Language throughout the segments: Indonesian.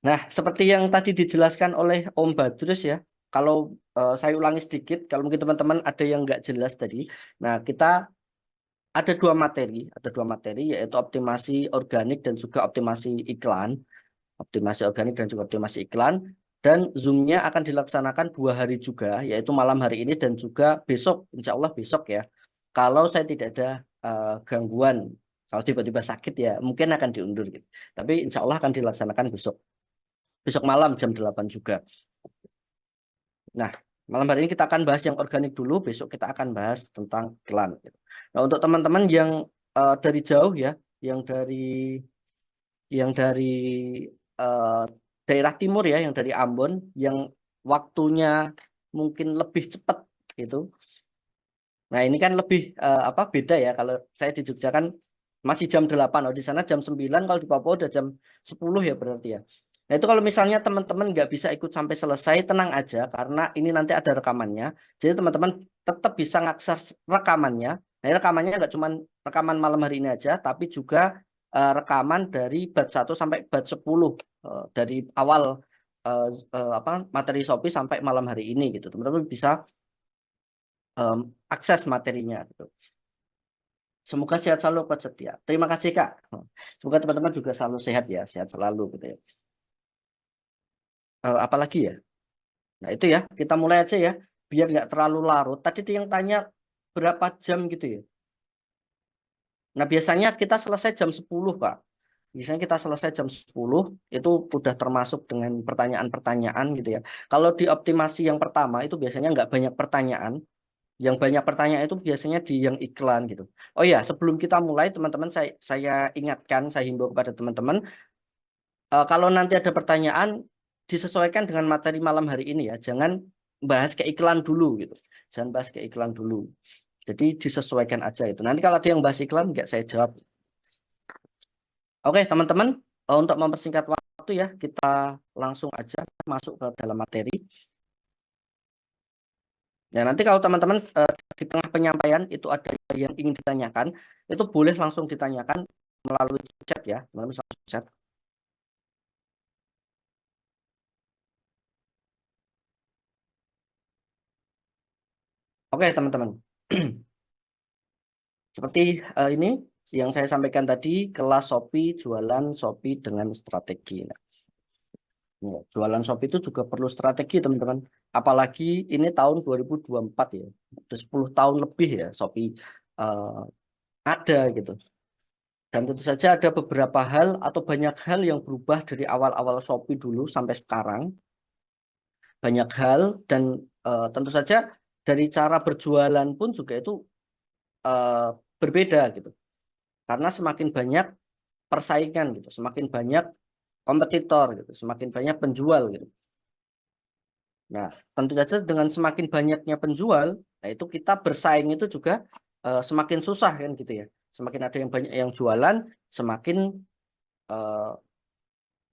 Nah, seperti yang tadi dijelaskan oleh Om Badrus ya, kalau saya ulangi sedikit, kalau mungkin teman-teman ada yang nggak jelas tadi. Nah, kita ada dua materi yaitu optimasi organik dan juga optimasi iklan, optimasi organik dan juga optimasi iklan. Dan Zoom-nya akan dilaksanakan 2 hari juga, yaitu malam hari ini dan juga besok, insya Allah besok ya. Kalau saya tidak ada gangguan, kalau tiba-tiba sakit ya mungkin akan diundur gitu. Tapi insya Allah akan dilaksanakan besok. Besok malam jam 8 juga. Nah, malam hari ini kita akan bahas yang organik dulu, besok kita akan bahas tentang iklan gitu. Nah, untuk teman-teman yang dari jauh ya, yang dari yang dari eh, daerah timur ya, yang dari Ambon, yang waktunya mungkin lebih cepat gitu. Nah, ini kan lebih apa beda ya, kalau saya di Jogja kan masih jam 8, oh di sana jam 9, kalau di Papua udah jam 10 ya berarti ya. Nah, itu kalau misalnya teman-teman nggak bisa ikut sampai selesai, tenang aja karena ini nanti ada rekamannya. Jadi teman-teman tetap bisa ngakses rekamannya. Nah, ini rekamannya nggak cuma rekaman malam hari ini aja, tapi juga rekaman dari bat 1 sampai bat 10 dari awal apa materi Shopee sampai malam hari ini gitu. Teman-teman bisa em, akses materinya gitu. Semoga sehat selalu Pak Setia. Terima kasih Kak. Semoga teman-teman juga selalu sehat ya, sehat selalu gitu ya. Apalagi ya? Nah itu ya, kita mulai aja ya, biar nggak terlalu larut. Tadi dia yang tanya berapa jam gitu ya. Nah biasanya kita selesai jam 10 Pak. Biasanya kita selesai jam 10, itu udah termasuk dengan pertanyaan-pertanyaan gitu ya. Kalau di optimasi yang pertama itu biasanya nggak banyak pertanyaan. Yang banyak pertanyaan itu biasanya di yang iklan gitu. Oh ya, sebelum kita mulai teman-teman saya ingatkan, saya himbau kepada teman-teman, kalau nanti ada pertanyaan disesuaikan dengan materi malam hari ini ya. Jangan bahas ke iklan dulu gitu. Jangan bahas ke iklan dulu. Jadi disesuaikan aja itu. Nanti kalau ada yang bahas iklan nggak saya jawab. Oke, teman-teman, untuk mempersingkat waktu ya, kita langsung aja masuk ke dalam materi. Ya, nanti kalau teman-teman di tengah penyampaian itu ada yang ingin ditanyakan, itu boleh langsung ditanyakan melalui chat ya, melalui chat. Oke, teman-teman. Seperti ini yang saya sampaikan tadi, kelas Shopee, jualan Shopee dengan strategi. Nah, ya, jualan Shopee itu juga perlu strategi, teman-teman. Apalagi ini tahun 2024 ya, udah 10 tahun lebih ya Shopee eh, ada gitu. Dan tentu saja ada beberapa hal atau banyak hal yang berubah dari awal-awal Shopee dulu sampai sekarang. Banyak hal dan tentu saja dari cara berjualan pun juga itu eh, berbeda gitu. Karena semakin banyak persaingan gitu, semakin banyak kompetitor gitu, semakin banyak penjual gitu. Nah, tentu saja dengan semakin banyaknya penjual, nah itu kita bersaing itu juga semakin susah kan gitu ya. Semakin ada yang banyak yang jualan, semakin eh,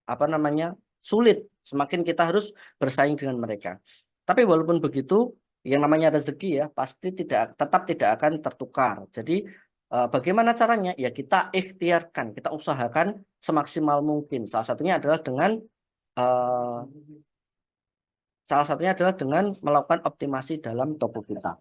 apa namanya sulit, semakin kita harus bersaing dengan mereka. Tapi walaupun begitu, yang namanya rezeki ya pasti tetap tidak akan tertukar. Jadi bagaimana caranya? Ya kita ikhtiarkan, kita usahakan semaksimal mungkin. Eh, salah satunya adalah dengan melakukan optimasi dalam toko kita.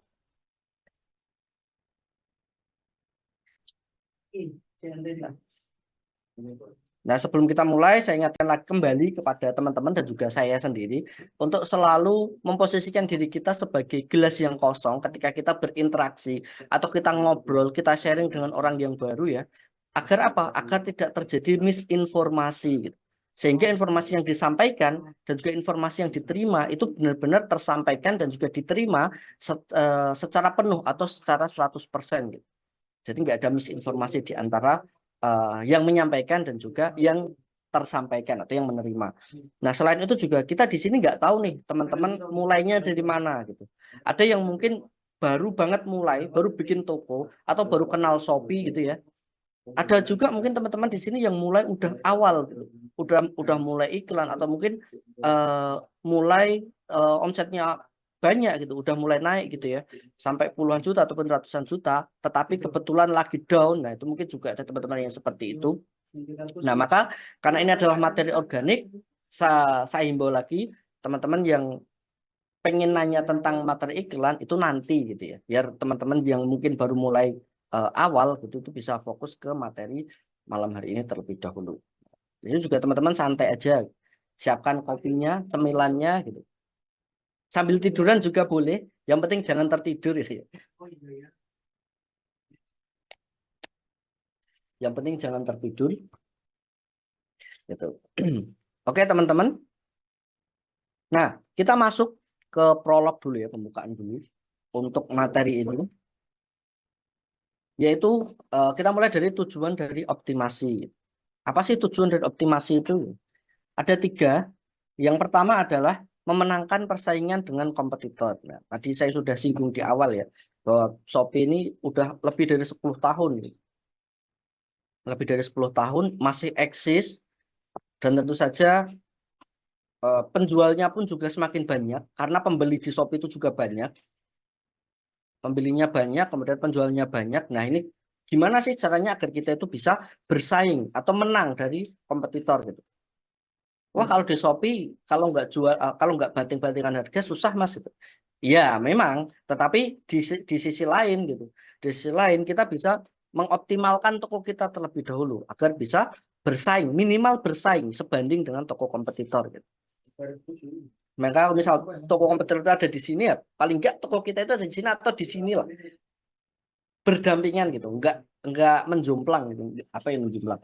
Nah, sebelum kita mulai, saya ingatkan lagi kembali kepada teman-teman dan juga saya sendiri untuk selalu memposisikan diri kita sebagai gelas yang kosong ketika kita berinteraksi atau kita ngobrol, kita sharing dengan orang yang baru ya. Agar apa? Agar tidak terjadi misinformasi gitu. Sehingga informasi yang disampaikan dan juga informasi yang diterima itu benar-benar tersampaikan dan juga diterima secara penuh atau secara 100% gitu. Jadi nggak ada misinformasi di antara yang menyampaikan dan juga yang tersampaikan atau yang menerima. Nah, selain itu juga kita di sini nggak tahu nih teman-teman mulainya dari mana gitu. Ada yang mungkin baru banget mulai, baru bikin toko atau baru kenal Shopee gitu ya. Ada juga mungkin teman-teman di sini yang mulai udah awal gitu. Udah mulai iklan atau mungkin eh, mulai omsetnya banyak gitu, udah mulai naik gitu ya. Sampai puluhan juta ataupun ratusan juta, tetapi kebetulan lagi down. Nah, itu mungkin juga ada teman-teman yang seperti itu. Nah, maka karena ini adalah materi organik, saya himbau lagi teman-teman yang pengen nanya tentang materi iklan itu nanti gitu ya, biar teman-teman yang mungkin baru mulai awal gitu itu bisa fokus ke materi malam hari ini terlebih dahulu. Jadi juga teman-teman santai aja, siapkan kopinya, cemilannya gitu. Sambil tiduran juga boleh, yang penting jangan tertidur gitu ya. Yang penting jangan tertidur gitu. Oke teman-teman. Nah, kita masuk ke prolog dulu ya, pembukaan dulu untuk materi ini, yaitu kita mulai dari tujuan dari optimasi. Apa sih tujuan dari optimasi itu? Ada tiga. Yang pertama adalah memenangkan persaingan dengan kompetitor. Nah, tadi saya sudah singgung di awal ya, bahwa Shopee ini udah lebih dari 10 tahun. Lebih dari 10 tahun masih eksis, dan tentu saja penjualnya pun juga semakin banyak, karena pembeli di Shopee itu juga banyak. Pembelinya banyak, kemudian penjualnya banyak. Nah, ini gimana sih caranya agar kita itu bisa bersaing atau menang dari kompetitor gitu. Wah, kalau di Shopee kalau nggak banting-bantingan harga susah Mas gitu. Ya, memang, tetapi di sisi lain gitu. Di sisi lain kita bisa mengoptimalkan toko kita terlebih dahulu agar bisa bersaing, minimal bersaing sebanding dengan toko kompetitor gitu. Maka kalau misal toko kompetitor itu ada di sini ya, paling nggak toko kita itu ada di sini atau di sini lah, berdampingan gitu, nggak menjomplang gitu. Apa yang menjomplang?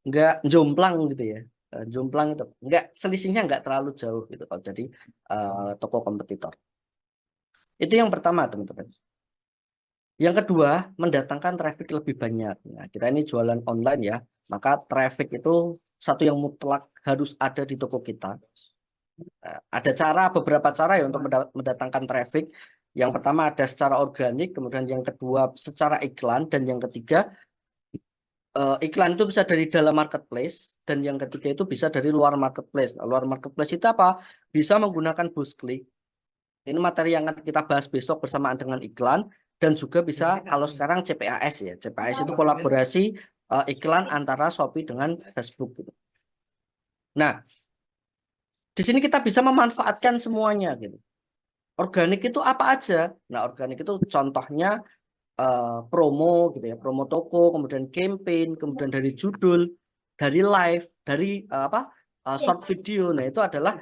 Nggak jomplang gitu ya. Jomplang itu nggak, selisihnya nggak terlalu jauh gitu kalau jadi toko kompetitor. Itu yang pertama teman-teman. Yang kedua, mendatangkan traffic lebih banyak. Nah, kita ini jualan online ya, maka traffic itu satu yang mutlak harus ada di toko kita. Ada beberapa cara ya untuk mendatangkan traffic. Yang pertama ada secara organik, kemudian yang kedua secara iklan, dan yang ketiga iklan itu bisa dari dalam marketplace, dan yang ketiga itu bisa dari luar marketplace. Nah, luar marketplace itu apa? Bisa menggunakan boost click. Ini materi yang akan kita bahas besok bersamaan dengan iklan, dan juga bisa kalau sekarang CPAS ya. CPAS itu kolaborasi iklan antara Shopee dengan Facebook gitu. Nah, di sini kita bisa memanfaatkan semuanya gitu. Organik itu apa aja? Nah, organik itu contohnya promo gitu ya, promo toko, kemudian campaign, kemudian dari judul, dari live, dari short video. Nah, itu adalah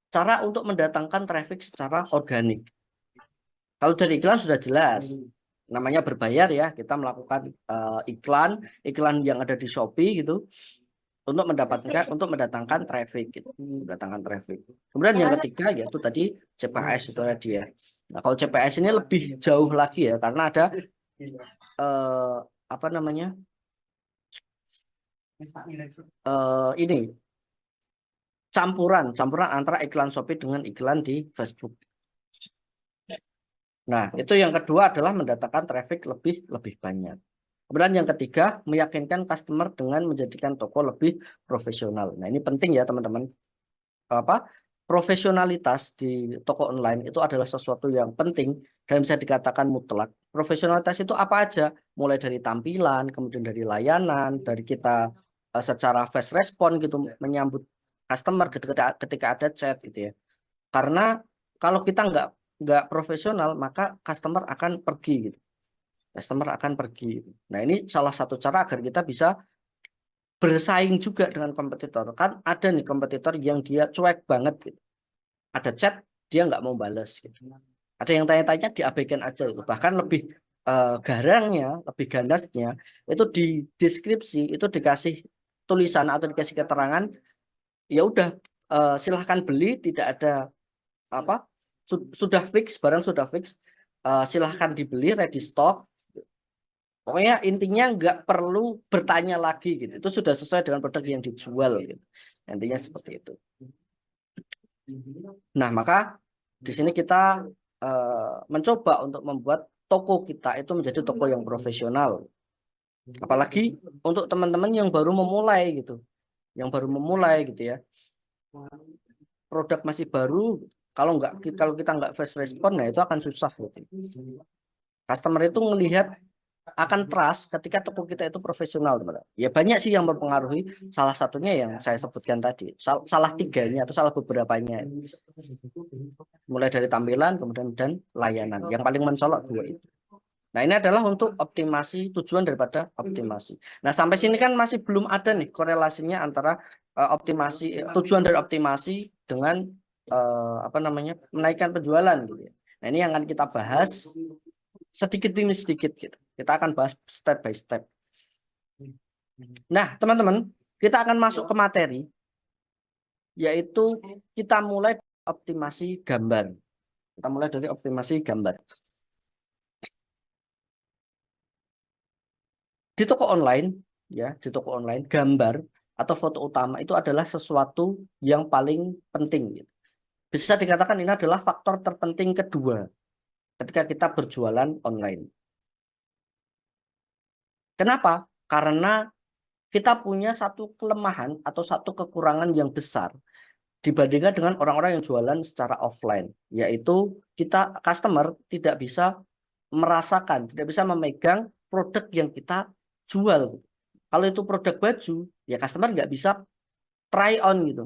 cara untuk mendatangkan traffic secara organik. Kalau dari iklan sudah jelas, namanya berbayar ya, kita melakukan iklan, iklan yang ada di Shopee gitu untuk mendatangkan traffic gitu, mendatangkan traffic. Kemudian yang ketiga yaitu tadi CPS itu tadi ya. Nah, kalau CPS ini lebih jauh lagi ya, karena ada apa namanya ini campuran antara iklan Shopee dengan iklan di Facebook. Nah, itu yang kedua adalah mendatangkan traffic lebih lebih banyak. Kemudian yang ketiga, meyakinkan customer dengan menjadikan toko lebih profesional. Nah, ini penting ya teman-teman. Apa? Profesionalitas di toko online itu adalah sesuatu yang penting dan bisa dikatakan mutlak. Profesionalitas itu apa aja? Mulai dari tampilan, kemudian dari layanan, dari kita secara fast respon gitu menyambut customer ketika ada chat gitu ya. Karena kalau kita nggak profesional, maka customer akan pergi gitu. Customer akan pergi. Nah, ini salah satu cara agar kita bisa bersaing juga dengan kompetitor. Kan ada nih kompetitor yang dia cuek banget gitu. Ada chat, dia nggak mau balas gitu. Ada yang tanya-tanya diabaikan aja gitu. Bahkan lebih garangnya, lebih gandasnya, itu di deskripsi itu dikasih tulisan atau dikasih keterangan, ya udah silahkan beli, tidak ada apa, sudah fix, barang sudah fix, silahkan dibeli, ready stock. Pokoknya intinya nggak perlu bertanya lagi gitu. Itu sudah sesuai dengan produk yang dijual gitu. Intinya seperti itu. Nah, maka di sini kita mencoba untuk membuat toko kita itu menjadi toko yang profesional. Apalagi untuk teman-teman yang baru memulai gitu. Yang baru memulai gitu ya. Produk masih baru, kalau kita nggak fast respon, nah itu akan susah gitu. Customer itu melihat akan trust ketika toko kita itu profesional, teman-teman. Ya banyak sih yang mempengaruhi. Salah satunya yang saya sebutkan tadi. Salah tiganya atau salah beberapanya. Mulai dari tampilan, kemudian dan layanan. Yang paling mencolok dua itu. Nah, ini adalah untuk optimasi, tujuan daripada optimasi. Nah, sampai sini kan masih belum ada nih korelasinya antara optimasi, tujuan dari optimasi dengan apa namanya, menaikkan penjualan gitu ya. Nah, ini yang akan kita bahas sedikit demi sedikit gitu. Kita akan bahas step by step. Nah, teman-teman, kita akan masuk ke materi, yaitu kita mulai optimasi gambar. Kita mulai dari optimasi gambar. Di toko online, ya, di toko online, gambar atau foto utama itu adalah sesuatu yang paling penting. Gitu. Bisa dikatakan ini adalah faktor terpenting kedua ketika kita berjualan online. Kenapa? Karena kita punya satu kelemahan atau satu kekurangan yang besar dibandingkan dengan orang-orang yang jualan secara offline, yaitu kita customer tidak bisa merasakan, tidak bisa memegang produk yang kita jual. Kalau itu produk baju, ya customer nggak bisa try on gitu.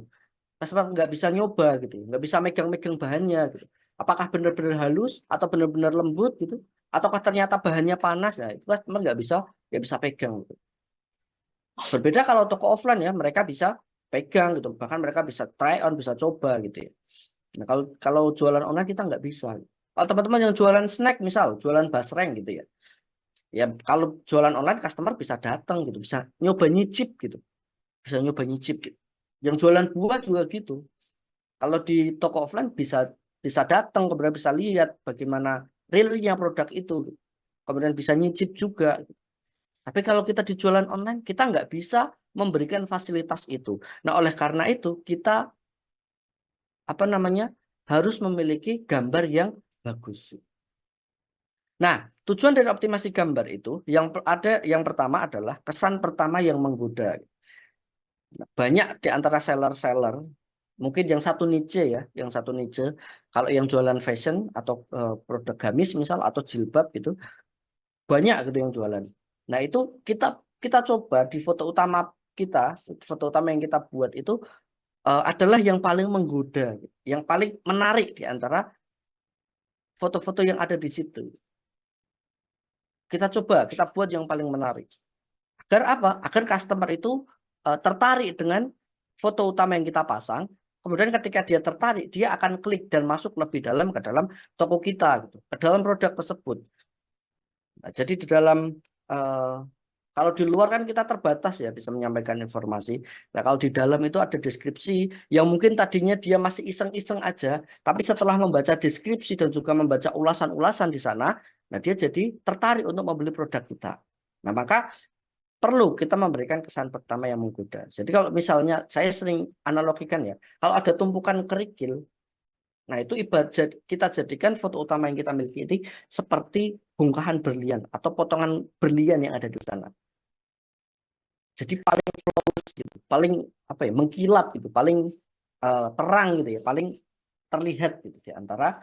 Customer nggak bisa nyoba gitu, nggak bisa megang-megang bahannya gitu. Apakah benar-benar halus atau benar-benar lembut gitu, ataukah ternyata bahannya panas? Nah, itu customer nggak bisa pegang gitu. Berbeda kalau toko offline ya, mereka bisa pegang gitu, bahkan mereka bisa try on, bisa coba gitu ya. Nah, kalau jualan online kita nggak bisa. Kalau teman-teman yang jualan snack misal, jualan basreng gitu ya. Ya kalau jualan online customer bisa datang gitu, bisa nyoba nyicip gitu. Bisa nyoba nyicip gitu. Yang jualan buah juga gitu. Kalau di toko offline bisa bisa datang, kemudian bisa lihat bagaimana realnya produk itu. Kemudian bisa nyicip juga. Tapi kalau kita di jualan online, kita nggak bisa memberikan fasilitas itu. Nah, oleh karena itu kita apa namanya harus memiliki gambar yang bagus. Nah, tujuan dari optimasi gambar itu yang pertama adalah kesan pertama yang menggoda. Banyak di antara seller-seller, mungkin yang satu niche ya, yang satu niche, kalau yang jualan fashion atau produk gamis misal atau jilbab itu banyak gitu yang jualan. Nah, itu kita kita coba di foto utama kita, foto utama yang kita buat itu adalah yang paling menggoda, yang paling menarik di antara foto-foto yang ada di situ. Kita buat yang paling menarik. Agar apa? Agar customer itu tertarik dengan foto utama yang kita pasang. Kemudian ketika dia tertarik, dia akan klik dan masuk lebih dalam ke dalam toko kita, gitu, ke dalam produk tersebut. Nah, jadi di dalam kalau di luar kan kita terbatas ya bisa menyampaikan informasi. Nah, kalau di dalam itu ada deskripsi yang mungkin tadinya dia masih iseng-iseng aja, tapi setelah membaca deskripsi dan juga membaca ulasan-ulasan di sana, nah dia jadi tertarik untuk membeli produk kita. Nah, maka perlu kita memberikan kesan pertama yang menggoda. Jadi kalau misalnya saya sering analogikan ya, kalau ada tumpukan kerikil, nah itu ibarat kita jadikan foto utama yang kita miliki ini seperti bongkahan berlian atau potongan berlian yang ada di sana. Jadi paling flawless gitu, paling apa ya, mengkilap gitu, paling terang gitu ya, paling terlihat gitu di antara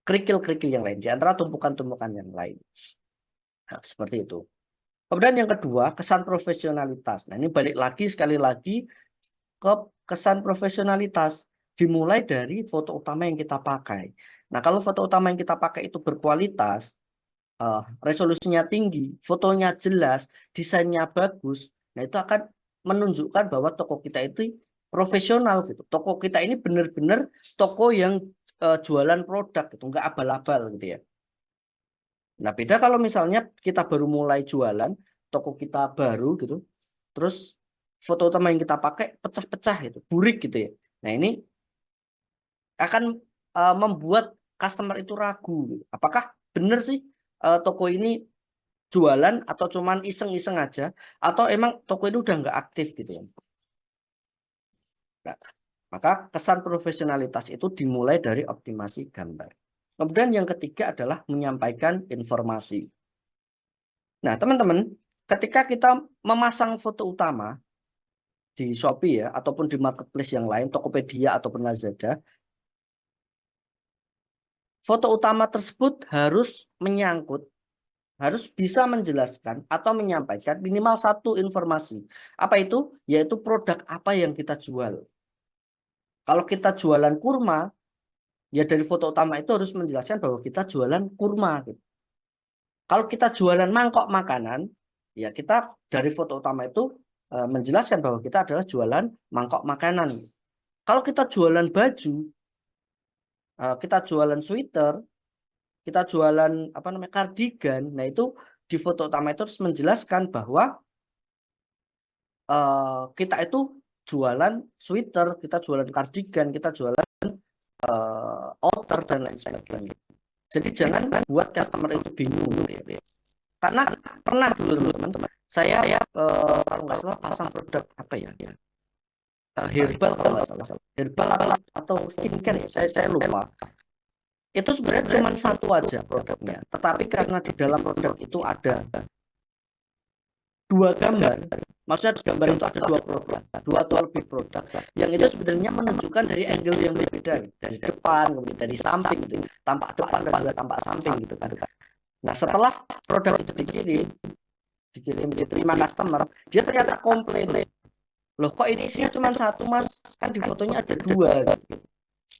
kerikil-kerikil yang lain, di antara tumpukan-tumpukan yang lain. Nah, seperti itu. Kemudian yang kedua, kesan profesionalitas. Nah, ini balik lagi sekali lagi ke kesan profesionalitas. Dimulai dari foto utama yang kita pakai. Nah, kalau foto utama yang kita pakai itu berkualitas, resolusinya tinggi, fotonya jelas, desainnya bagus, nah itu akan menunjukkan bahwa toko kita itu profesional gitu. Toko kita ini benar-benar toko yang jualan produk gitu, nggak abal-abal gitu ya. Nah, beda kalau misalnya kita baru mulai jualan, toko kita baru gitu, terus foto utama yang kita pakai pecah-pecah gitu, burik gitu ya. Nah, ini akan membuat customer itu ragu gitu. Apakah benar sih toko ini jualan atau cuman iseng-iseng aja, atau emang toko ini udah nggak aktif gitu ya. Nah, maka kesan profesionalitas itu dimulai dari optimasi gambar. Kemudian yang ketiga adalah menyampaikan informasi. Nah, teman-teman, ketika kita memasang foto utama di Shopee ya, ataupun di marketplace yang lain, Tokopedia ataupun Lazada, foto utama tersebut harus menyangkut harus bisa menjelaskan atau menyampaikan minimal satu informasi. Apa itu? Yaitu produk apa yang kita jual. Kalau kita jualan kurma, ya dari foto utama itu harus menjelaskan bahwa kita jualan kurma, gitu. Kalau kita jualan mangkok makanan, ya kita dari foto utama itu menjelaskan bahwa kita adalah jualan mangkok makanan. Kalau kita jualan baju, kita jualan sweater, kita jualan apa namanya kardigan, nah itu di foto utama itu harus menjelaskan bahwa kita itu jualan sweater, kita jualan kardigan, kita jualan outer dan lain sebagainya. Jadi jangan buat customer itu bingung, gitu ya. Karena pernah dulu teman-teman, saya kalau nggak salah pasang produk apa ya, herbal kalau nggak salah, herbal atau skincare ya, saya lupa. Itu sebenarnya cuma satu aja produknya, tetapi karena di dalam produk itu ada dua gambar, maksudnya di gambar itu ada dua produk, dua atau lebih produk, yang itu sebenarnya menunjukkan dari angle yang berbeda, dari depan, kemudian dari samping, gitu, tampak depan dan juga tampak samping, gitu kan. Nah setelah produk itu dikirim diterima customer, dia ternyata komplain, loh kok ini isinya cuma satu mas, kan di fotonya ada dua, gitu.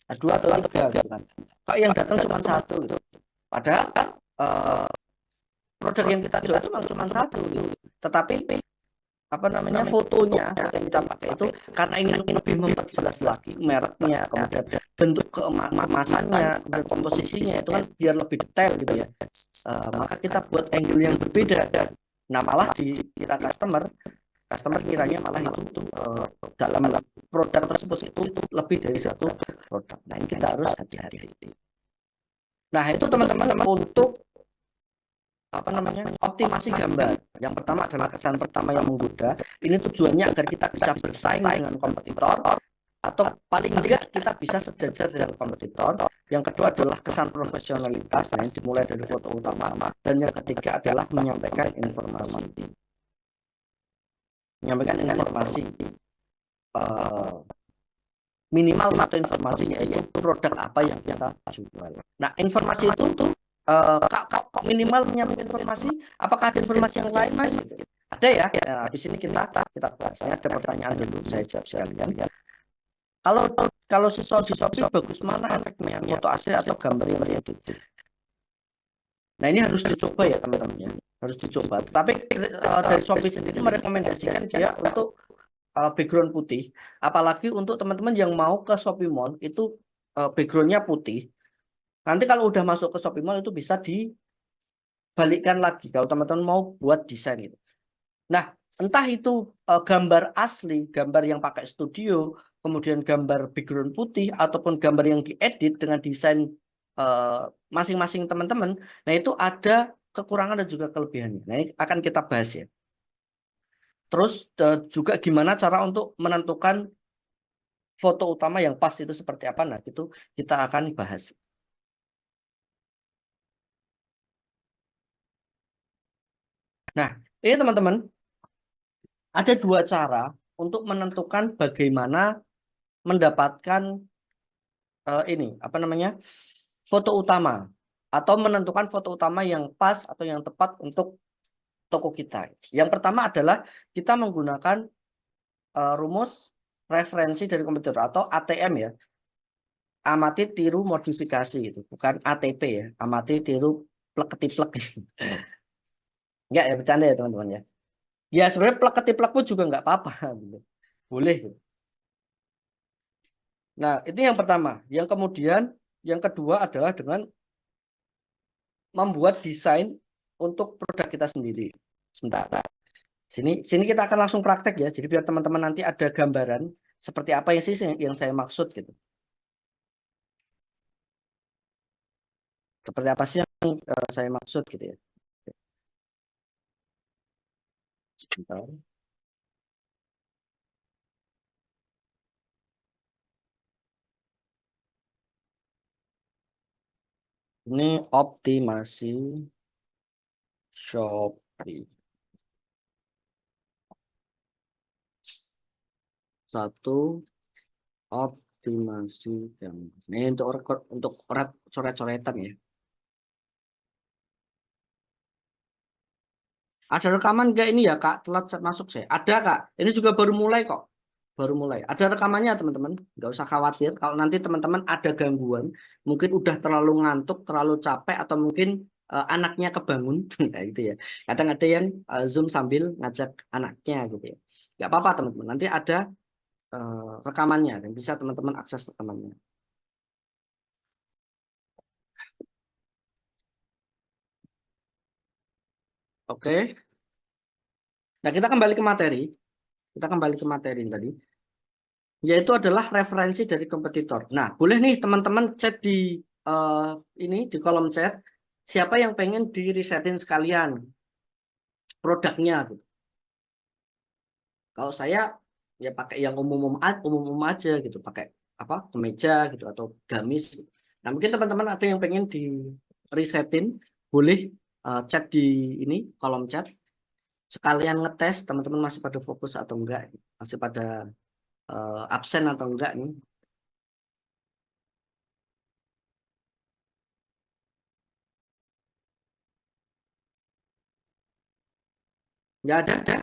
Dua atau tiga, gitu kan. Kok yang datang cuma satu, gitu. Padahal kan produk yang kita jual itu cuma satu, gitu. Tetapi apa namanya foto yang kita pakai itu karena ingin lebih memperjelas lagi mereknya, kemudian bentuk kemasannya, dan komposisinya itu kan biar lebih detail, gitu ya. Maka kita buat angle yang berbeda. Nah malah di kita customer kiranya malah itu dalam produk tersebut itu lebih dari satu produk. Nah ini kita harus hati-hati. Nah itu teman-teman untuk apa namanya optimasi gambar. Yang pertama adalah kesan pertama yang menggoda. Ini tujuannya agar kita bisa bersaing dengan kompetitor, atau paling enggak kita bisa sejajar dengan kompetitor. Yang kedua adalah kesan profesionalitas, yang dimulai dari foto utama. Dan yang ketiga adalah menyampaikan informasi. Minimal satu informasi, yaitu produk apa yang kita jual. Nah informasi itu tuh kok minimal menyampaikan informasi, apakah ada informasi yang lain mas? Ada ya. Nah, di sini kita bahas. Ada pertanyaan dulu, saya jawab sekalian. Kalau siswa bagus mana efeknya, foto asli atau gambar yang edited? Nah ini harus dicoba ya teman-teman, harus dicoba. Tapi dari Shopee sendiri merekomendasikan dia untuk background putih, apalagi untuk teman-teman yang mau ke Shopee Mall itu backgroundnya putih. Nanti kalau udah masuk ke Shopee Mall itu bisa dibalikkan lagi kalau teman-teman mau buat desain itu. Nah, entah itu gambar asli, gambar yang pakai studio, kemudian gambar background putih, ataupun gambar yang diedit dengan desain masing-masing teman-teman. Nah, itu ada kekurangan dan juga kelebihannya. Nah, ini akan kita bahas ya. Terus juga gimana cara untuk menentukan foto utama yang pas itu seperti apa. Nah, itu kita akan bahas. Nah, ini teman-teman, ada dua cara untuk menentukan bagaimana mendapatkan ini apa namanya foto utama, atau menentukan foto utama yang pas atau yang tepat untuk toko kita. Yang pertama adalah kita menggunakan rumus referensi dari komputer atau ATM ya. Amati tiru modifikasi itu, bukan ATP ya. Amati tiru plek ketiplek. Enggak ya, bercanda ya teman-teman ya. Ya sebenarnya plek ketiplek pun juga nggak apa-apa gitu. Boleh gitu. Nah, itu yang pertama. Yang kemudian yang kedua adalah dengan membuat desain untuk produk kita sendiri. Sebentar. Sini kita akan langsung praktek ya. Jadi biar teman-teman nanti ada gambaran seperti apa yang sih yang saya maksud gitu. Seperti apa sih yang saya maksud gitu ya. Sebentar. Ini optimasi Shopee. Satu, optimasi gambar. Ini untuk coret-coretan ya. Ada rekaman nggak ini ya Kak? Telat masuk saya. Ada Kak. Ini juga baru mulai kok. Baru mulai. Ada rekamannya teman-teman. Nggak usah khawatir. Kalau nanti teman-teman ada gangguan, mungkin udah terlalu ngantuk, terlalu capek, atau mungkin anaknya kebangun. Nah, itu ya. Kadang ada yang Zoom sambil ngajak anaknya gitu ya. Nggak apa-apa teman-teman. Nanti ada rekamannya dan bisa teman-teman akses rekamannya. Oke. Nah, kita kembali ke materi. Kita kembali ke materi tadi. Yaitu adalah referensi dari kompetitor. Nah, boleh nih teman-teman chat di eh, ini di kolom chat siapa yang pengen di resetin sekalian produknya gitu. Kalau saya ya pakai yang umum-umum aja gitu, pakai apa? Kemeja gitu atau gamis gitu. Nah, mungkin teman-teman ada yang pengen di resetin, boleh chat di ini kolom chat sekalian ngetes teman-teman masih pada fokus atau enggak, masih pada absen atau enggak nih. Enggak ada.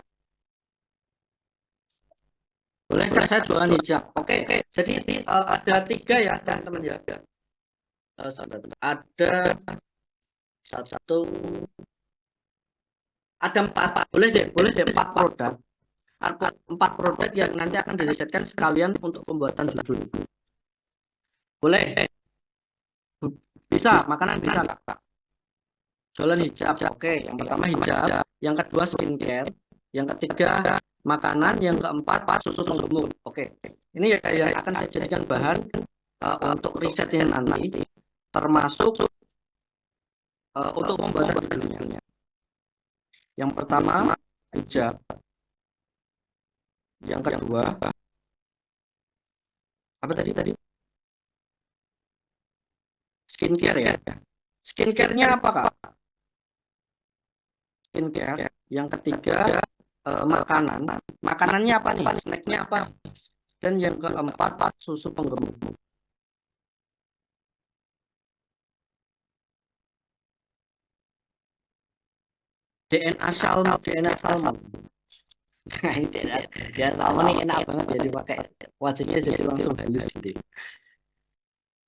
Boleh nggak saya jualan hijab? Oke, jadi ada tiga ya teman-teman ya. Ada satu, ada empat. Boleh deh empat produk. Ada empat produk yang nanti akan dirisetkan sekalian untuk pembuatan judul. Boleh, bisa, makanan bisa Kak. Jualan hijab, oke. Yang pertama hijab, yang kedua skincare, yang ketiga makanan, yang keempat susu penggemuk. Oke, ini ya yang akan saya jadikan bahan untuk riset ini nanti, termasuk untuk pembuatan judulnya. Yang pertama hijab, yang kedua apa tadi skincare ya. Skincare-nya apa Kak? Skincare. Yang ketiga makanan. Makanannya apa nih? Snacknya apa? Dan yang keempat susu penggemuk. DNA salmon, DNA salmon. Nah, ini DNA salmon ini enak banget ya dipakai. Wajahnya jadi langsung halus gitu.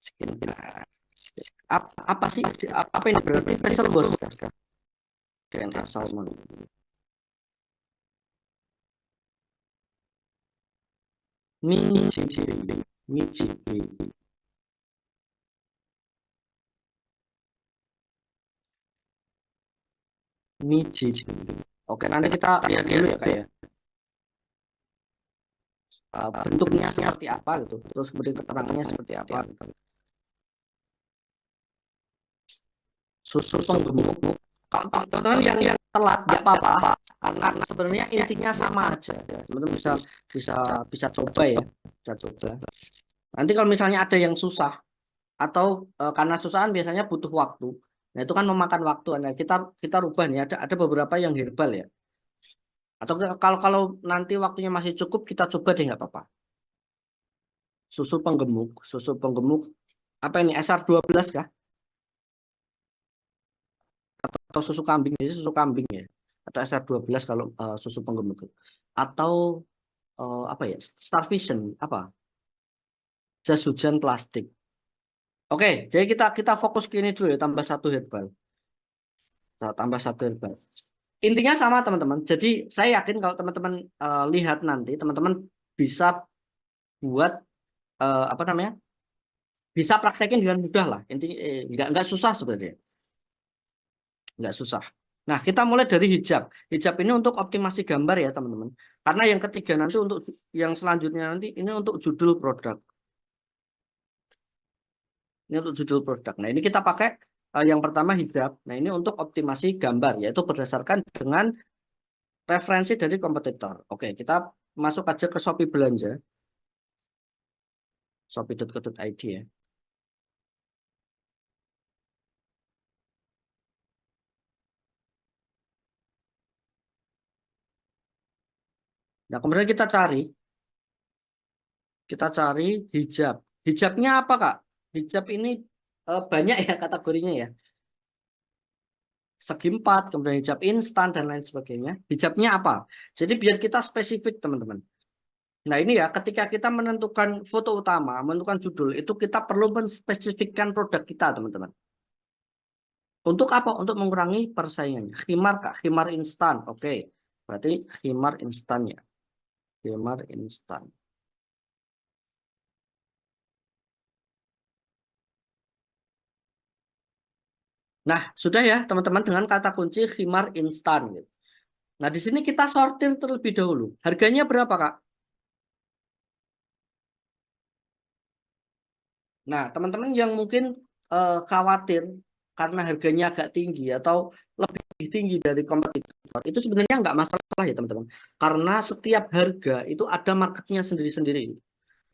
Skincare. Apa sih? Apa ini berarti facial wash Kak? DNA salmon. Miji, Miji, Miji. Oke, nanti kita lihat dulu ya Kak ya. Bentuknya seperti apa gitu. Terus kemudian keterangannya seperti apa gitu. Susu penggemuk. Kalau teman-teman yang telat nggak apa-apa, karena sebenarnya intinya sama aja. Teman-teman bisa bisa bisa coba ya, bisa coba. Nanti kalau misalnya ada yang susah atau karena susahan biasanya butuh waktu. Nah, itu kan memakan waktu. Nah, kita rubah nih, ada beberapa yang herbal ya. Atau kalau kalau nanti waktunya masih cukup, kita coba deh nggak apa-apa. Susu penggemuk apa ini SR12 kah? Atau susu kambing? Jadi susu kambing ya. Atau SR12 kalau susu penggemuk itu. Atau apa ya? Starvision apa? Jas hujan plastik. Oke, jadi kita fokus ke ini dulu ya, tambah satu herbal. Nah, tambah satu herbal. Intinya sama teman-teman. Jadi saya yakin kalau teman-teman lihat nanti, teman-teman bisa buat apa namanya? Bisa praktekin dengan mudah lah. Intinya nggak susah sebenarnya, nggak susah. Nah, kita mulai dari hijab. Hijab ini untuk optimasi gambar ya teman-teman. Karena yang ketiga nanti untuk yang selanjutnya nanti ini untuk judul produk. Ini untuk judul produk. Nah, ini kita pakai yang pertama hijab. Nah, ini untuk optimasi gambar, yaitu berdasarkan dengan referensi dari kompetitor. Oke, kita masuk aja ke Shopee Belanja, shopee.co.id ya. Nah, kemudian kita cari hijab. Hijabnya apa, Kak? Hijab ini banyak ya kategorinya ya. segi 4, kemudian hijab instan dan lain sebagainya. Hijabnya apa? Jadi biar kita spesifik teman-teman. Nah ini ya, ketika kita menentukan foto utama, menentukan judul, itu kita perlu menspesifikkan produk kita teman-teman. Untuk apa? Untuk mengurangi persaingannya. Khimar kak, khimar instan. Oke, berarti khimar instan ya. Khimar instan. Nah, sudah ya teman-teman dengan kata kunci khimar instan gitu. Nah, di sini kita sortir terlebih dahulu. Harganya berapa, Kak? Nah, teman-teman yang mungkin khawatir karena harganya agak tinggi atau lebih tinggi dari kompetitor, itu sebenarnya nggak masalah ya, teman-teman. Karena setiap harga itu ada marketnya sendiri-sendiri.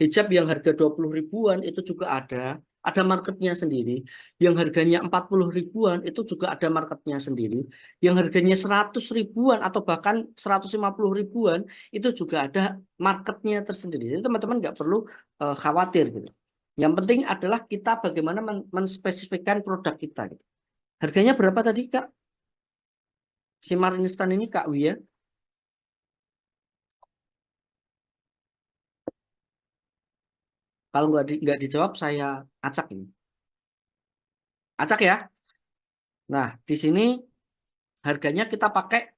Hijab yang harga 20 ribuan itu juga ada marketnya sendiri. Yang harganya 40 ribuan itu juga ada marketnya sendiri. Yang harganya 100 ribuan atau bahkan 150 ribuan itu juga ada marketnya tersendiri. Jadi teman-teman nggak perlu khawatir gitu. Yang penting adalah kita bagaimana menspesifikkan produk kita gitu. Harganya berapa tadi Kak? Himar instan ini Kak Wia? Kalau nggak dijawab saya acak ini. Acak ya. Nah, di sini harganya kita pakai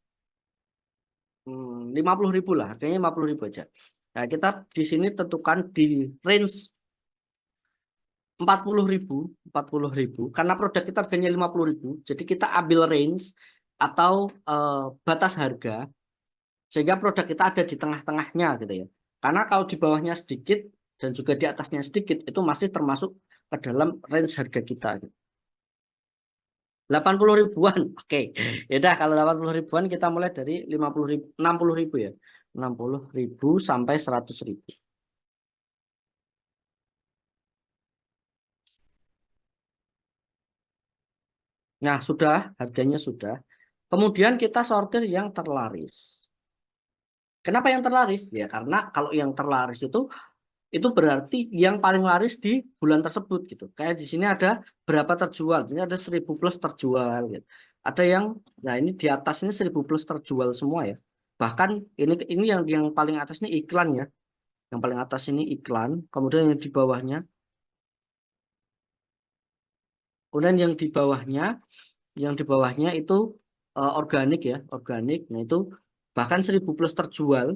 50.000 lah, harganya 50.000 aja. Nah, kita di sini tentukan di range 40.000, 40.000, karena produk kita harganya 50.000, jadi kita ambil range atau batas harga, sehingga produk kita ada di tengah-tengahnya gitu ya. Karena kalau di bawahnya sedikit dan juga di atasnya sedikit, itu masih termasuk ke dalam range harga kita gitu. 80 ribuan, oke. Ya udah kalau 80 ribuan kita mulai dari 50 ribu, 60 ribu ya. 60 ribu sampai 100 ribu. Nah, sudah, harganya sudah. Kemudian kita sortir yang terlaris. Kenapa yang terlaris? Ya, karena kalau yang terlaris itu berarti yang paling laris di bulan tersebut gitu. Kayak di sini ada berapa terjual, ini ada 1000 plus terjual gitu. Ada yang, nah ini di atas ini 1000 plus terjual semua ya. Bahkan ini yang paling atas ini iklan ya. Yang paling atas ini iklan, kemudian yang di bawahnya itu organik ya, organik. Nah itu bahkan 1000 plus terjual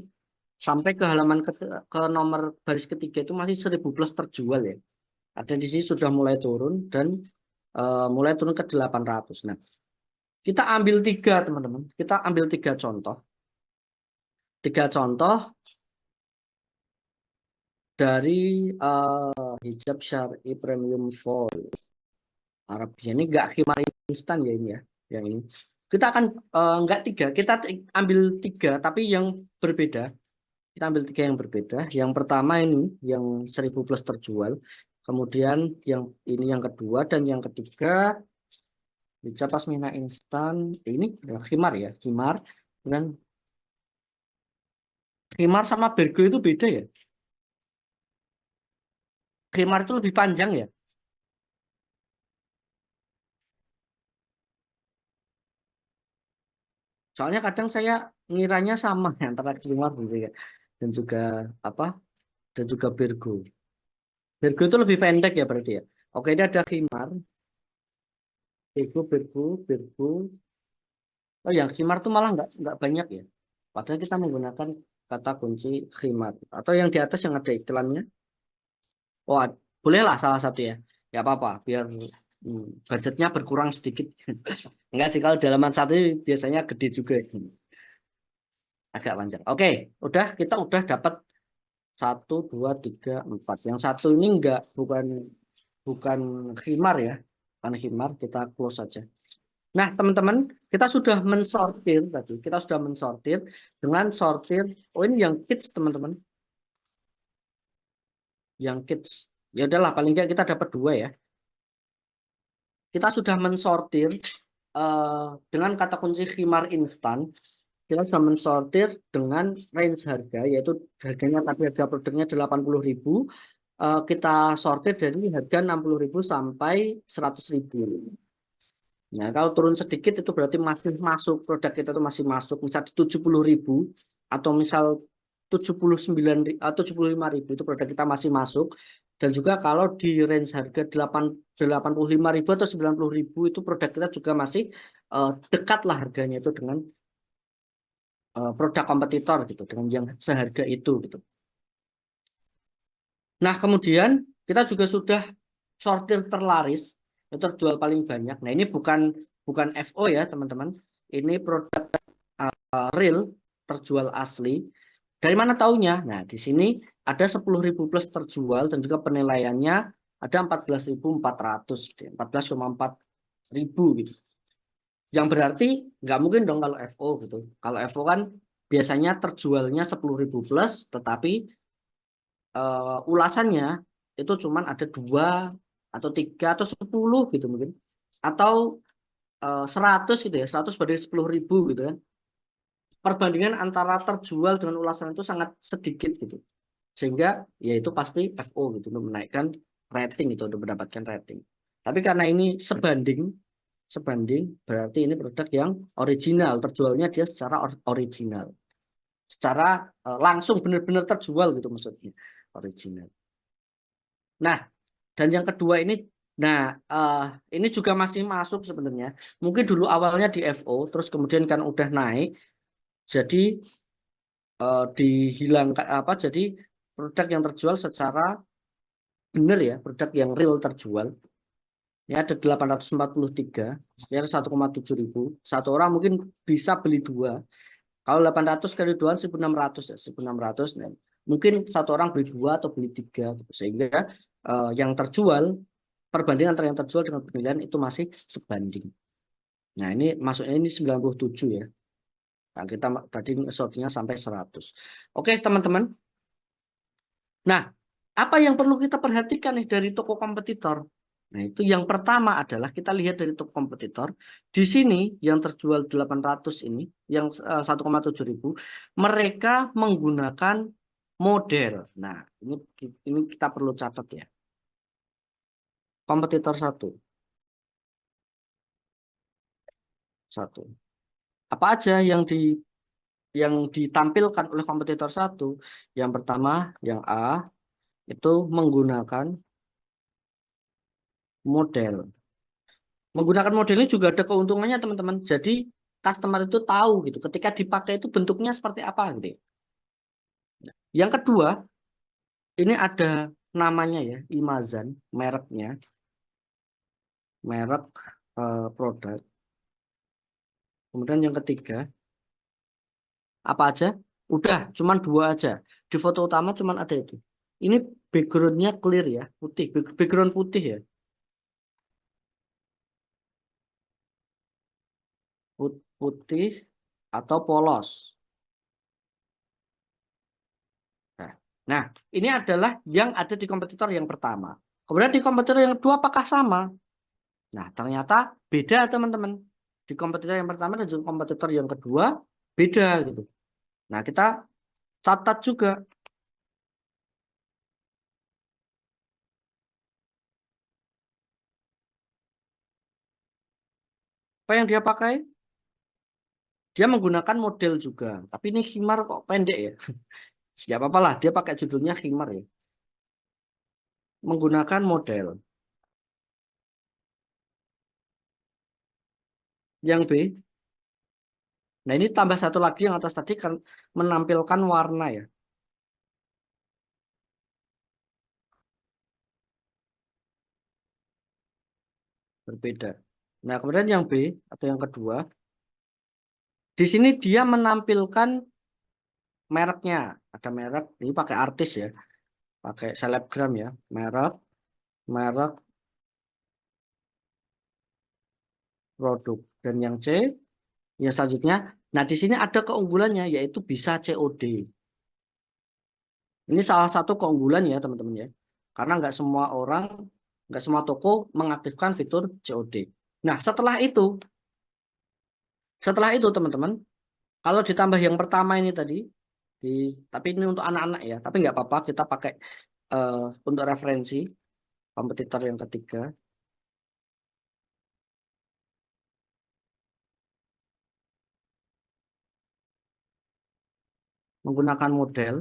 sampai ke halaman ke nomor baris ketiga itu masih 1000 plus terjual ya. Ada di sini sudah mulai turun dan mulai turun ke 800. Nah, kita ambil tiga teman-teman. Kita ambil tiga contoh. Tiga contoh dari hijab syar'i premium fall Arabia. Ini enggak khimar instan ya ini ya. Yang ini. Kita akan enggak tiga. Kita ambil tiga tapi yang berbeda. Kita ambil tiga yang berbeda. Yang pertama ini yang 1000 plus terjual. Kemudian yang ini yang kedua dan yang ketiga hijab pasmina instan. Ini khimar ya, khimar dan khimar sama bergo itu beda ya. Khimar itu lebih panjang ya. Soalnya kadang saya ngiranya sama ya, antara khimar gitu ya. Dan juga apa? Dan juga bergo. Bergo itu lebih pendek ya berarti ya. Oke, ini ada khimar, bergo. Oh yang khimar tuh malah nggak banyak ya. Padahal kita menggunakan kata kunci khimar. Atau yang di atas yang ada iklannya. Oh, bolehlah salah satu ya. Ya apa-apa, biar budgetnya berkurang sedikit. Enggak sih, kalau di halaman satu biasanya gede juga. Agak panjang. Oke, kita udah dapat satu, dua, tiga, empat. Yang satu ini bukan bukan khimar ya. Bukan khimar, kita close saja. Nah, teman-teman, kita sudah mensortir tadi. Kita sudah mensortir dengan sortir. Oh, ini yang kids, teman-teman. Yang kids. Ya udahlah, paling nggak kita dapat dua ya. Kita sudah mensortir dengan kata kunci khimar instan. Kita sudah mensortir dengan range harga, yaitu harganya tadi harga produknya 80.000. Kita sortir dari harga 60.000 sampai 100.000. Nah, kalau turun sedikit itu berarti masih masuk, produk kita itu masih masuk, misal di 70.000 atau misal 75.000 itu produk kita masih masuk. Dan juga kalau di range harga 85.000 atau 90.000 itu produk kita juga masih dekat lah harganya itu dengan produk kompetitor gitu, dengan yang seharga itu gitu. Nah, kemudian kita juga sudah sortir terlaris, itu terjual paling banyak. Nah, ini bukan bukan FO ya, teman-teman. Ini produk real, terjual asli. Dari mana taunya? Nah, di sini ada 10.000 plus terjual dan juga penilaiannya ada 14.400, 14,4 ribu gitu. Yang berarti nggak mungkin dong kalau FO gitu. Kalau FO kan biasanya terjualnya 10.000 plus, tetapi ulasannya itu cuman ada 2 atau 3 atau 10 gitu mungkin. Atau 100 gitu ya, 100 banding 10.000 gitu ya. Perbandingan antara terjual dengan ulasan itu sangat sedikit gitu. Sehingga ya itu pasti FO gitu untuk menaikkan rating itu untuk mendapatkan rating. Tapi karena ini sebanding berarti ini produk yang original, terjualnya dia secara original. Secara langsung benar-benar terjual gitu maksudnya. Original. Nah, dan yang kedua ini, nah ini juga masih masuk sebenarnya. Mungkin dulu awalnya di FO, terus kemudian kan udah naik, jadi dihilangkan apa? Jadi produk yang terjual secara benar ya, produk yang real terjual. Ya ada 843, ya 1,7 ribu. Satu orang mungkin bisa beli 2. Kalau 800 kali 2 1.600 ya, 1.600. Nah, mungkin satu orang beli 2 atau beli 3 gitu. Sehingga yang terjual, perbandingan antara yang terjual dengan penilaian itu masih sebanding. Nah, ini masuknya ini 97 ya. Nah, kita tadi sortingnya sampai 100. Oke, teman-teman. Nah, apa yang perlu kita perhatikan nih dari toko kompetitor? Nah, itu yang pertama adalah kita lihat dari toko kompetitor. Di sini yang terjual 800 ini, yang 1,7 ribu, mereka menggunakan model. Nah, ini kita perlu catat ya. Kompetitor satu. Apa aja yang ditampilkan oleh kompetitor satu? Yang pertama, yang A, itu menggunakan model. Menggunakan model ini juga ada keuntungannya teman-teman. Jadi customer itu tahu gitu ketika dipakai itu bentuknya seperti apa gitu ya. Yang kedua, ini ada namanya ya, Imazan, mereknya, merek produk. Kemudian yang ketiga, apa aja? Udah, cuman 2 aja. Di foto utama cuman ada itu. Ini backgroundnya clear ya, putih, background putih ya, putih atau polos. Nah, nah, ini adalah yang ada di kompetitor yang pertama. Kemudian di kompetitor yang kedua apakah sama? Nah, ternyata beda teman-teman. Di kompetitor yang pertama dan juga kompetitor yang kedua beda gitu. Nah, kita catat juga apa yang dia pakai. Dia menggunakan model juga, tapi ini khimar kok pendek ya. Ya apa-apa lah, dia pakai judulnya khimar ya. Menggunakan model. Yang B, nah ini tambah satu lagi yang atas tadi kan menampilkan warna ya, berbeda. Nah, kemudian yang B atau yang kedua, di sini dia menampilkan mereknya. Ada merek, ini pakai artis ya, pakai selebgram ya, merek, merek produk. Dan yang C, yang selanjutnya, nah di sini ada keunggulannya yaitu bisa COD. Ini salah satu keunggulan ya teman-teman ya, karena nggak semua toko mengaktifkan fitur COD. Nah setelah itu teman-teman, kalau ditambah yang pertama ini tadi, di, tapi ini untuk anak-anak ya, tapi nggak apa-apa kita pakai eh, untuk referensi kompetitor yang ketiga. menggunakan model.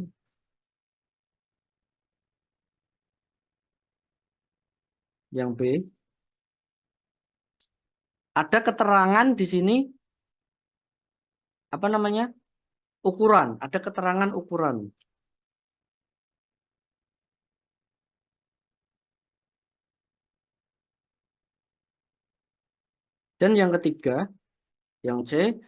Yang B, ada keterangan di sini apa namanya? Ukuran, ada keterangan ukuran. Dan yang ketiga, yang C,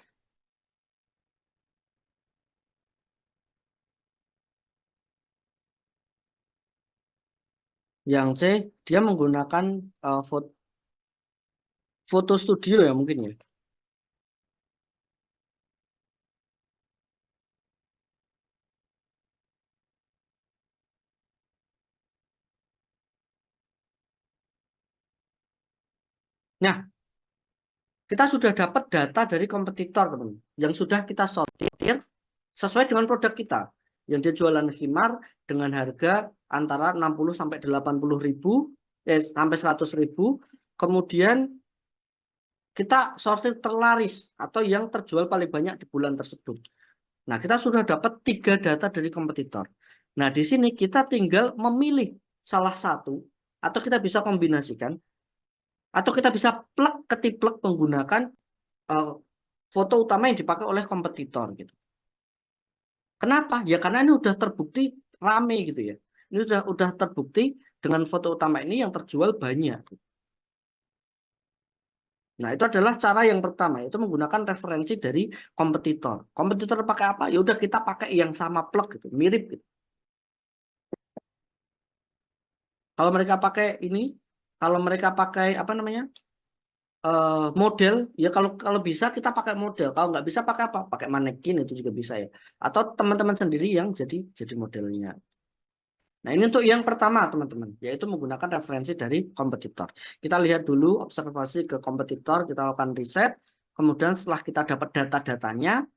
dia menggunakan foto studio ya mungkin ya. Nah, kita sudah dapat data dari kompetitor, teman, yang sudah kita sortir sesuai dengan produk kita. Yang dia jualan khimar dengan harga antara 60 sampai 80 ribu, sampai 100 ribu. Kemudian kita sortir terlaris atau yang terjual paling banyak di bulan tersebut. Nah, kita sudah dapat 3 data dari kompetitor. Nah, di sini kita tinggal memilih salah satu, atau kita bisa kombinasikan, atau kita bisa plug ketiplek menggunakan foto utama yang dipakai oleh kompetitor gitu. Kenapa? Ya karena ini udah terbukti rame gitu ya. Ini udah terbukti dengan foto utama ini yang terjual banyak. Nah, itu adalah cara yang pertama, yaitu menggunakan referensi dari kompetitor. Kompetitor pakai apa? Ya udah kita pakai yang sama plug gitu, mirip gitu. Kalau mereka pakai ini, kalau mereka pakai apa namanya? Model, ya kalau bisa kita pakai model. Kalau nggak bisa pakai apa? Pakai manekin itu juga bisa ya. Atau teman-teman sendiri yang jadi modelnya. Nah, ini untuk yang pertama, teman-teman, yaitu menggunakan referensi dari kompetitor. Kita lihat dulu observasi ke kompetitor, kita lakukan riset, kemudian setelah kita dapat data-datanya,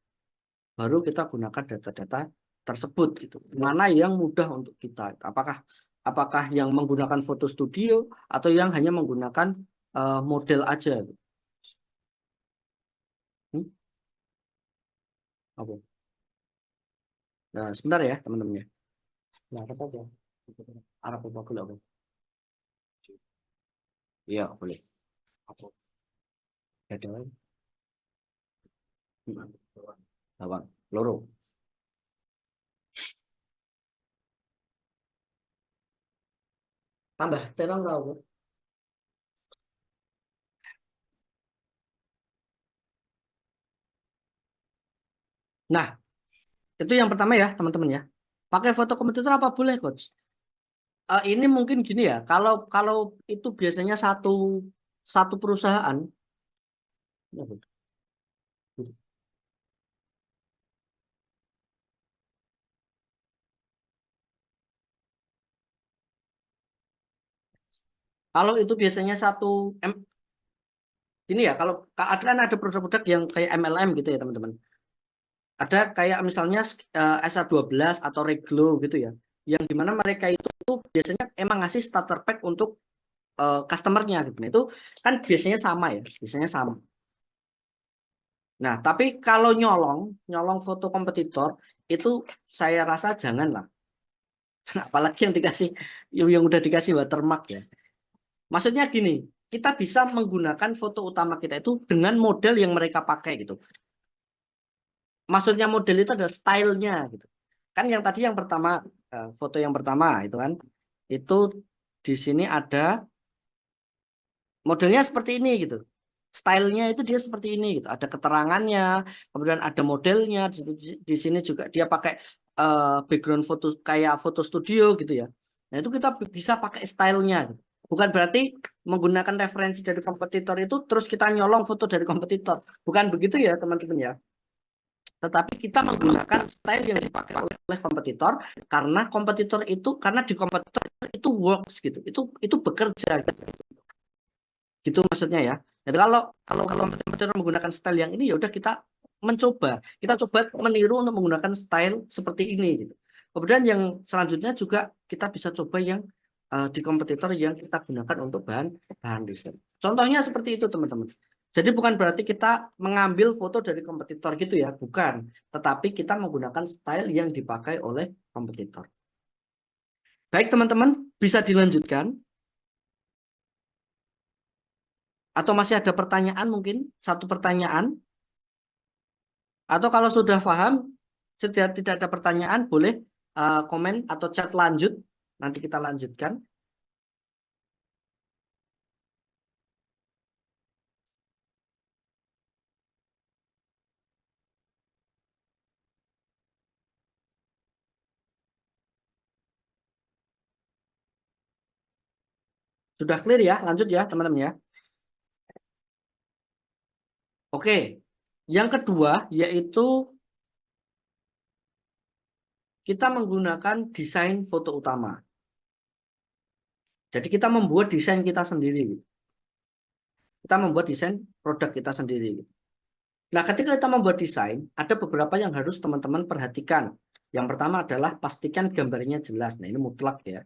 baru kita gunakan data-data tersebut gitu. Mana yang mudah untuk kita? Apakah yang menggunakan foto studio atau yang hanya menggunakan model aja? Gitu. Hmm? Oke. Nah, sebentar ya, teman-teman ya. Nah, apa saja? Arab apa boleh? Iya, boleh. Apa? Ada. Bawang, loro. Tambah terong tahu. Nah, itu yang pertama ya, teman-teman ya. Pakai foto kompetitor apa boleh, Coach? Ini mungkin gini ya, kalau kalau itu biasanya satu satu perusahaan. Ya, Bu. Kalau itu biasanya satu ini ya, kalau ada produk-produk yang kayak MLM gitu ya, teman-teman. Ada kayak misalnya SR12 atau Reglo gitu ya, yang dimana mereka itu biasanya emang ngasih starter pack untuk customernya gitu. Nah, itu kan biasanya sama ya, biasanya sama. Nah, tapi kalau nyolong foto kompetitor itu saya rasa janganlah. Apalagi yang dikasih, yang udah dikasih watermark ya. Maksudnya gini, kita bisa menggunakan foto utama kita itu dengan model yang mereka pakai gitu. Maksudnya model itu adalah stylenya gitu. Kan yang tadi yang pertama, foto yang pertama itu kan, itu di sini ada modelnya seperti ini gitu. Stylenya itu dia seperti ini gitu. Ada keterangannya, kemudian ada modelnya. Di sini juga dia pakai background foto kayak foto studio gitu ya. Nah, itu kita bisa pakai stylenya gitu. Bukan berarti menggunakan referensi dari kompetitor itu terus kita nyolong foto dari kompetitor. Bukan begitu ya, teman-teman ya. Tetapi kita menggunakan style yang dipakai oleh kompetitor karena di kompetitor itu works gitu. Itu bekerja gitu. Gitu maksudnya ya. Jadi kalau kompetitor menggunakan style yang ini ya udah kita coba meniru untuk menggunakan style seperti ini gitu. Kemudian yang selanjutnya juga kita bisa coba yang di kompetitor yang kita gunakan untuk bahan riset. Contohnya seperti itu, teman-teman. Jadi bukan berarti kita mengambil foto dari kompetitor gitu ya, bukan. Tetapi kita menggunakan style yang dipakai oleh kompetitor. Baik teman-teman, bisa dilanjutkan? Atau masih ada pertanyaan mungkin? Satu pertanyaan? Atau kalau sudah paham, sudah tidak ada pertanyaan, boleh komen atau chat lanjut. Nanti kita lanjutkan. Sudah clear ya? Lanjut ya teman-teman ya. Oke. Yang kedua yaitu kita menggunakan desain foto utama. Jadi kita membuat desain kita sendiri. Kita membuat desain produk kita sendiri. Nah, ketika kita membuat desain, ada beberapa yang harus teman-teman perhatikan. Yang pertama adalah pastikan gambarnya jelas. Nah, ini mutlak ya.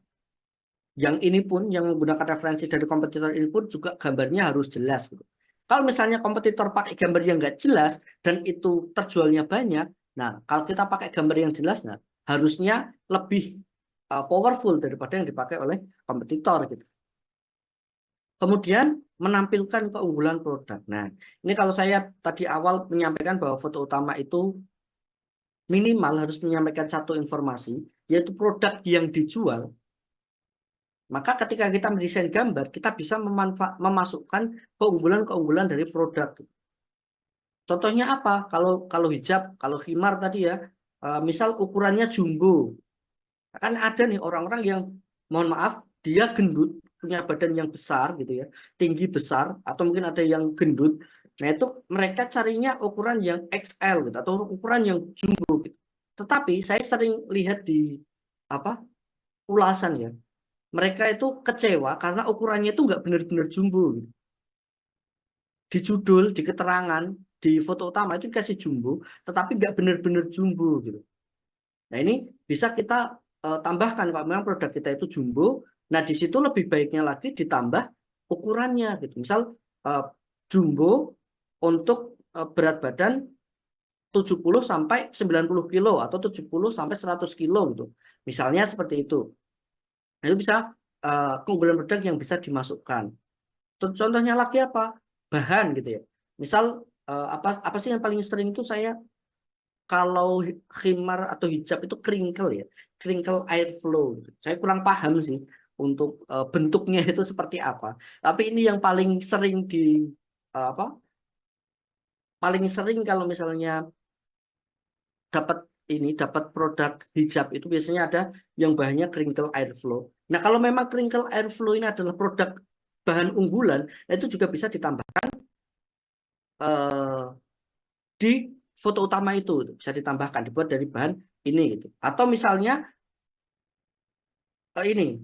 Yang ini pun, yang menggunakan referensi dari kompetitor ini pun juga gambarnya harus jelas. Gitu. Kalau misalnya kompetitor pakai gambar yang nggak jelas dan itu terjualnya banyak, nah kalau kita pakai gambar yang jelas, nah harusnya lebih powerful daripada yang dipakai oleh kompetitor gitu. Kemudian menampilkan keunggulan produk. Nah, ini kalau saya tadi awal menyampaikan bahwa foto utama itu minimal harus menyampaikan satu informasi, yaitu produk yang dijual. Maka ketika kita mendesain gambar, kita bisa memasukkan keunggulan-keunggulan dari produk. Contohnya apa? Kalau hijab, kalau khimar tadi ya, misal ukurannya jumbo. Kan ada nih orang-orang yang, mohon maaf, dia gendut, punya badan yang besar gitu ya, tinggi besar, atau mungkin ada yang gendut. Nah itu mereka carinya ukuran yang XL gitu, atau ukuran yang jumbo gitu. Tetapi saya sering lihat di apa ulasan ya, mereka itu kecewa karena ukurannya itu nggak benar-benar jumbo gitu. Di judul, di keterangan, di foto utama itu dikasih jumbo, tetapi nggak benar-benar jumbo gitu. Nah ini bisa kita tambahkan kalau memang produk kita itu jumbo. Nah di situ lebih baiknya lagi ditambah ukurannya gitu. Misal uh, jumbo untuk berat badan 70 sampai 90 kilo atau 70 sampai 100 kilo gitu. Misalnya seperti itu. Nah, itu bisa keunggulan produk yang bisa dimasukkan. Contohnya lagi apa? Bahan gitu ya. Misal apa sih yang paling sering itu saya kalau khimar atau hijab itu crinkle ya, crinkle airflow gitu. Saya kurang paham sih untuk bentuknya itu seperti apa. Tapi ini yang paling sering di apa? Paling sering kalau misalnya dapat dapat produk hijab itu biasanya ada yang bahannya crinkle airflow. Nah, kalau memang crinkle airflow ini adalah produk bahan unggulan, nah itu juga bisa ditambahkan di foto utama itu bisa ditambahkan dibuat dari bahan ini gitu. Atau misalnya ini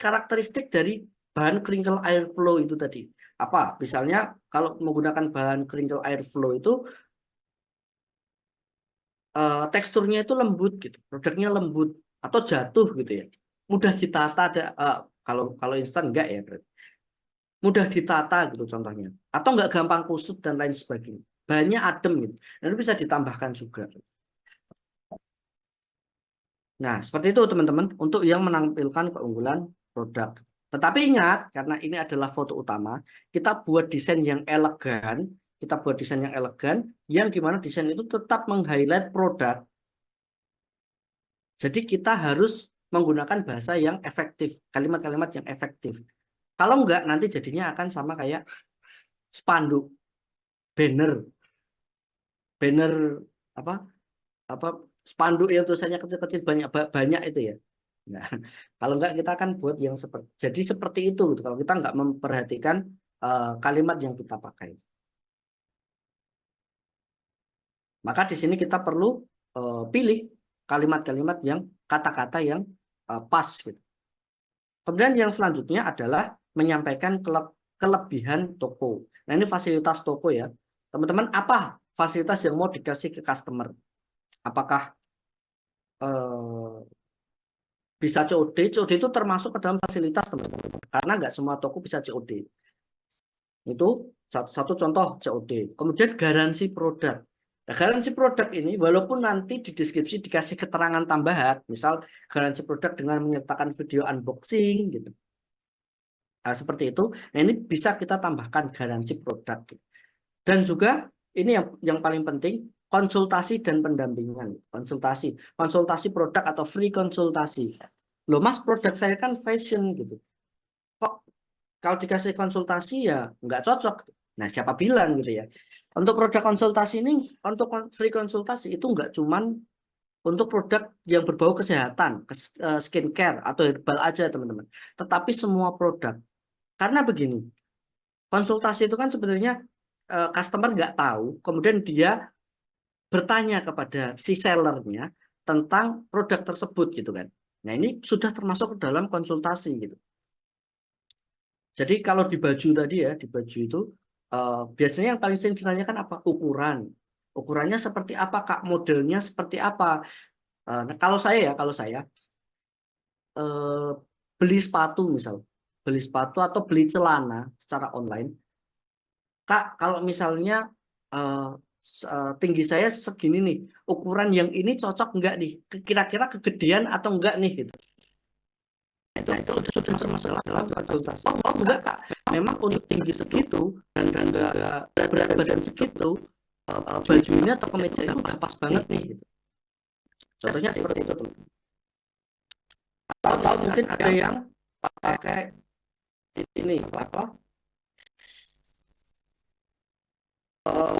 karakteristik dari bahan crinkle airflow itu tadi apa? Misalnya kalau menggunakan bahan crinkle airflow itu teksturnya itu lembut gitu, produknya lembut atau jatuh gitu ya, mudah ditata. Ada kalau kalau instan enggak ya berarti mudah ditata gitu contohnya, atau enggak gampang kusut dan lain sebagainya, bahannya adem gitu, dan itu bisa ditambahkan juga. Nah, seperti itu teman-teman untuk yang menampilkan keunggulan produk. Tetapi ingat, karena ini adalah foto utama, kita buat desain yang elegan, yang dimana desain itu tetap meng-highlight produk. Jadi kita harus menggunakan bahasa yang efektif, kalimat-kalimat yang efektif. Kalau enggak, nanti jadinya akan sama kayak spanduk, banner, banner apa apa spanduk yang tulisannya kecil-kecil banyak banyak itu ya. Nah, kalau enggak kita akan buat yang seperti itu gitu. Kalau kita enggak memperhatikan kalimat yang kita pakai, maka di sini kita perlu pilih kalimat-kalimat yang kata-kata yang pas gitu. Kemudian yang selanjutnya adalah menyampaikan kelebihan toko. Nah, ini fasilitas toko ya. Teman-teman, apa fasilitas yang mau dikasih ke customer? Apakah bisa COD? COD itu termasuk ke dalam fasilitas, teman-teman. Karena nggak semua toko bisa COD. Itu satu contoh COD. Kemudian garansi produk. Nah, garansi produk ini walaupun nanti di deskripsi dikasih keterangan tambahan, misal garansi produk dengan menyertakan video unboxing gitu. Nah, seperti itu. Nah, ini bisa kita tambahkan garansi produk. Dan juga ini yang paling penting, konsultasi dan pendampingan. Konsultasi produk atau free konsultasi. Loh Mas, produk saya kan fashion gitu. Kok kalau dikasih konsultasi ya nggak cocok. Nah, siapa bilang gitu ya. Untuk produk konsultasi ini, untuk free konsultasi itu nggak cuman untuk produk yang berbau kesehatan, skincare atau herbal aja teman-teman. Tetapi semua produk. Karena begini, konsultasi itu kan sebenarnya customer nggak tahu, kemudian dia bertanya kepada si sellernya tentang produk tersebut gitu kan. Nah, ini sudah termasuk ke dalam konsultasi gitu. Jadi kalau di baju tadi ya, di baju itu biasanya yang paling sering ditanyakan apa? Ukuran. Ukurannya seperti apa, Kak? Modelnya seperti apa? Nah, kalau saya eh, beli sepatu misal, beli sepatu atau beli celana secara online, Kak, kalau misalnya eh, tinggi saya segini nih, ukuran yang ini cocok enggak nih? Kira-kira kegedean atau enggak nih gitu. Itu sudah masuk dalam konsultasi. Oh enggak Kak, memang untuk tinggi segitu dan juga berat badan segitu, baju ini atau kemeja itu pas banget nih gitu. Contohnya seperti itu teman. Atau mungkin ada yang pakai ini apa?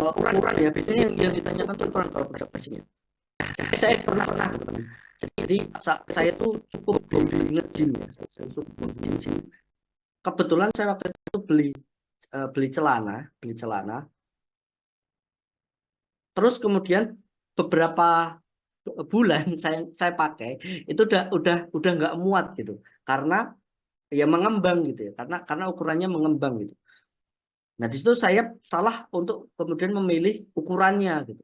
Ukuran ya, biasanya yang ditanyakan tuh ukuran kalau produk pastinya. Saya pernah teman-teman. Jadi saya tuh cukup hobi nge-gym ya. Saya cukup hobi nge-gym. Kebetulan saya waktu itu beli celana. Terus kemudian beberapa bulan saya pakai itu udah nggak muat gitu. Karena ya mengembang gitu ya. Karena ukurannya mengembang gitu. Nah, di situ saya salah untuk kemudian memilih ukurannya gitu.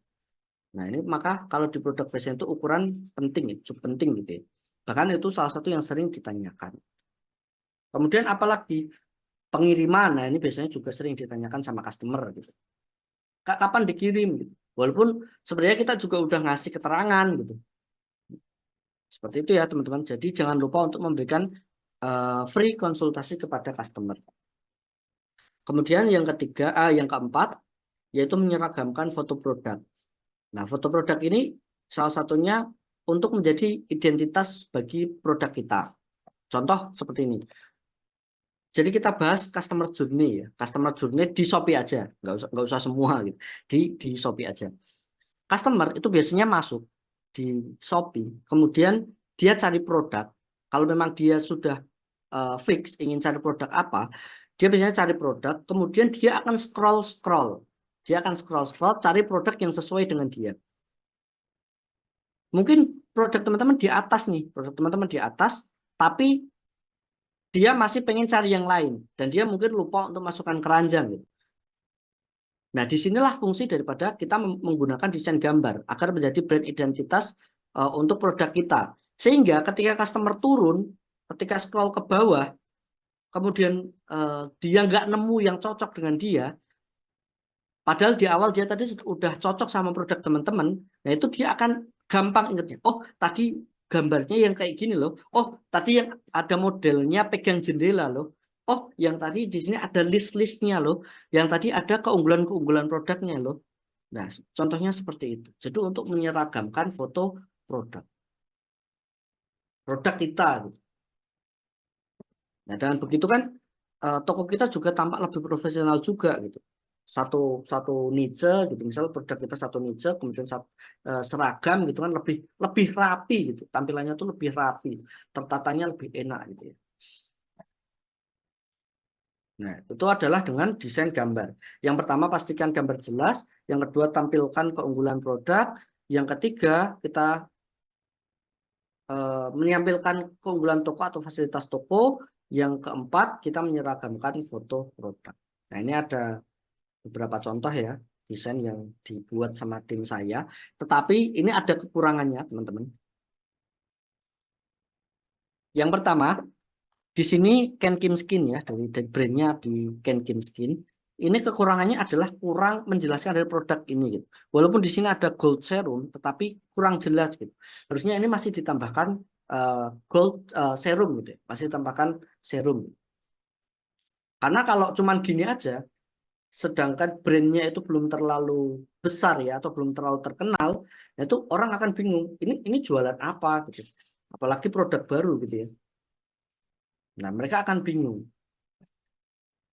Nah, ini maka kalau di produk fashion itu ukuran penting, cukup penting gitu ya. Bahkan itu salah satu yang sering ditanyakan. Kemudian apalagi pengiriman, nah ini biasanya juga sering ditanyakan sama customer gitu. Kapan dikirim gitu. Walaupun sebenarnya kita juga udah ngasih keterangan gitu. Seperti itu ya teman-teman. Jadi jangan lupa untuk memberikan free konsultasi kepada customer. Kemudian yang keempat, yaitu menyeragamkan foto produk. Nah, foto produk ini salah satunya untuk menjadi identitas bagi produk kita. Contoh seperti ini. Jadi kita bahas customer journey ya. Customer journey di Shopee aja, nggak usah semua gitu. Di Shopee aja. Customer itu biasanya masuk di Shopee, kemudian dia cari produk. Kalau memang dia sudah fix ingin cari produk apa, dia biasanya cari produk, kemudian dia akan scroll. Dia akan scroll cari produk yang sesuai dengan dia. Mungkin produk teman-teman di atas nih, produk teman-teman di atas, tapi dia masih pengen cari yang lain dan dia mungkin lupa untuk masukkan keranjang gitu. Nah, disinilah fungsi daripada kita menggunakan desain gambar agar menjadi brand identitas untuk produk kita. Sehingga ketika customer turun, ketika scroll ke bawah, kemudian dia nggak nemu yang cocok dengan dia, padahal di awal dia tadi udah cocok sama produk teman-teman, nah itu dia akan gampang ingetnya. Oh, tadi gambarnya yang kayak gini loh. Oh, tadi yang ada modelnya pegang jendela loh. Oh, yang tadi di sini ada list-listnya loh. Yang tadi ada keunggulan-keunggulan produknya loh. Nah, contohnya seperti itu. Jadi untuk menyeragamkan foto produk kita gitu. Nah, dengan begitu kan toko kita juga tampak lebih profesional juga gitu. Satu satu niche gitu, misal produk kita satu niche, kemudian seragam gitu kan lebih lebih rapi gitu, tampilannya tuh lebih rapi, tertatanya lebih enak gitu ya. Nah, itu adalah dengan desain gambar. Yang pertama pastikan gambar jelas, yang kedua tampilkan keunggulan produk, yang ketiga kita menampilkan keunggulan toko atau fasilitas toko, yang keempat kita menyeragamkan foto produk. Nah, ini ada beberapa contoh ya desain yang dibuat sama tim saya. Tetapi ini ada kekurangannya, teman-teman. Yang pertama, di sini Ken Kim Skin ya, dari brandnya di Ken Kim Skin. Ini kekurangannya adalah kurang menjelaskan dari produk ini gitu. Walaupun di sini ada gold serum, tetapi kurang jelas gitu. Harusnya ini masih ditambahkan gold serum gitu, ya. Masih ditambahkan serum. Karena kalau cuman gini aja, sedangkan brandnya itu belum terlalu besar ya atau belum terlalu terkenal, nah itu orang akan bingung. Ini jualan apa gitu. Apalagi produk baru gitu ya. Nah mereka akan bingung.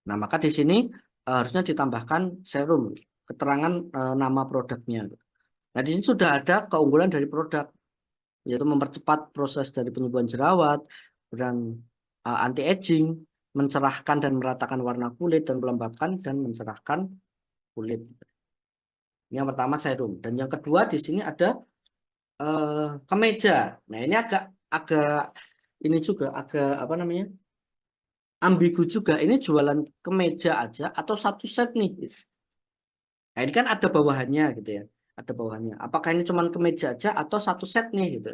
Nah maka di sini harusnya ditambahkan serum, keterangan nama produknya. Nah, di sini sudah ada keunggulan dari produk, yaitu mempercepat proses dari penyembuhan jerawat dan anti-aging, mencerahkan dan meratakan warna kulit dan melembabkan dan mencerahkan kulit. Ini yang pertama serum. Dan yang kedua di sini ada kemeja. Nah, ini agak agak ini juga agak apa namanya? Ambigu juga. Ini jualan kemeja aja atau satu set nih. Nah, ini kan ada bawahannya gitu ya. Ada bawahannya. Apakah ini cuma kemeja aja atau satu set nih gitu.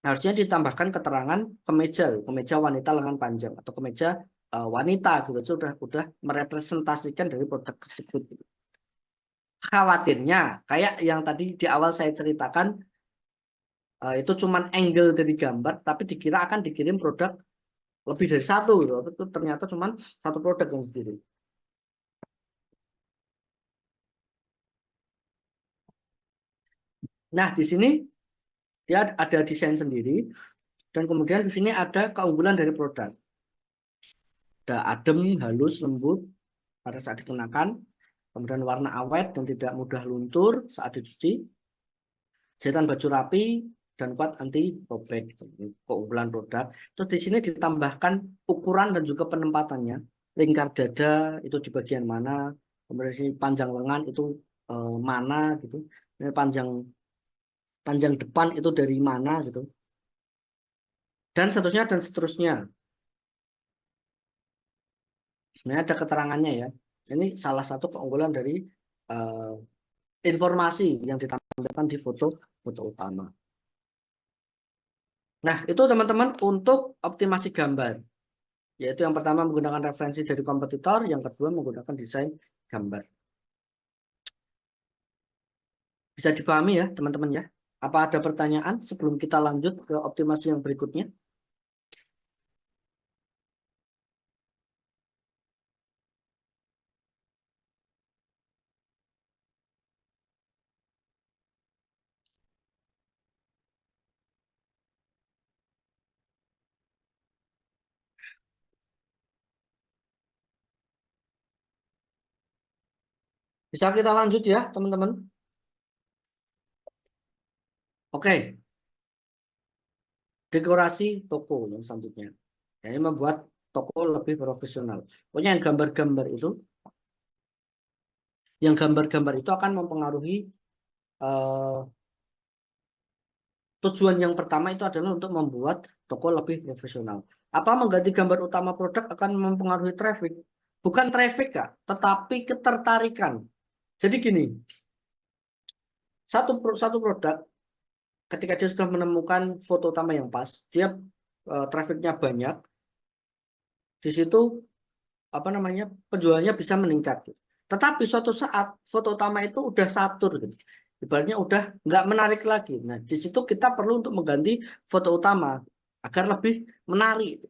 Harusnya ditambahkan keterangan kemeja, kemeja wanita lengan panjang atau kemeja wanita gitu. Sudah merepresentasikan dari produk tersebut. Khawatirnya kayak yang tadi di awal saya ceritakan itu cuman angle dari gambar tapi dikira akan dikirim produk lebih dari satu gitu. Itu ternyata cuman satu produk yang dikirim. Nah, di sini dia ada desain sendiri dan kemudian di sini ada keunggulan dari produk. Ada adem, halus, lembut pada saat dikenakan, kemudian warna awet dan tidak mudah luntur saat dicuci, jahitan baju rapi dan kuat anti robek. Keunggulan produk. Terus di sini ditambahkan ukuran dan juga penempatannya. Lingkar dada itu di bagian mana, kemudian di sini panjang lengan itu mana gitu. Ini panjang panjang depan itu dari mana gitu. Dan seterusnya dan seterusnya. Sebenarnya ada keterangannya ya. Ini salah satu keunggulan dari eh, informasi yang ditampilkan di foto foto utama. Nah, itu teman-teman untuk optimasi gambar. Yaitu yang pertama menggunakan referensi dari kompetitor, yang kedua menggunakan desain gambar. Bisa dipahami ya, teman-teman ya. Apa ada pertanyaan sebelum kita lanjut ke optimasi yang berikutnya? Bisa kita lanjut ya, teman-teman. Oke, dekorasi toko yang selanjutnya. Ya, ini membuat toko lebih profesional. Pokoknya yang gambar-gambar itu akan mempengaruhi eh, tujuan yang pertama itu adalah untuk membuat toko lebih profesional. Apa mengganti gambar utama produk akan mempengaruhi traffic? Bukan traffic Kak, tetapi ketertarikan. Jadi gini, satu produk ketika dia sudah menemukan foto utama yang pas, dia trafficnya banyak, di situ apa namanya penjualannya bisa meningkat. Gitu. Tetapi suatu saat foto utama itu udah satur, gitu. Ibaratnya udah nggak menarik lagi. Nah, di situ kita perlu untuk mengganti foto utama agar lebih menarik.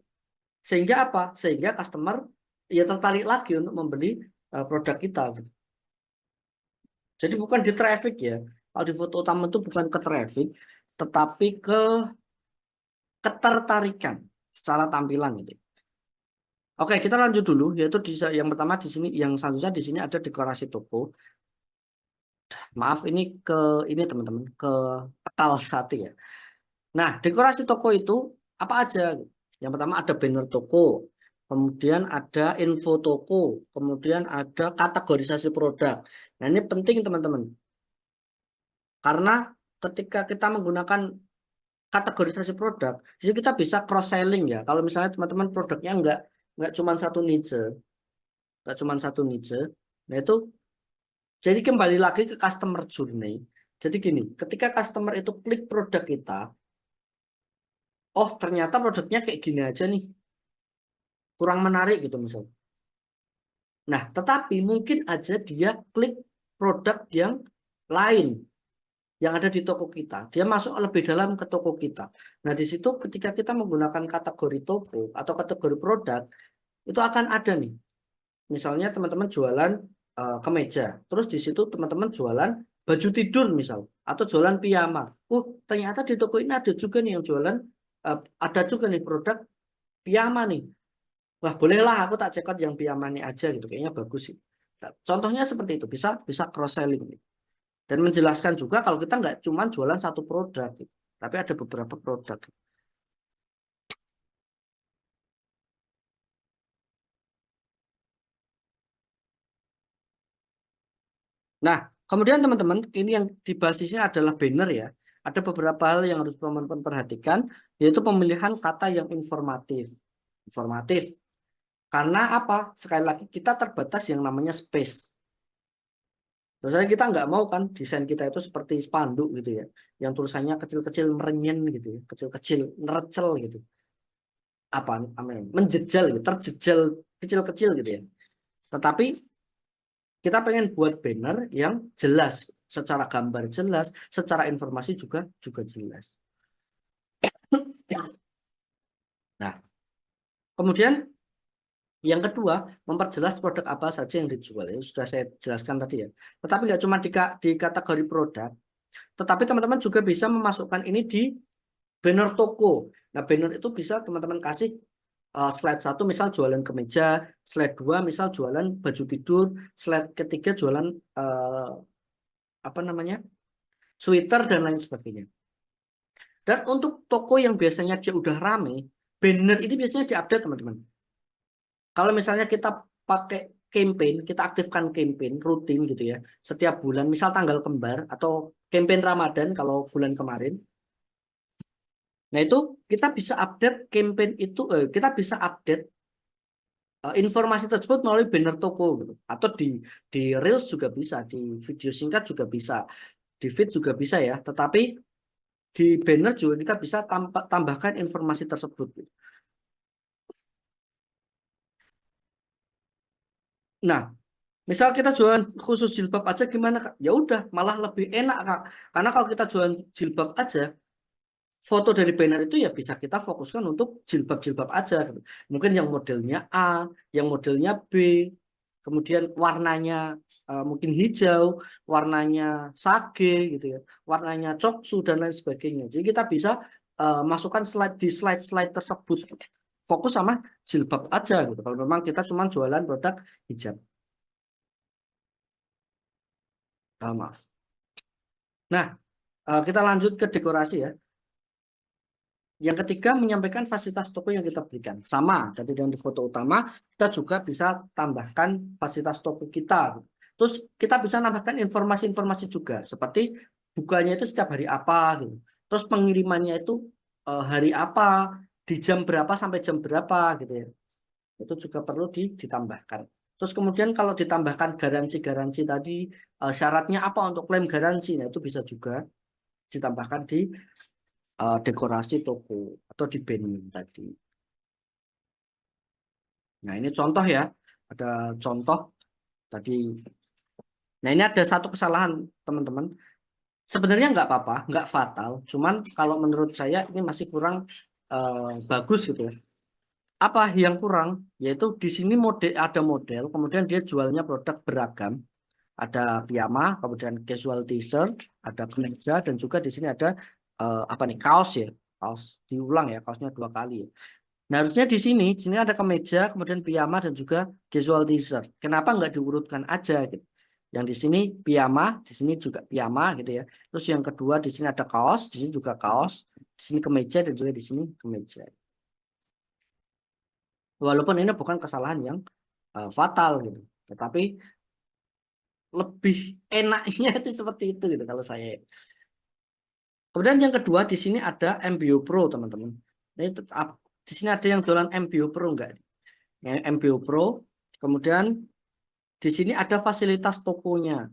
Sehingga apa? Sehingga customer ya tertarik lagi untuk membeli produk kita. Gitu. Jadi bukan di traffic ya. Kalau di foto utama itu bukan ke traffic, tetapi ke ketertarikan secara tampilan gitu. Oke, kita lanjut dulu. Yaitu yang pertama di sini, yang selanjutnya di sini ada dekorasi toko. Maaf ini teman-teman ke akal satu ya. Nah, dekorasi toko itu apa aja? Yang pertama ada banner toko, kemudian ada info toko, kemudian ada kategorisasi produk. Nah, ini penting teman-teman. Karena ketika kita menggunakan kategorisasi produk, jadi kita bisa cross selling ya. Kalau misalnya teman-teman produknya nggak cuma satu niche, nggak cuma satu niche. Nah, itu jadi kembali lagi ke customer journey. Jadi gini, ketika customer itu klik produk kita, oh ternyata produknya kayak gini aja nih, kurang menarik gitu misalnya. Nah, tetapi mungkin aja dia klik produk yang lain yang ada di toko kita. Dia masuk lebih dalam ke toko kita. Nah, di situ ketika kita menggunakan kategori toko atau kategori produk, itu akan ada nih. Misalnya teman-teman jualan kemeja, terus di situ teman-teman jualan baju tidur misal, atau jualan piyama. Ternyata di toko ini ada juga nih yang jualan, ada juga nih produk piyama nih. Wah, bolehlah aku tak cekot yang piyama ini aja gitu. Kayaknya bagus sih. Nah, contohnya seperti itu, bisa bisa cross selling gitu. Dan menjelaskan juga kalau kita nggak cuma jualan satu produk gitu, tapi ada beberapa produk. Nah, kemudian teman-teman, ini yang di basisnya adalah banner ya. Ada beberapa hal yang harus teman-teman perhatikan, yaitu pemilihan kata yang informatif. Informatif. Karena apa? Sekali lagi, kita terbatas yang namanya space. Biasanya kita nggak mau kan desain kita itu seperti spanduk gitu ya. Yang tulisannya kecil-kecil merenyet gitu ya. Kecil-kecil, nerecel gitu. Apa? Menjejal gitu, terjejal kecil-kecil gitu ya. Tetapi kita pengen buat banner yang jelas, secara gambar jelas, secara informasi juga juga jelas. Nah, kemudian yang kedua, memperjelas produk apa saja yang dijual. Itu sudah saya jelaskan tadi ya. Tetapi nggak cuma di kategori produk, tetapi teman-teman juga bisa memasukkan ini di banner toko. Nah, banner itu bisa teman-teman kasih slide satu misal jualan kemeja, slide dua misal jualan baju tidur, slide ketiga jualan apa namanya, sweater dan lain sebagainya. Dan untuk toko yang biasanya dia udah rame, banner ini biasanya diupdate teman-teman. Kalau misalnya kita pakai campaign, kita aktifkan campaign rutin gitu ya, setiap bulan, misal tanggal kembar atau campaign Ramadan kalau bulan kemarin. Nah itu kita bisa update campaign itu, kita bisa update informasi tersebut melalui banner toko gitu. Atau di Reels juga bisa, di video singkat juga bisa, di feed juga bisa ya. Tetapi di banner juga kita bisa tambahkan informasi tersebut gitu. Nah, misal kita jualan khusus jilbab aja gimana Kak? Ya udah, malah lebih enak Kak. Karena kalau kita jualan jilbab aja, foto dari banner itu ya bisa kita fokuskan untuk jilbab-jilbab aja gitu. Mungkin yang modelnya A, yang modelnya B, kemudian warnanya mungkin hijau, warnanya sage gitu ya, warnanya coksu dan lain sebagainya. Jadi kita bisa masukkan slide di slide-slide tersebut. Fokus sama jilbab aja gitu. Kalau memang kita cuma jualan produk hijab. Maaf. Nah, kita lanjut ke dekorasi ya. Yang ketiga, menyampaikan fasilitas toko yang kita berikan. Sama, tadi dengan di foto utama, kita juga bisa tambahkan fasilitas toko kita. Terus kita bisa nambahkan informasi-informasi juga, seperti bukanya itu setiap hari apa, gitu. Terus pengirimannya itu hari apa, di jam berapa sampai jam berapa, gitu ya. Itu juga perlu ditambahkan. Terus kemudian kalau ditambahkan garansi-garansi tadi, syaratnya apa untuk klaim garansi, nah itu bisa juga ditambahkan di dekorasi toko atau di banner tadi. Nah, ini contoh ya. Ada contoh tadi. Nah, ini ada satu kesalahan, teman-teman. Sebenarnya nggak apa-apa, nggak fatal. Cuman kalau menurut saya ini masih kurang bagus gitu ya. Apa yang kurang? Yaitu di sini ada model, kemudian dia jualnya produk beragam. Ada piyama, kemudian casual t-shirt, ada kemeja, dan juga di sini ada apa nih, kaos ya. Kaos diulang ya, kaosnya 2 kali ya. Nah, harusnya di sini ada kemeja, kemudian piyama dan juga casual t-shirt. Kenapa nggak diurutkan aja gitu? Yang di sini piyama, di sini juga piyama gitu ya. Terus yang kedua di sini ada kaos, di sini juga kaos, di sini kemeja dan juga di sini kemeja. Walaupun ini bukan kesalahan yang fatal gitu, tetapi lebih enaknya itu seperti itu gitu kalau saya. Kemudian yang kedua di sini ada MBO Pro teman-teman. Ini di sini ada yang jualan MBO Pro enggak? MBO Pro. Kemudian di sini ada fasilitas tokonya.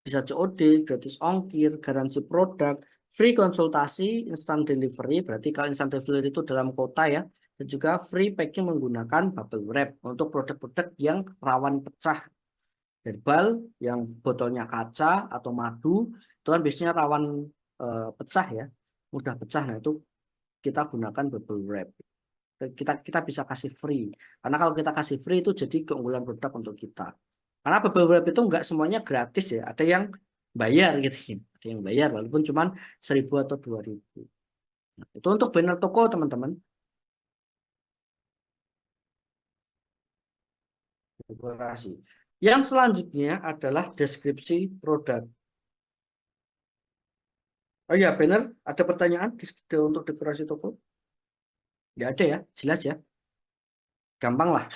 Bisa COD, gratis ongkir, garansi produk, free konsultasi, instant delivery. Berarti kalau instant delivery itu dalam kota ya. dan juga free packing menggunakan bubble wrap untuk produk-produk yang rawan pecah. Herbal yang botolnya kaca atau madu itu kan biasanya rawan pecah ya, mudah pecah. Nah itu kita gunakan bubble wrap. Kita bisa kasih free, karena kalau kita kasih free itu jadi keunggulan produk untuk kita. Karena bubble wrap itu nggak semuanya gratis ya, ada yang bayar gitu, ada yang bayar walaupun cuma 1.000 atau 2.000. Nah, itu untuk banner toko teman-teman. Dekorasi. Yang selanjutnya adalah deskripsi produk. Oh iya, banner, ada pertanyaan untuk dekorasi toko? Nggak ada ya, jelas ya. Gampang lah.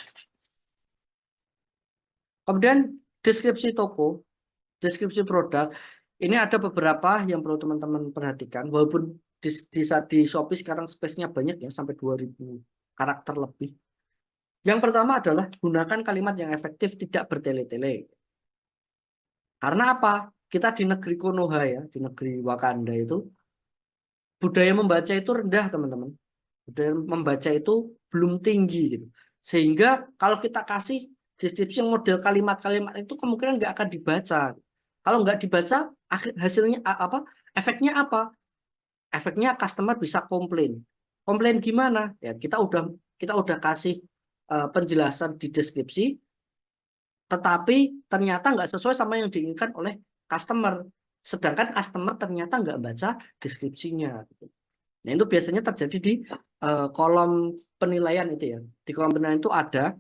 Kemudian deskripsi toko, deskripsi produk. Ini ada beberapa yang perlu teman-teman perhatikan. Walaupun di Shopee sekarang space-nya banyak ya, sampai 2.000 karakter lebih. Yang pertama adalah gunakan kalimat yang efektif, tidak bertele-tele. Karena apa? Kita di negeri Konoha ya, di negeri Wakanda itu, budaya membaca itu rendah teman-teman. Budaya membaca itu belum tinggi gitu. Sehingga kalau kita kasih deskripsi model kalimat-kalimat itu kemungkinan nggak akan dibaca. Kalau nggak dibaca, hasilnya apa? Efeknya apa? Efeknya customer bisa komplain. Komplain gimana? Ya kita udah kasih penjelasan di deskripsi, tetapi ternyata nggak sesuai sama yang diinginkan oleh customer. Sedangkan customer ternyata nggak baca deskripsinya. Nah, itu biasanya terjadi di kolom penilaian itu ya. Di kolom penilaian itu ada,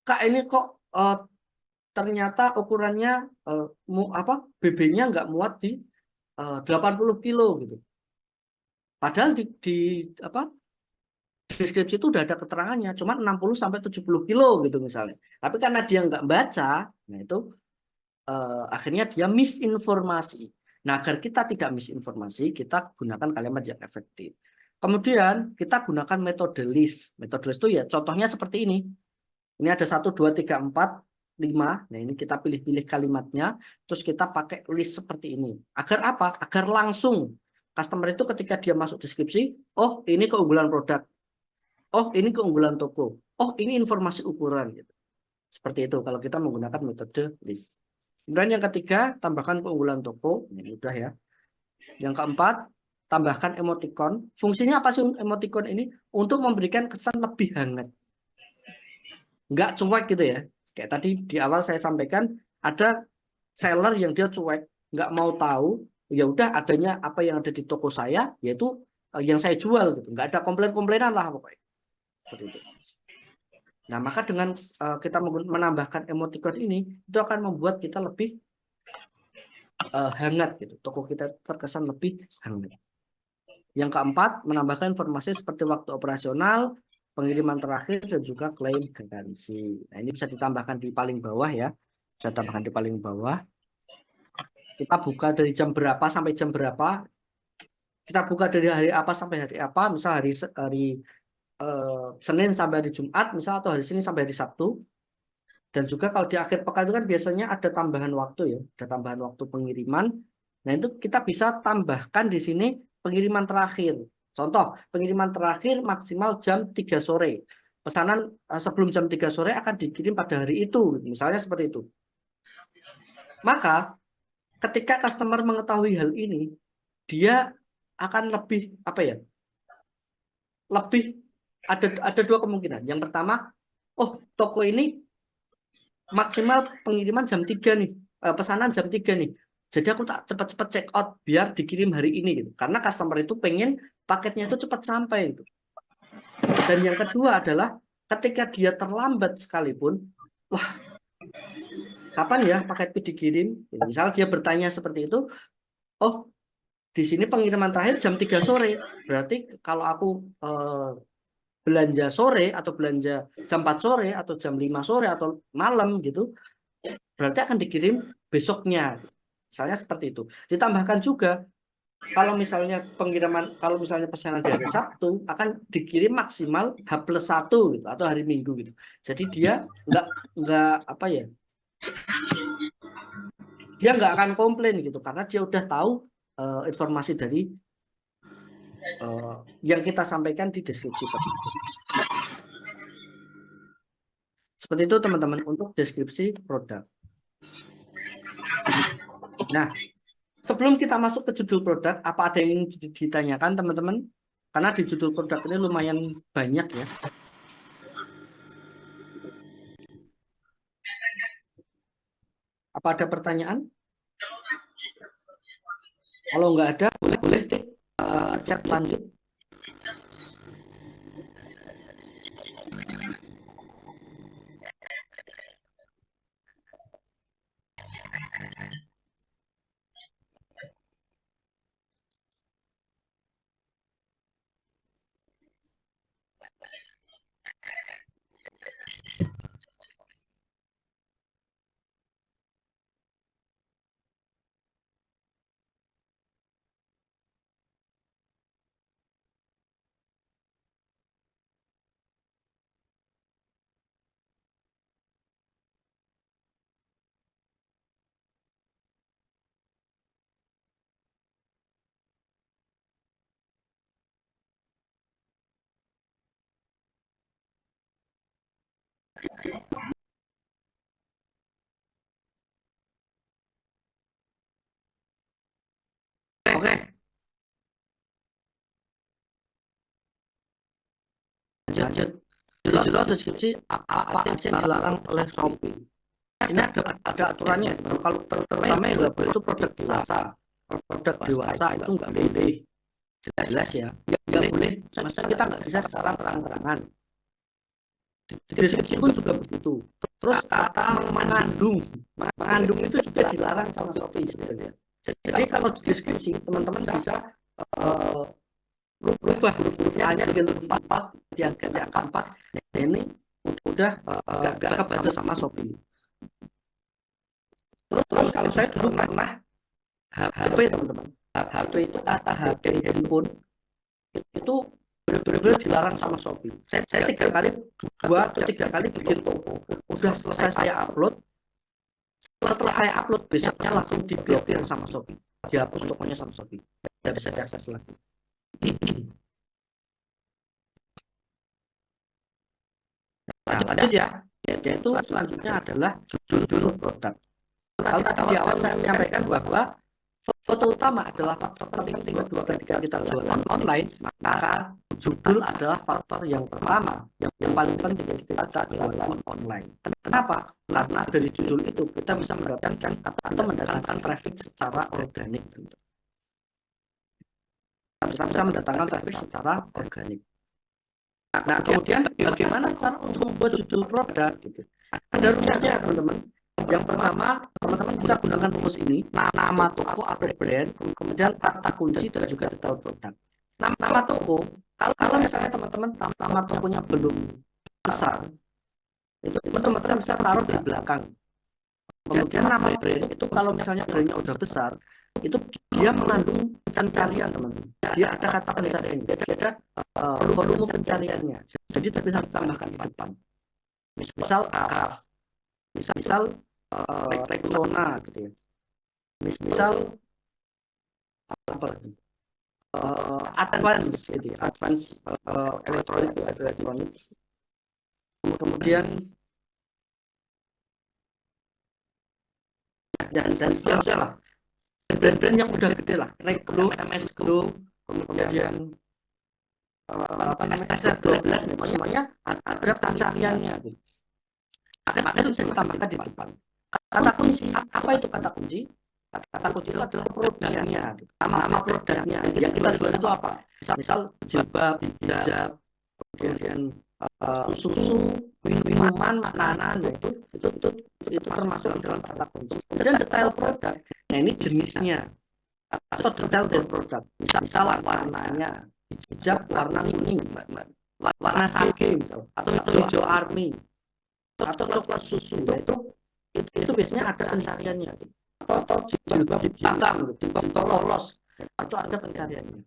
Kak ini kok ternyata ukurannya apa BB-nya nggak muat di 80 kilo gitu. Padahal di apa deskripsi itu udah ada keterangannya, cuma 60 sampai 70 kilo gitu misalnya. Tapi karena dia nggak baca, nah itu akhirnya dia misinformasi. Nah, agar kita tidak misinformasi, kita gunakan kalimat yang efektif. Kemudian kita gunakan metode list. Metode list itu ya contohnya seperti ini. Ini ada 1, 2, 3, 4, 5. Nah, ini kita pilih-pilih kalimatnya, terus kita pakai list seperti ini. Agar apa? Agar langsung customer itu ketika dia masuk deskripsi, oh ini keunggulan produk, oh ini keunggulan toko, oh ini informasi ukuran gitu. Seperti itu kalau kita menggunakan metode list. Kemudian yang ketiga, tambahkan keunggulan toko. Ini mudah ya. Yang keempat, tambahkan emoticon. Fungsinya apa sih emoticon ini? Untuk memberikan kesan lebih hangat. Nggak cuek gitu ya. Kayak tadi di awal saya sampaikan, ada seller yang dia cuek, nggak mau tahu, ya udah adanya apa yang ada di toko saya, yaitu yang saya jual gitu. Nggak ada komplain-komplainan lah pokoknya. Seperti itu. Nah, maka dengan kita menambahkan emoticon ini, itu akan membuat kita lebih hangat gitu. Toko kita terkesan lebih hangat. Yang keempat, menambahkan informasi seperti waktu operasional, pengiriman terakhir, dan juga klaim garansi. Nah, ini bisa ditambahkan di paling bawah ya. Bisa tambahkan di paling bawah. Kita buka dari jam berapa sampai jam berapa. Kita buka dari hari apa sampai hari apa. Misal hari Senin sampai hari Jumat, misal, atau hari Senin sampai hari Sabtu. Dan juga kalau di akhir pekan itu kan biasanya ada tambahan waktu ya, ada tambahan waktu pengiriman. Nah itu kita bisa tambahkan di sini pengiriman terakhir. Contoh, pengiriman terakhir maksimal jam 3 sore. Pesanan sebelum jam 3 sore akan dikirim pada hari itu, misalnya seperti itu. Maka ketika customer mengetahui hal ini, dia akan lebih apa ya? Lebih ada dua kemungkinan. Yang pertama, oh toko ini maksimal pengiriman jam 3 nih, pesanan jam 3 nih. Jadi aku tak cepat-cepat check out biar dikirim hari ini gitu. Karena customer itu pengen paketnya itu cepat sampai gitu. Dan yang kedua adalah ketika dia terlambat sekalipun, wah kapan ya paketku dikirim? Misal dia bertanya seperti itu, oh di sini pengiriman terakhir jam 3 sore. Berarti kalau aku belanja sore atau belanja jam 4 sore atau jam 5 sore atau malam gitu, berarti akan dikirim besoknya. Misalnya seperti itu. Ditambahkan juga kalau misalnya pesanan di hari Sabtu akan dikirim maksimal H+1 gitu atau hari Minggu gitu. Jadi dia nggak apa ya? Dia nggak akan komplain gitu karena dia udah tahu informasi dari yang kita sampaikan di deskripsi tersebut. Seperti itu teman-teman untuk deskripsi produk. Nah, sebelum kita masuk ke judul produk, apa ada yang ditanyakan teman-teman? Karena di judul produk ini lumayan banyak ya. Apa ada pertanyaan? Kalau nggak ada, boleh chat lanjut. Oke. Lanjut. Judul deskripsi apa aja yang dilarang oleh Shopee. Ini ada aturannya. Kalau terutama yang nggak boleh itu produk dewasa. Produk dewasa itu nggak boleh. Jelas ya. Nggak boleh. Maksudnya kita nggak bisa secara terang-terangan. Di deskripsi pun juga begitu. Terus kata mengandung itu juga dilarang sama Shopee sebenarnya. Jadi kalau di deskripsi teman-teman bisa berubah huruf-hurufnya dengan huruf 4 di angka 4. Nah, ini udah gak kebaca sama Shopee. Terus kalau saya dulu pernah HP teman-teman, HP itu kata HP handphone itu benar-benar dilarang sama Shopee. Saya 2 atau 3 kali bikin toko, udah selesai saya upload. Setelah saya upload besoknya langsung diblokir sama Shopee, dihapus tokonya sama Shopee, tidak bisa diakses lagi. Lanjut ya, yaitu selanjutnya adalah judul produk. Kalau tadi di awal saya menyampaikan bahwa foto utama adalah faktor penting kedua ketika kita jualan online, maka judul adalah faktor yang pertama yang paling penting ketika kita jualan online. Kenapa? Karena dari judul itu kita bisa mendapatkan atau mendatangkan traffic secara organik. Kita bisa mendatangkan traffic secara organik. Nah, kemudian bagaimana cara untuk membuat judul produk gitu? Ada rumusnya teman-teman. Yang pertama, teman-teman bisa gunakan rumus ini, nama toko atau brand, kemudian kata kunci dan juga detail produk. Nama toko, kalau misalnya teman-teman nama tokonya belum besar, itu teman-teman bisa taruh di belakang. Kemudian nama brand itu kalau misalnya brandnya udah besar, itu dia mengandung pencarian teman-teman. Dia ada kata pencarian, dia ada volume pencariannya. Jadi bisa ditambahkan di depan. Misal Araf, misal Rexona gitu ya. Misal apa lagi? Advance gitu ya. Advance elektronik. Kemudian dan seterusnya lah. Brand-brand yang udah gede lah, Reglo, MS Glo, kemudian SS12, semuanya ada pencariannya gitu. Maka itu bisa ditambahkan di depan. Kata kunci, apa itu kata kunci? Kata kunci itu adalah produknya, nama produknya. Yang kita jual itu apa? Misal jilbab, hijab, kemudian susu, minuman, makanan, itu termasuk di dalam kata kunci. Kemudian detail produk. Nah, ini jenisnya atau detail dari produk. Misal warnanya, hijab warna kuning, warna sage, atau hijau army, atau coklat susu. Itu biasanya ada pencariannya. Atau jilbab hitam, jilbab lolos, atau ada pencariannya.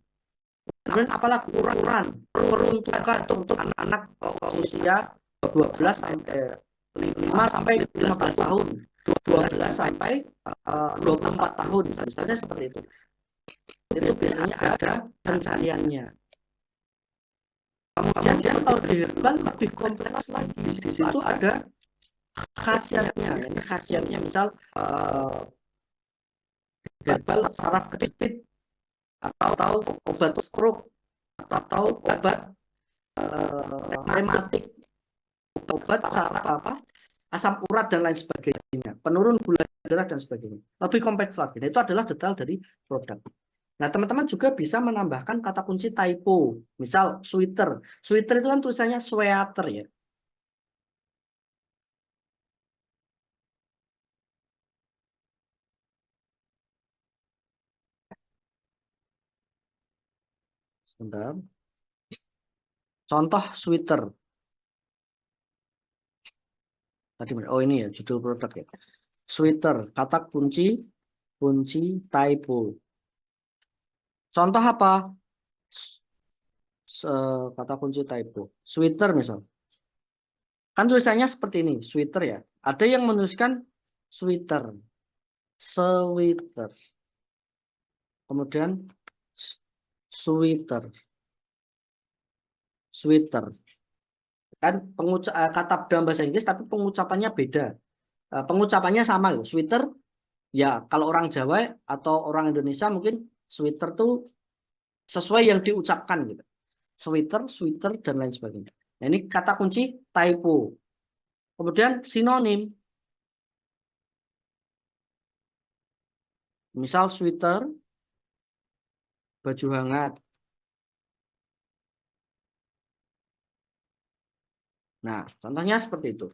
Kemudian apalagi ukuran peruntukan untuk anak-anak usia 12 sampai 5 sampai 15 tahun, 12 sampai 24 tahun, misalnya seperti itu. itu biasanya ada pencariannya. Kemudian kalau di herbal lebih kompleks lagi. Di situ ada khasiatnya. Ini khasiatnya misal herbal saraf kejepit atau obat stroke atau obat rematik, obat saraf asam urat dan lain sebagainya, penurun gula darah dan sebagainya. Lebih kompleks lagi. Nah, itu adalah detail dari produk. Nah, teman-teman juga bisa menambahkan kata kunci typo. Misal sweater. Sweater itu kan tulisannya sweater ya. Sebentar. Contoh sweater. Tadi oh ini ya judul produk ya. Sweater, kata kunci typo. Contoh apa? Kata kunci typo. Sweater misal. Kan tulisannya seperti ini, sweater ya. Ada yang menuliskan sweater, sweater. Kemudian sweater, sweater. Kan kata dalam bahasa Inggris tapi pengucapannya beda. Pengucapannya sama loh. Sweater ya kalau orang Jawa atau orang Indonesia mungkin sweater tuh sesuai yang diucapkan gitu. Sweater, sweater dan lain sebagainya. Nah, ini kata kunci typo. Kemudian sinonim. Misal sweater, baju hangat. Nah, contohnya seperti itu.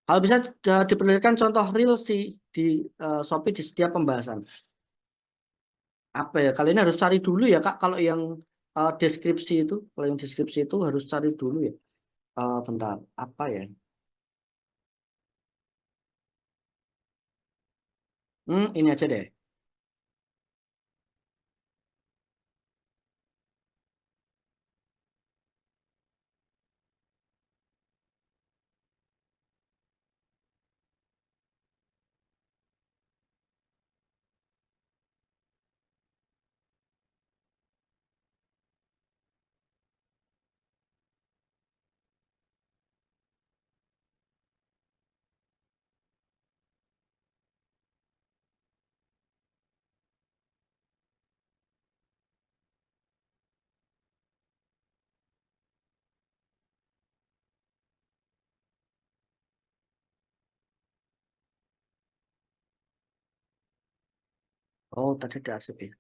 Kalau bisa diperlihatkan contoh real sih di Shopee di setiap pembahasan. Apa ya? Kali ini harus cari dulu ya Kak. Kalau yang deskripsi itu, kalau yang deskripsi itu harus cari dulu ya. Bentar, apa ya? Ini aja deh. Oh, tadi diarsip ya.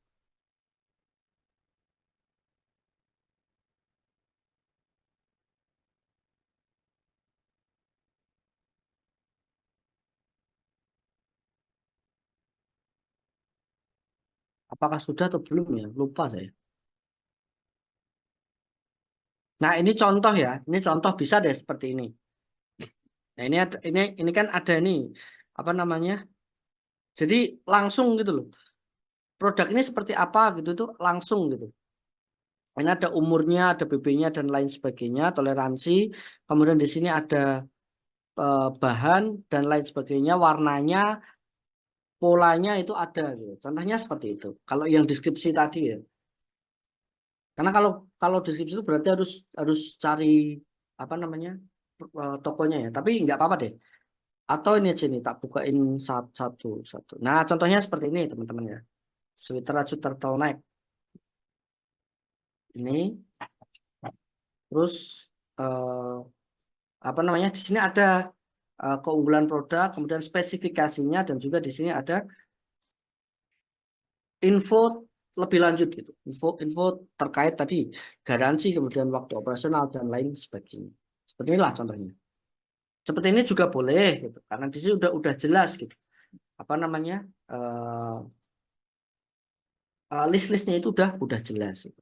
Apakah sudah atau belum ya? Lupa saya. Nah, ini contoh ya. Ini contoh bisa deh seperti ini. Nah, ini kan ada nih apa namanya? Jadi langsung gitu loh. Produk ini seperti apa gitu tuh langsung gitu. Ini ada umurnya, ada BB-nya dan lain sebagainya, toleransi. Kemudian di sini ada bahan dan lain sebagainya, warnanya, polanya itu ada gitu. Contohnya seperti itu. Kalau yang deskripsi tadi ya. Karena kalau deskripsi itu berarti harus harus cari apa namanya tokonya ya. Tapi nggak apa-apa deh. Atau ini aja nih tak bukain satu satu. Nah contohnya seperti ini teman-teman ya. Sweater Raju turtleneck ini. Terus eh, apa namanya di sini ada keunggulan produk, kemudian spesifikasinya dan juga di sini ada info lebih lanjut gitu. Info terkait tadi garansi, kemudian waktu operasional dan lain sebagainya. Seperti inilah contohnya. Seperti ini juga boleh gitu. Karena di sini udah jelas gitu. Apa namanya? eh, list-listnya itu udah jelas gitu.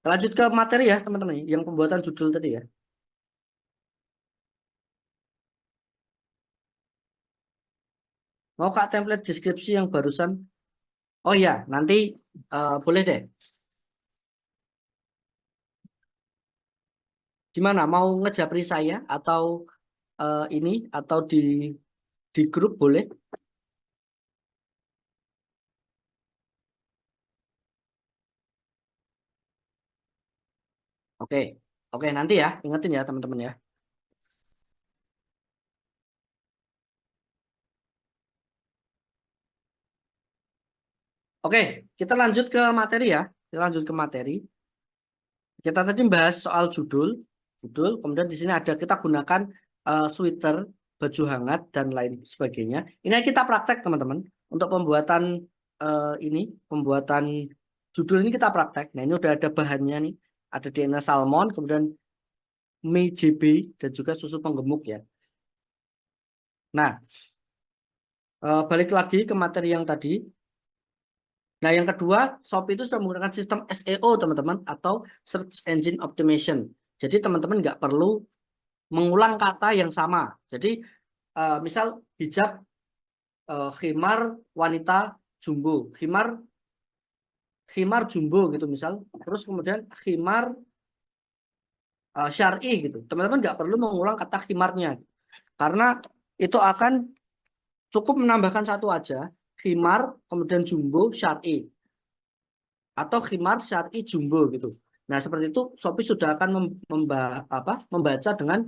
Lanjut ke materi ya, teman-teman, yang pembuatan judul tadi ya. Mau Kak template deskripsi yang barusan? Oh ya, nanti boleh deh. Gimana? Mau ngejapri saya atau ini atau di grup boleh? Oke, oke nanti ya, ingetin ya teman-teman ya. Oke, kita lanjut ke materi ya. Kita lanjut ke materi. Kita tadi bahas soal judul. Kemudian di sini ada kita gunakan sweater, baju hangat dan lain sebagainya. Ini kita praktek teman-teman untuk pembuatan ini, pembuatan judul ini kita praktek. Nah ini udah ada bahannya nih, ada DNA salmon, kemudian mie JB dan juga susu penggemuk ya. Nah, balik lagi ke materi yang tadi. Nah, yang kedua, Shopee itu sudah menggunakan sistem SEO, teman-teman, atau Search Engine Optimization. Jadi, teman-teman nggak perlu mengulang kata yang sama. Jadi, misal hijab, khimar wanita jumbo, khimar jumbo gitu misal. Terus kemudian khimar syar'i gitu. Teman-teman nggak perlu mengulang kata khimarnya. Karena itu akan cukup menambahkan satu aja, khimar, kemudian jumbo, syar'i. Atau khimar syar'i jumbo gitu. Nah, seperti itu Shopee sudah akan membaca dengan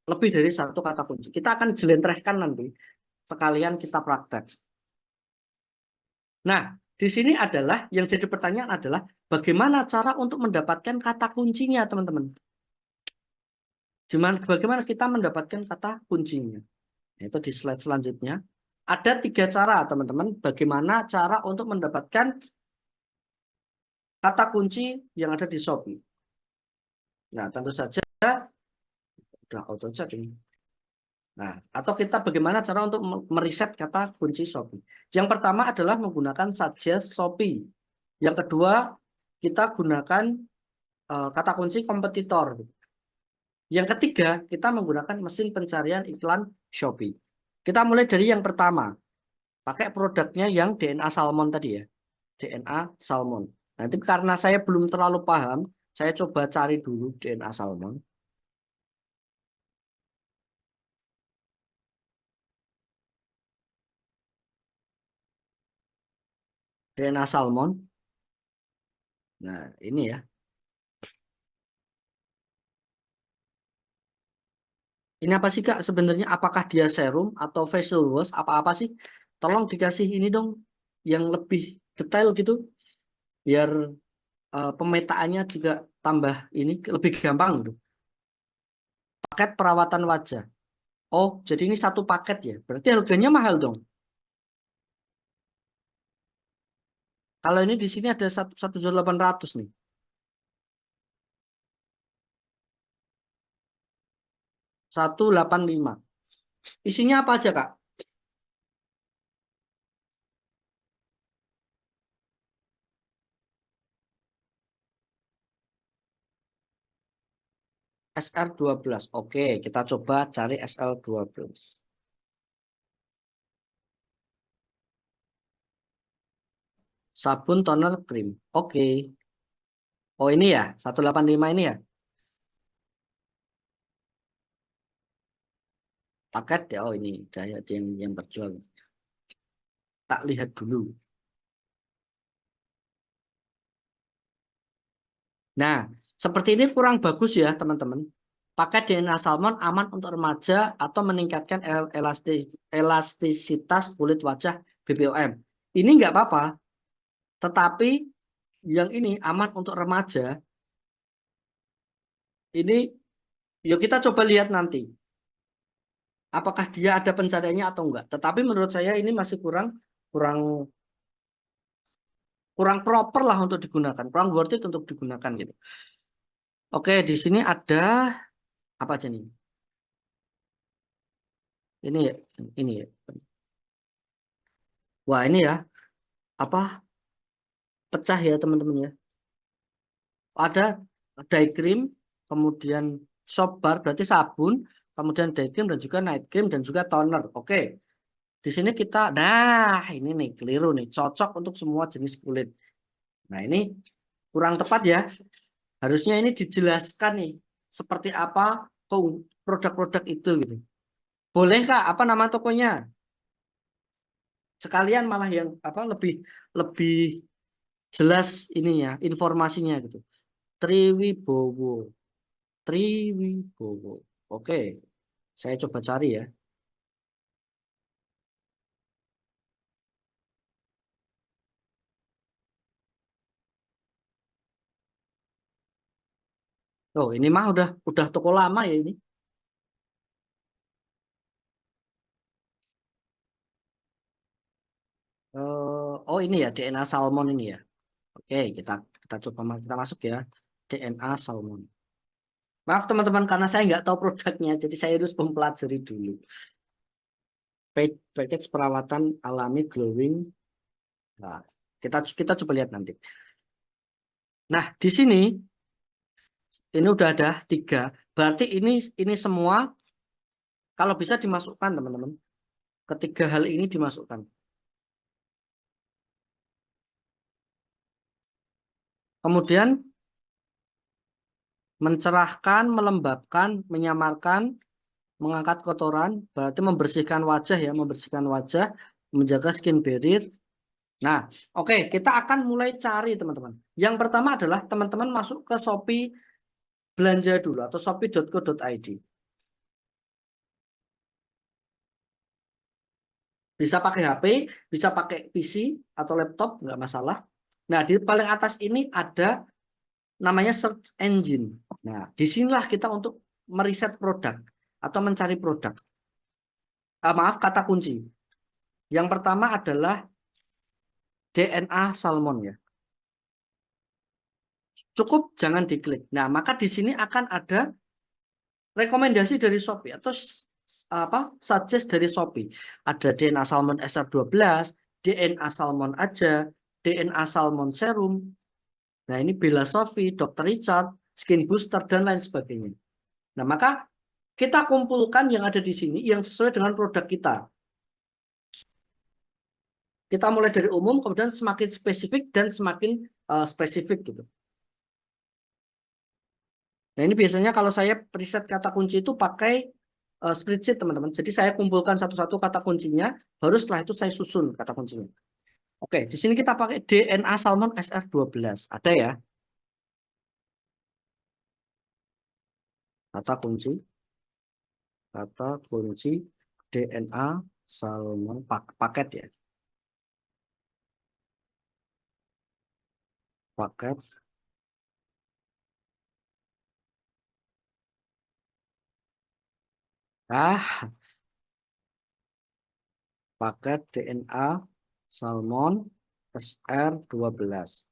lebih dari satu kata kunci. Kita akan jelentrehkan nanti sekalian kita praktek. Nah, di sini adalah yang jadi pertanyaan adalah bagaimana cara untuk mendapatkan kata kuncinya, teman-teman. Bagaimana kita mendapatkan kata kuncinya? Itu di slide selanjutnya. Ada 3 cara, teman-teman, bagaimana cara untuk mendapatkan kata kunci yang ada di Shopee. Nah, tentu saja udah auto chat ini. Nah, atau kita bagaimana cara untuk meriset kata kunci Shopee. Yang pertama adalah menggunakan suggest Shopee. Yang kedua, kita gunakan kata kunci kompetitor. Yang ketiga, kita menggunakan mesin pencarian iklan Shopee. Kita mulai dari yang pertama, pakai produknya yang DNA Salmon tadi ya, DNA Salmon. Nanti karena saya belum terlalu paham, saya coba cari dulu DNA Salmon. DNA Salmon. Nah, ini ya. Ini apa sih Kak sebenarnya? Apakah dia serum atau facial wash? Apa-apa sih? Tolong dikasih ini dong yang lebih detail gitu, biar pemetaannya juga tambah ini lebih gampang gitu. Paket perawatan wajah. Oh, jadi ini satu paket ya. Berarti harganya mahal dong. Kalau ini di sini ada 1.800 nih. 185. Isinya apa aja Kak? SR12. Oke, kita coba cari SL12. Sabun toner krim. Oke. Oh ini ya, 185 ini ya. Paket ya. Oh ini daya yang terjual. Tak lihat dulu. Nah, seperti ini kurang bagus ya teman-teman. Pakai DNA salmon aman untuk remaja atau meningkatkan elastisitas kulit wajah BPOM. Ini nggak apa-apa, tetapi yang ini aman untuk remaja. Ini yuk kita coba lihat nanti. Apakah dia ada pencariannya atau enggak. Tetapi menurut saya ini masih kurang kurang kurang proper lah untuk digunakan, kurang worth it untuk digunakan gitu. Oke, di sini ada apa aja nih? Ini ya, ini ya. Wah, ini ya, apa pecah ya teman-teman ya. Ada day cream, kemudian soap bar berarti sabun, kemudian day cream dan juga night cream dan juga toner. Oke. Di sini kita nah, ini nih keliru nih, cocok untuk semua jenis kulit. Nah, ini kurang tepat ya. Harusnya ini dijelaskan nih. seperti apa produk-produk itu gitu. Boleh Kak, apa nama tokonya? Sekalian malah yang apa lebih lebih jelas ininya, informasinya gitu. Triwibowo. Triwibowo. Oke, saya coba cari ya. Oh, ini mah udah toko lama ya ini. Oh ini ya DNA salmon ini ya. Oke, kita coba kita masuk ya. DNA salmon. Maaf teman-teman karena saya nggak tahu produknya, jadi saya harus mempelajari dulu. Package perawatan alami glowing. Nah, kita coba lihat nanti. Nah, di sini ini udah ada tiga. Berarti ini semua kalau bisa dimasukkan teman-teman. Ketiga hal ini dimasukkan. Kemudian mencerahkan, melembabkan, menyamarkan, mengangkat kotoran, berarti membersihkan wajah ya, membersihkan wajah, menjaga skin barrier. Nah, oke, kita akan mulai cari teman-teman. Yang pertama adalah teman-teman masuk ke Shopee belanja dulu atau shopee.co.id. Bisa pakai HP, bisa pakai PC atau laptop, nggak masalah. Nah, di paling atas ini ada namanya search engine. Nah, disinilah kita untuk meriset produk atau mencari produk. Maaf, kata kunci. Yang pertama adalah DNA salmon ya. Cukup jangan diklik. Nah, maka di sini akan ada rekomendasi dari Shopee atau apa suggest dari Shopee. Ada DNA salmon SR12, DNA salmon aja, DNA salmon serum. Nah, ini Bella Sophie, Dr. Richard, Skin Booster dan lain sebagainya. Nah, maka kita kumpulkan yang ada di sini yang sesuai dengan produk kita. Kita mulai dari umum, kemudian semakin spesifik dan semakin spesifik gitu. Nah, ini biasanya kalau saya preset kata kunci itu pakai spreadsheet, teman-teman. Jadi saya kumpulkan satu-satu kata kuncinya, baru setelah itu saya susun kata kuncinya. Oke, di sini kita pakai DNA Salmon SR12. Ada ya, kata kunci, kata kunci DNA Salmon paket ya, paket. Ah, paket DNA Salmon SR12.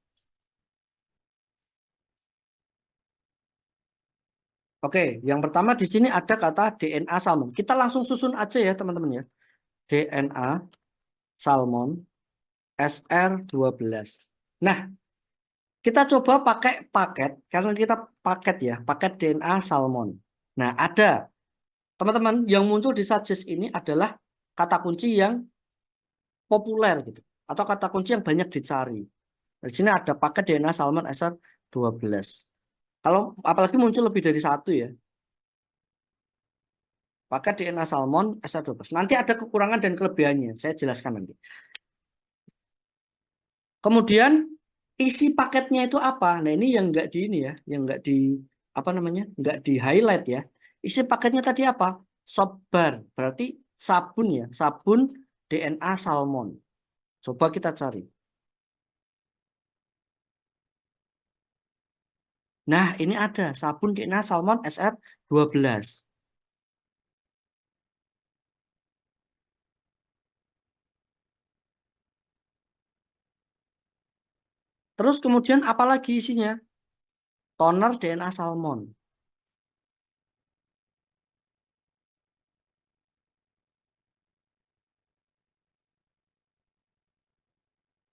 Oke, yang pertama di sini ada kata DNA salmon. Kita langsung susun aja ya, teman-teman ya. DNA salmon SR12. Nah, kita coba pakai paket karena kita paket ya, paket DNA salmon. Nah, ada teman-teman yang muncul di suggest ini adalah kata kunci yang populer gitu atau kata kunci yang banyak dicari. Di sini ada paket DNA salmon SR12. Kalau apalagi muncul lebih dari satu ya, pakai DNA salmon SR12. Nanti ada kekurangan dan kelebihannya. Saya jelaskan nanti. Kemudian isi paketnya itu apa? Nah ini yang nggak di ini ya, yang nggak di apa namanya, nggak di highlight ya. Isi paketnya tadi apa? Soap bar, berarti sabun ya, sabun DNA salmon. Coba kita cari. Nah ini ada sabun DNA salmon SR12. Terus kemudian apa lagi isinya? Toner DNA salmon.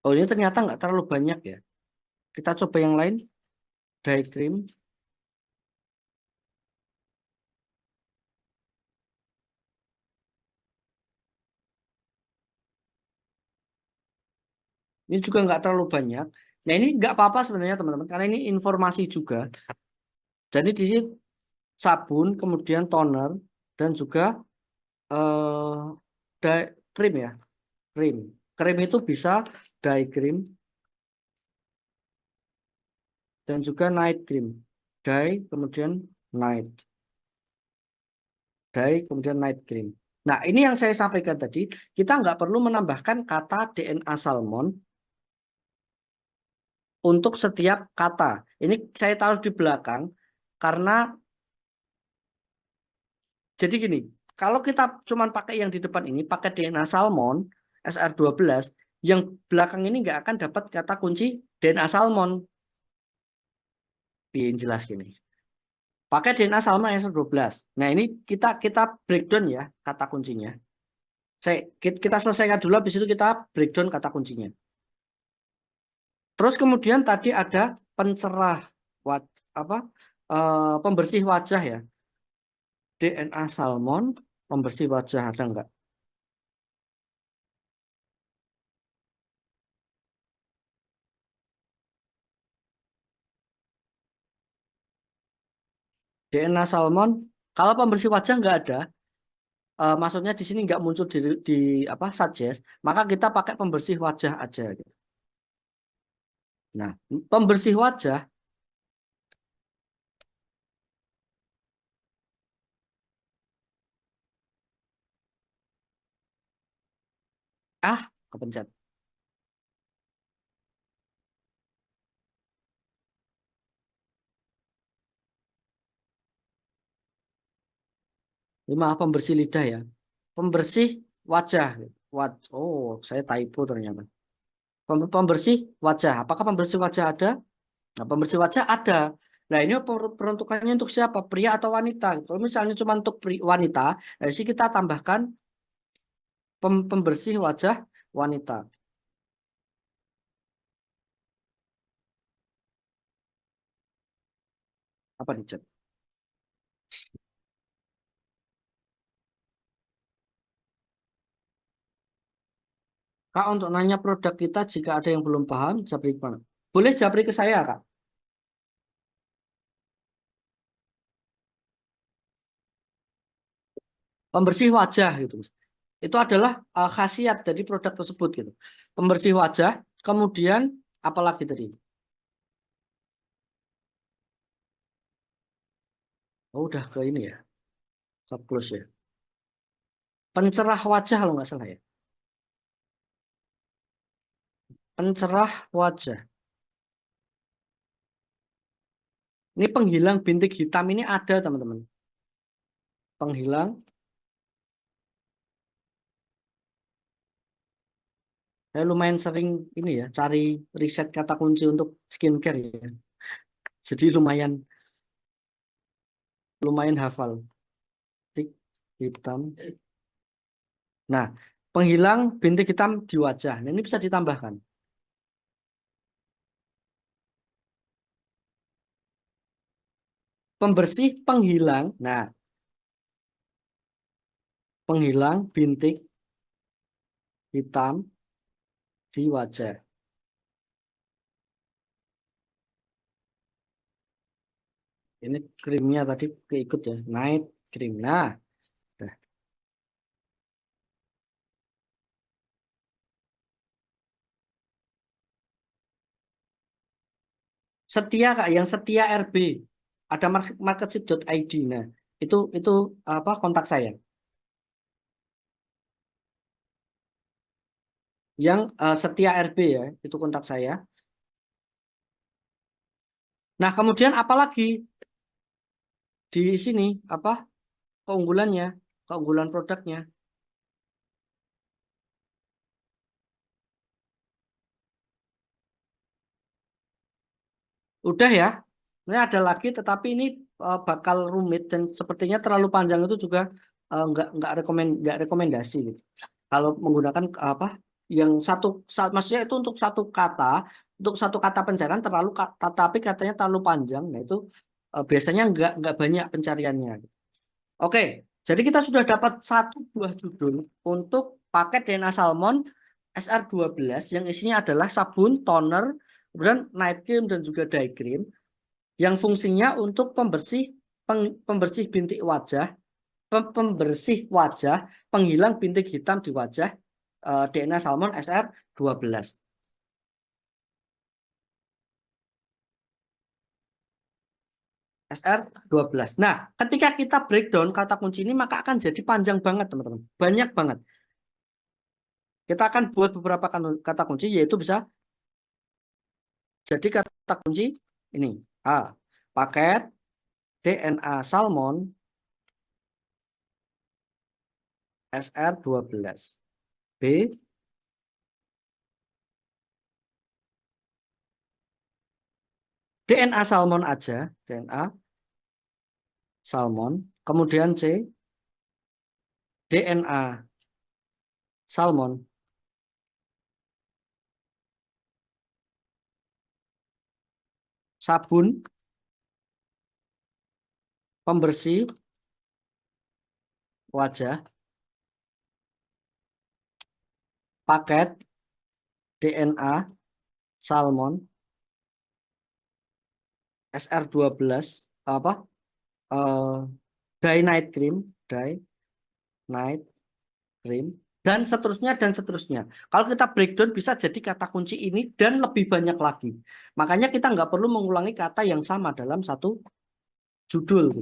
Oh ini ternyata nggak terlalu banyak ya. Kita coba yang lain, dye cream. Ini juga nggak terlalu banyak. Nah ini nggak apa-apa sebenarnya teman-teman, karena ini informasi juga. Jadi di sini sabun, kemudian toner, dan juga krim ya, krim. Krim itu bisa day cream dan juga night cream. Day, kemudian night. Day, kemudian night cream. Nah, ini yang saya sampaikan tadi, kita nggak perlu menambahkan kata DNA salmon untuk setiap kata. Ini saya taruh di belakang, karena jadi gini, kalau kita cuma pakai yang di depan ini, pakai DNA salmon, SR12, yang belakang ini nggak akan dapat kata kunci DNA salmon. Yang jelas gini. Pakai DNA salmon SR12. Nah, ini kita breakdown ya kata kuncinya. Kita selesaikan dulu, habis itu kita breakdown kata kuncinya. Terus kemudian tadi ada pencerah apa pembersih wajah ya. DNA salmon, pembersih wajah ada nggak? DNA salmon, kalau pembersih wajah nggak ada, maksudnya di sini nggak muncul di apa suggest, maka kita pakai pembersih wajah aja gitu. Nah, pembersih wajah kepencet. Ini malah pembersih lidah ya. Pembersih wajah. Oh, saya typo ternyata. Pembersih wajah. Apakah pembersih wajah ada? Nah, pembersih wajah ada. Nah, ini peruntukannya untuk siapa? Pria atau wanita? Kalau misalnya cuma untuk wanita, nah, sih kita tambahkan pembersih wajah wanita. Apa nih, Cep? Kak, untuk nanya produk kita, jika ada yang belum paham, japri ke mana? Boleh japri ke saya, Kak. Pembersih wajah gitu. Itu adalah khasiat dari produk tersebut gitu. Pembersih wajah, kemudian apalagi tadi? Oh, udah ke ini ya, ke close ya. Pencerah wajah kalau nggak salah ya. Pencerah wajah. Ini penghilang bintik hitam ini ada teman-teman. Penghilang. Saya lumayan sering ini ya, cari riset kata kunci untuk skincare ya. Jadi lumayan lumayan hafal. Bintik hitam. Nah, penghilang bintik hitam di wajah. Nah, ini bisa ditambahkan. Pembersih penghilang. Nah, penghilang bintik hitam di wajah. Ini krimnya tadi keikut ya, night cream. Nah, dah. Setia Kak, yang setia RB. Ada marketship.id. Nah, itu apa kontak saya. Yang setia RB ya, itu kontak saya. Nah, kemudian apalagi di sini apa keunggulannya, keunggulan produknya. Udah ya. Ini ada lagi, tetapi ini bakal rumit dan sepertinya terlalu panjang itu juga nggak rekomendasi gitu. Kalau menggunakan apa yang maksudnya itu untuk satu kata pencarian terlalu tapi katanya terlalu panjang. Nah itu biasanya nggak banyak pencariannya. Oke, jadi kita sudah dapat satu buah judul untuk paket DNA Salmon SR12 yang isinya adalah sabun, toner, kemudian night cream dan juga day cream yang fungsinya untuk pembersih pembersih bintik wajah, pembersih wajah, penghilang bintik hitam di wajah, DNA salmon SR12. SR12. Nah, ketika kita breakdown kata kunci ini maka akan jadi panjang banget, teman-teman. Banyak banget. Kita akan buat beberapa kata kunci, yaitu bisa jadi kata kunci ini. A. Paket DNA salmon SR12. B. DNA salmon aja. DNA salmon. Kemudian C. DNA salmon. Sabun pembersih wajah. Paket DNA salmon SR12 apa? eh dye night cream, dye night cream, dan seterusnya dan seterusnya. Kalau kita breakdown bisa jadi kata kunci ini dan lebih banyak lagi. Makanya kita nggak perlu mengulangi kata yang sama dalam satu judul.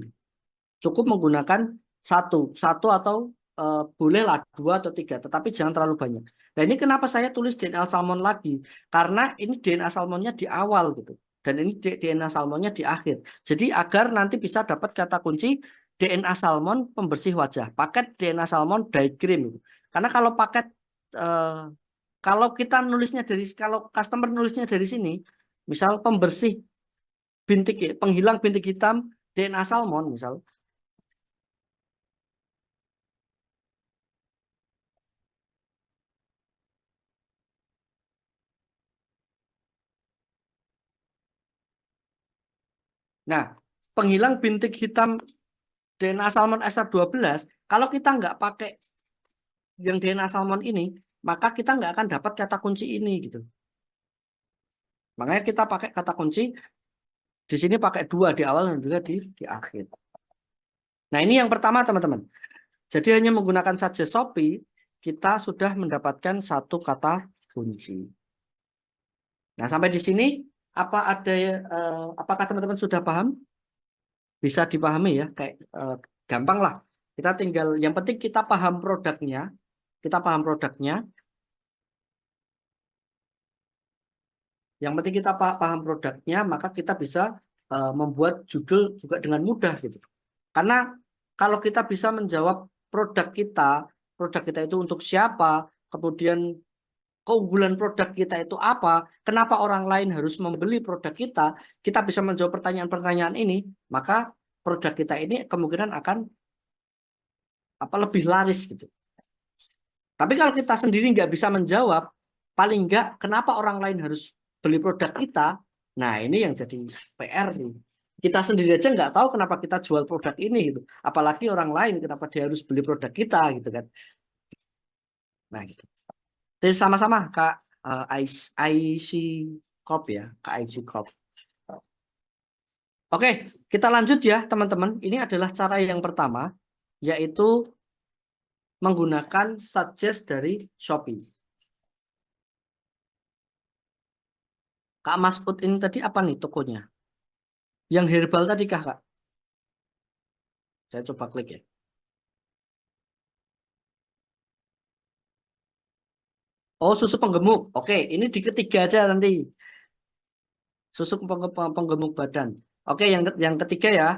Cukup menggunakan satu atau bolehlah dua atau tiga, tetapi jangan terlalu banyak. Nah ini kenapa saya tulis DNA salmon lagi? Karena ini DNA salmonnya di awal gitu, dan ini DNA salmonnya di akhir. Jadi agar nanti bisa dapat kata kunci DNA salmon pembersih wajah, paket DNA salmon dye cream. Gitu. Karena kalau paket eh, kalau kita nulisnya kalau customer nulisnya dari sini, misal pembersih bintik, penghilang bintik hitam DNA salmon, misal. Nah, penghilang bintik hitam DNA salmon SR12, kalau kita nggak pakai yang DNA salmon ini, maka kita nggak akan dapat kata kunci ini gitu. Makanya kita pakai kata kunci di sini pakai dua di awal dan juga di akhir. Nah, ini yang pertama teman-teman. Jadi hanya menggunakan saja Shopee, kita sudah mendapatkan satu kata kunci. Nah, sampai di sini apakah teman-teman sudah paham? Bisa dipahami ya, kayak gampang lah. Kita tinggal yang penting kita paham produknya, kita paham produknya. Yang penting kita paham produknya, maka kita bisa membuat judul juga dengan mudah gitu. Karena kalau kita bisa menjawab produk kita itu untuk siapa, kemudian keunggulan produk kita itu apa, kenapa orang lain harus membeli produk kita bisa menjawab pertanyaan-pertanyaan ini, maka produk kita ini kemungkinan akan lebih laris gitu. Tapi kalau kita sendiri nggak bisa menjawab, paling nggak kenapa orang lain harus beli produk kita, nah ini yang jadi PR nih. Kita sendiri aja nggak tahu kenapa kita jual produk ini gitu. Apalagi orang lain kenapa dia harus beli produk kita gitu kan. Nah gitu. Jadi sama-sama Kak IC Corp ya, Kak IC Corp. Oke, kita lanjut ya teman-teman. Ini adalah cara yang pertama, yaitu menggunakan suggest dari Shopee. Kak Masud ini tadi apa nih tokonya? Yang herbal tadi kah, Kak? Saya coba klik ya. Oh, susu penggemuk. Oke, ini di ketiga aja nanti. Susu penggemuk badan. Oke, yang ketiga ya.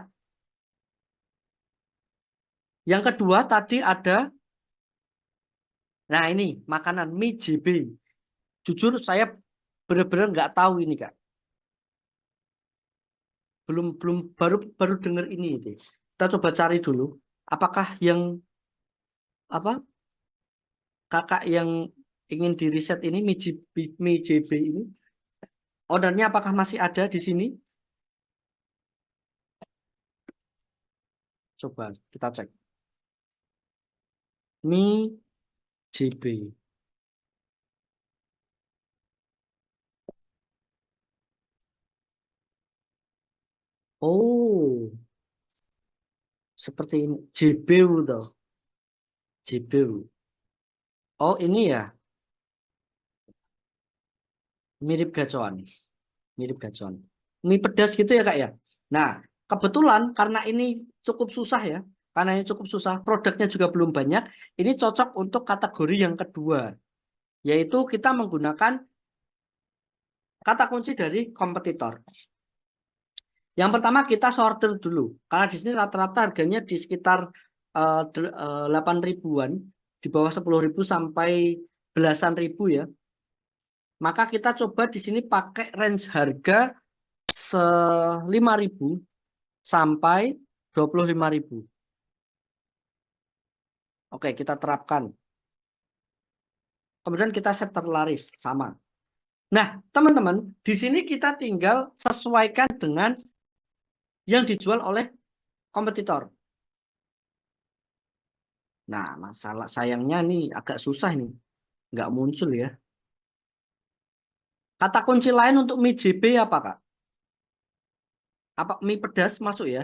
Yang kedua tadi ada, nah ini makanan mie JB. Jujur saya benar-benar nggak tahu ini, Kak. Belum belum baru baru dengar ini. Gitu. Kita coba cari dulu. Apakah yang apa kakak yang ingin di riset ini mie JB ini? Ordernya apakah masih ada di sini? Coba kita cek. Mie JB. Oh, Seperti ini. JBU tuh. JBU. Oh ini ya, mirip gacoan. Mirip gacoan. Mie pedas gitu ya Kak ya. Nah, kebetulan karena ini cukup susah ya. Karena ini cukup susah, produknya juga belum banyak. Ini cocok untuk kategori yang kedua, yaitu kita menggunakan kata kunci dari kompetitor. Yang pertama kita sortir dulu. Karena di sini rata-rata harganya di sekitar 8 ribuan, di bawah 10 ribu sampai belasan ribu ya. Maka kita coba di sini pakai range harga 5 ribu sampai 25 ribu. Oke, kita terapkan. Kemudian kita set terlaris sama. Nah, teman-teman, di sini kita tinggal sesuaikan dengan yang dijual oleh kompetitor. Nah, masalah sayangnya nih agak susah nih, nggak muncul ya. Kata kunci lain untuk mie JB apa, Kak? Apa mie pedas masuk ya?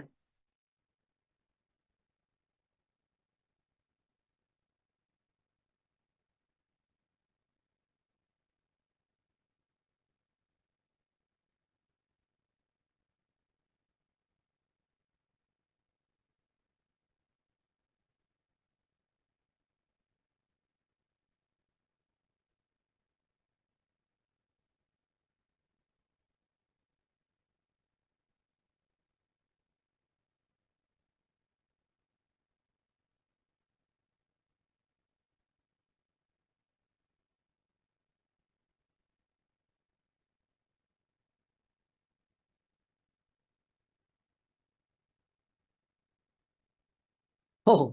Oh,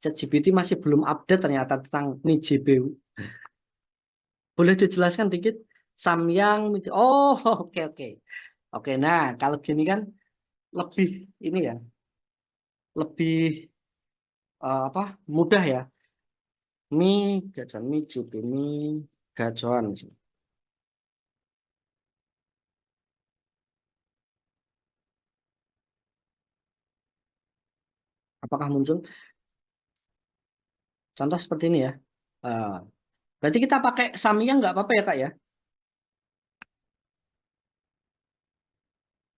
ChatGPT masih belum update ternyata tentang mie JB. Boleh dijelaskan dikit? Samyang, oh oke oke. Oke, nah kalau gini kan lebih ini ya, lebih apa mudah ya. Mie gacoan, mie JB, mie gacoan. Apakah muncul? Contoh seperti ini ya. Eh, Berarti kita pakai Samyang nggak apa-apa ya Kak ya?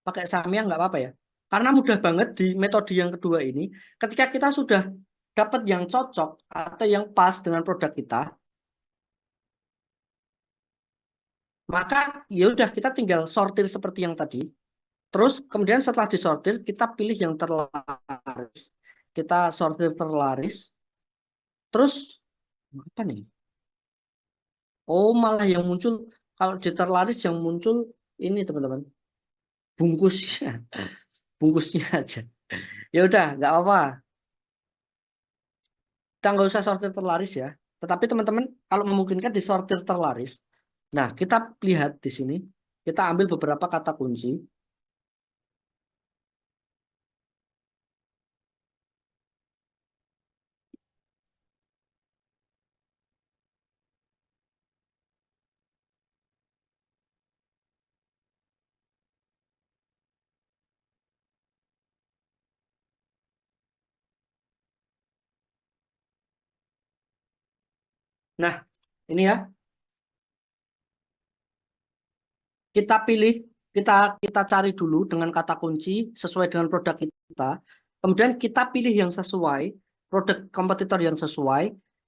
Pakai Samyang nggak apa-apa ya? Karena mudah banget di metode yang kedua ini, ketika kita sudah dapat yang cocok atau yang pas dengan produk kita, maka ya udah kita tinggal sortir seperti yang tadi. Terus kemudian setelah disortir, kita pilih yang terlaris. Kita sortir terlaris. Terus apa nih? Oh, malah yang muncul kalau di terlaris yang muncul ini teman-teman, bungkusnya, bungkusnya aja. Ya udah, nggak apa-apa. Kita nggak usah sortir terlaris ya. Tetapi teman-teman, kalau memungkinkan di sortir terlaris. Nah, kita lihat di sini, kita ambil beberapa kata kunci. Nah, ini ya, kita pilih, kita kita cari dulu dengan kata kunci sesuai dengan produk kita. Kemudian kita pilih yang sesuai, produk kompetitor yang sesuai,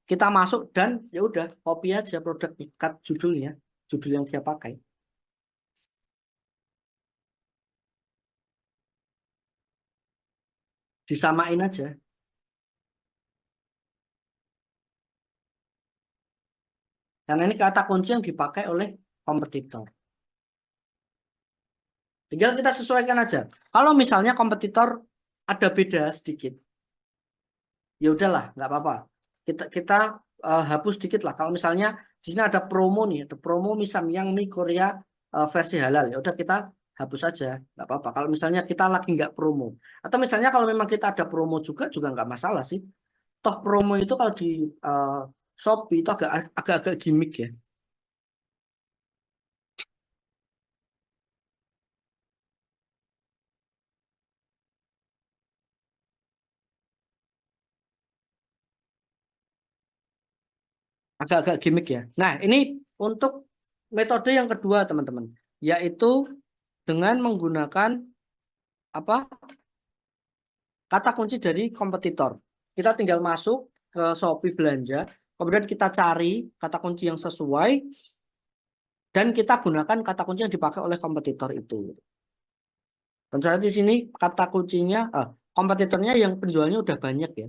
kita masuk dan ya udah copy aja produk cut judulnya, judul yang dia pakai. Disamain aja. Karena ini kata kunci yang dipakai oleh kompetitor. Tinggal kita sesuaikan aja. Kalau misalnya kompetitor ada beda sedikit, ya udahlah, nggak apa-apa. Kita hapus sedikit lah. Kalau misalnya di sini ada promo nih, ada promo misalnya yang mie Korea versi halal, ya udah kita hapus aja, nggak apa-apa. Kalau misalnya kita lagi nggak promo, atau misalnya kalau memang kita ada promo juga nggak masalah sih. Toh promo itu kalau di eh, Shopee itu agak-agak gimmick ya. agak-agak gimmick ya. Nah, ini untuk metode yang kedua, teman-teman, yaitu dengan menggunakan apa? Kata kunci dari kompetitor. Kita tinggal masuk ke Shopee belanja, kemudian kita cari kata kunci yang sesuai dan kita gunakan kata kunci yang dipakai oleh kompetitor itu. Tentu saja di sini kata kuncinya kompetitornya yang penjualnya udah banyak ya.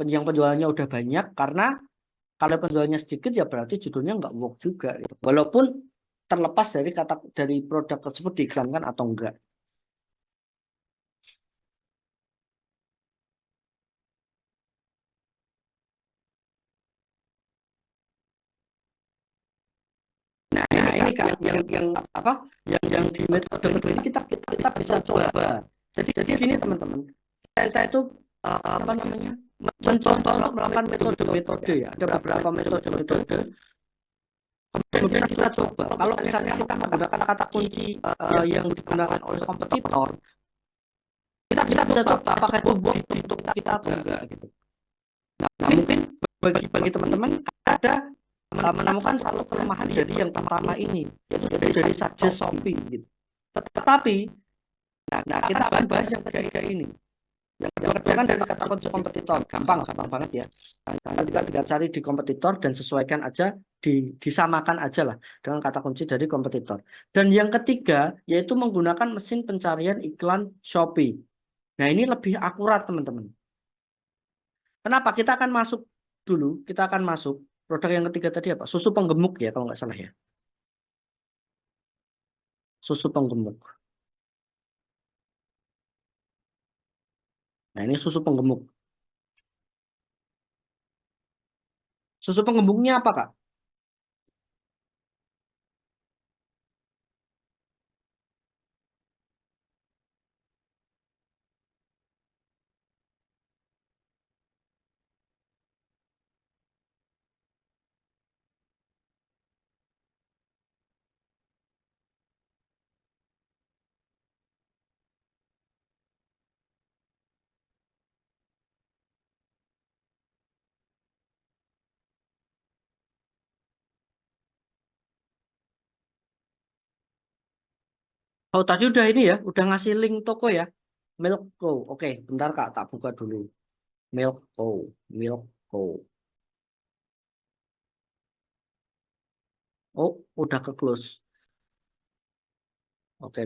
Yang penjualnya udah banyak karena kalau penjualnya sedikit ya berarti judulnya nggak work juga gitu. Walaupun terlepas dari dari produk tersebut diiklankan atau enggak. Nah, ini kan yang apa? Yang di metode kedua ini kita bisa coba. Jadi gini teman-teman, kita itu apa namanya? Mencontoh untuk melakukan metode-metode ya. Ada beberapa metode-metode. Kemudian kita coba. Kalau misalnya kita menggunakan kata kunci yang digunakan oleh kompetitor, kita bisa coba apakah itu work untuk kita atau enggak gitu. Nah, mungkin bagi teman-teman ada menemukan satu kelemahan dari yang pertama ini, yaitu dari suggest Shopee gitu. Tetapi, nah kita akan bahas yang ketiga ini. Yang kedua kan dari kata kunci kompetitor, gampang banget ya. Kita tinggal cari di kompetitor dan sesuaikan aja, disamakan aja lah dengan kata kunci dari kompetitor. Dan yang ketiga yaitu menggunakan mesin pencarian iklan Shopee. Nah, ini lebih akurat teman-teman. Kenapa? Kita akan masuk dulu, kita akan masuk produk yang ketiga tadi apa? Susu penggemuk ya kalau nggak salah ya. Susu penggemuk. Nah, ini susu penggemuk. Susu penggemuknya apa, Kak? Oh, tadi udah ini ya, udah ngasih link toko ya. Milko. Oke, bentar Kak, tak buka dulu. Milko, Milko. Oh, udah ke close. Oke,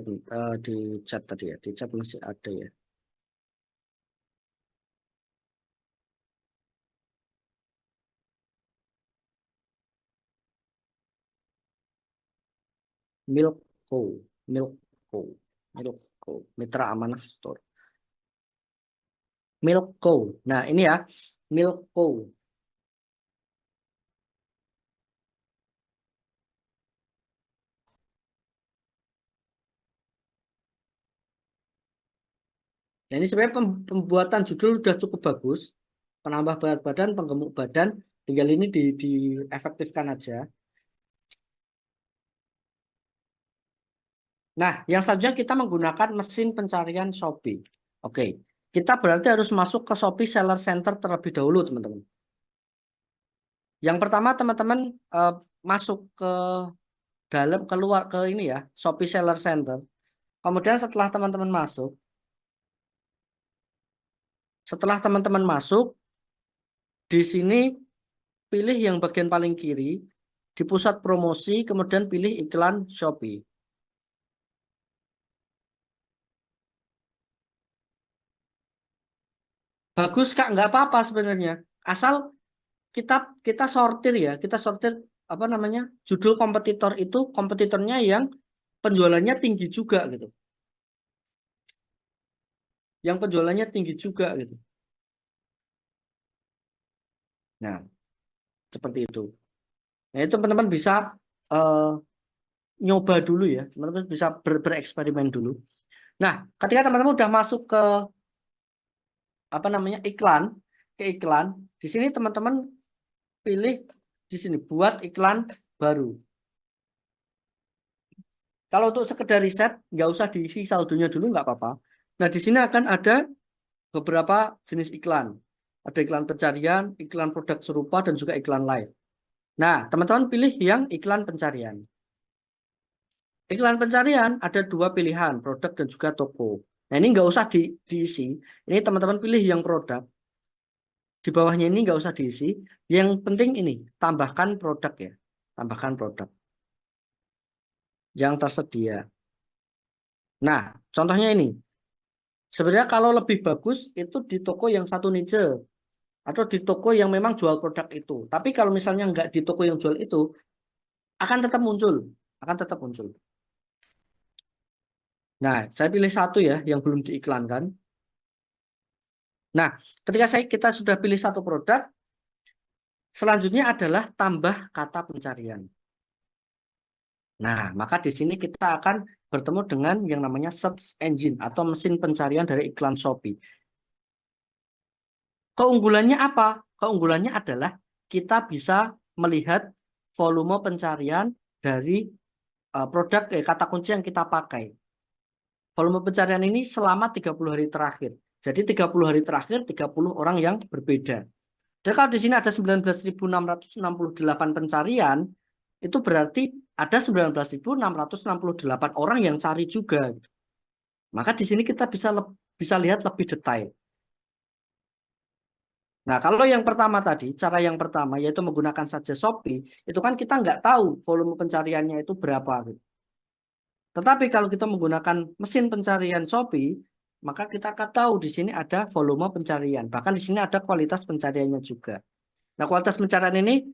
di chat tadi ya, di chat masih ada ya. Milko, Milko, Milko. Mitra Amanah Store. Milko. Nah, ini ya, Milko. Nah, ini sebenarnya pembuatan judul udah cukup bagus. Penambah berat badan, penggemuk badan, tinggal ini diefektifkan aja. Nah, yang selanjutnya kita menggunakan mesin pencarian Shopee. Oke, kita berarti harus masuk ke Shopee Seller Center terlebih dahulu, teman-teman. Yang pertama, teman-teman masuk ke dalam, keluar ke ini ya, Shopee Seller Center. Kemudian setelah teman-teman masuk, di sini pilih yang bagian paling kiri, di pusat promosi, kemudian pilih iklan Shopee. Bagus Kak, nggak apa-apa sebenarnya. Asal kita kita sortir ya, kita sortir apa namanya judul kompetitor itu kompetitornya yang penjualannya tinggi juga gitu, yang penjualannya tinggi juga gitu. Nah, seperti itu. Nah, itu teman-teman bisa eh, nyoba dulu ya, teman-teman bisa bereksperimen dulu. Nah, ketika teman-teman udah masuk ke apa namanya iklan, ke iklan, di sini teman-teman pilih di sini buat iklan baru. Kalau untuk sekedar riset, nggak usah diisi saldonya dulu, nggak apa-apa. Nah, di sini akan ada beberapa jenis iklan. ada iklan pencarian, iklan produk serupa, dan juga iklan live. Nah, teman-teman pilih yang iklan pencarian. Iklan pencarian ada dua pilihan, produk dan juga toko. Nah, ini nggak usah diisi. Ini teman-teman pilih yang produk. Di bawahnya ini nggak usah diisi. Yang penting ini, tambahkan produk ya. Tambahkan produk yang tersedia. Nah, contohnya ini. Sebenarnya kalau lebih bagus itu di toko yang satu niche atau di toko yang memang jual produk itu. Tapi kalau misalnya nggak di toko yang jual itu, akan tetap muncul. Akan tetap muncul. Nah, saya pilih satu ya yang belum diiklankan. Nah, ketika kita sudah pilih satu produk, selanjutnya adalah tambah kata pencarian. Nah, maka di sini kita akan bertemu dengan yang namanya search engine atau mesin pencarian dari iklan Shopee. Keunggulannya apa? Keunggulannya adalah kita bisa melihat volume pencarian dari produk kata kunci yang kita pakai. Volume pencarian ini selama 30 hari terakhir. Jadi 30 hari terakhir 30 orang yang berbeda. Jadi kalau di sini ada 19.668 pencarian, itu berarti ada 19.668 orang yang cari juga. Maka di sini kita bisa lihat lebih detail. Nah, kalau yang pertama tadi, cara yang pertama yaitu menggunakan saja Shopee, itu kan kita nggak tahu volume pencariannya itu berapa, gitu. Tetapi kalau kita menggunakan mesin pencarian Shopee, maka kita akan tahu di sini ada volume pencarian. Bahkan di sini ada kualitas pencariannya juga. Nah, kualitas pencarian ini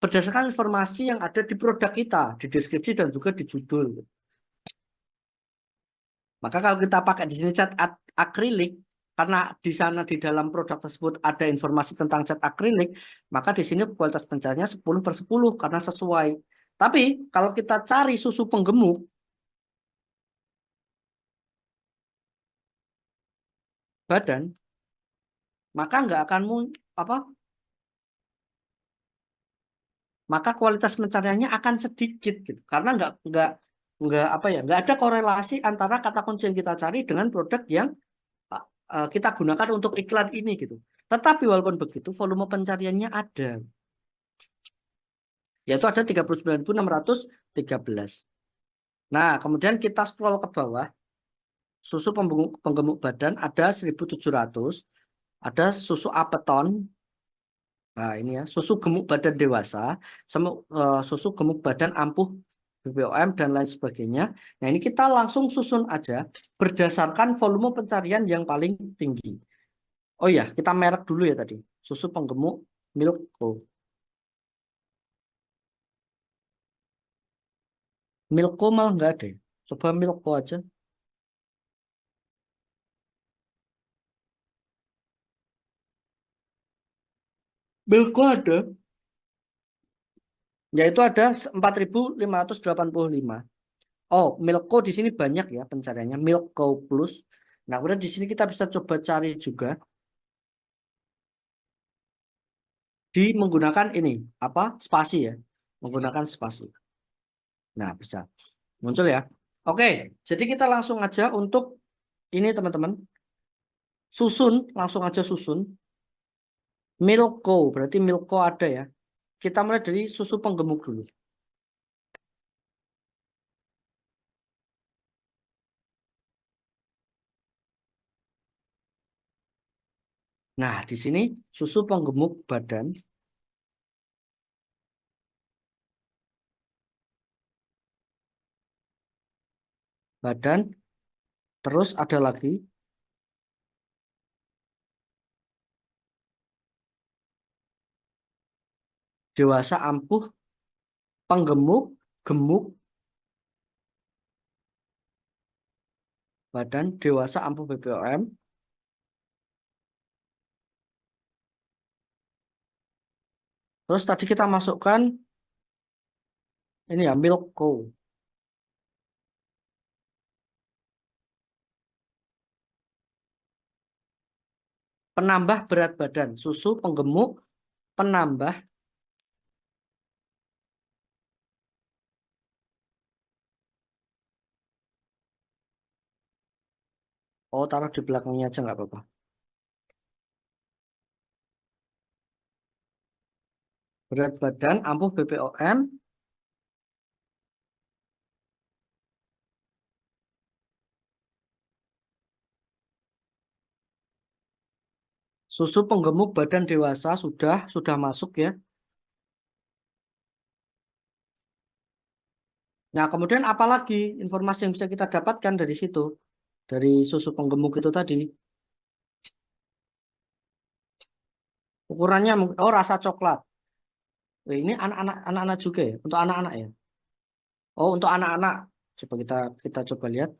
berdasarkan informasi yang ada di produk kita, di deskripsi dan juga di judul. Maka kalau kita pakai di sini cat akrilik, karena di sana di dalam produk tersebut ada informasi tentang cat akrilik, maka di sini kualitas pencariannya 10/10 karena sesuai. Tapi kalau kita cari susu penggemuk, badan, maka nggak akan apa? Maka kualitas pencariannya akan sedikit gitu. Karena nggak apa ya, nggak ada korelasi antara kata kunci yang kita cari dengan produk yang kita gunakan untuk iklan ini gitu. Tetapi walaupun begitu, volume pencariannya ada, yaitu ada 39.613. Nah, kemudian kita scroll ke bawah, susu penggemuk badan ada 1.700, ada susu apeton, nah ini ya, susu gemuk badan dewasa, susu gemuk badan ampuh BPOM dan lain sebagainya. Nah, ini kita langsung susun aja berdasarkan volume pencarian yang paling tinggi. Oh ya, kita merek dulu ya tadi. Susu penggemuk Milko. Milko malah nggak ada, ya. Coba Milko aja. Milko ada. Yaitu ada 4.585. Oh, Milko di sini banyak ya pencariannya. Milko Plus. Nah, kemudian di sini kita bisa coba cari juga di menggunakan ini apa spasi ya, menggunakan spasi. Nah, bisa muncul ya. Oke, jadi kita langsung aja untuk ini teman-teman. Langsung aja susun. Milko, berarti Milko ada ya. Kita mulai dari susu penggemuk dulu. Nah, di sini susu penggemuk badan, terus ada lagi dewasa ampuh, penggemuk, gemuk, badan, dewasa ampuh BPOM. Terus tadi kita masukkan ini ya, Milko. Penambah berat badan, susu penggemuk, penambah, oh taruh di belakangnya aja nggak apa-apa. Berat badan, ampuh BPOM, susu penggemuk badan dewasa sudah masuk ya. Nah, kemudian apalagi informasi yang bisa kita dapatkan dari situ, dari susu penggemuk itu tadi? Ukurannya, oh rasa coklat. Ini anak-anak juga ya, untuk anak-anak ya. Oh, untuk anak-anak. Coba kita coba lihat.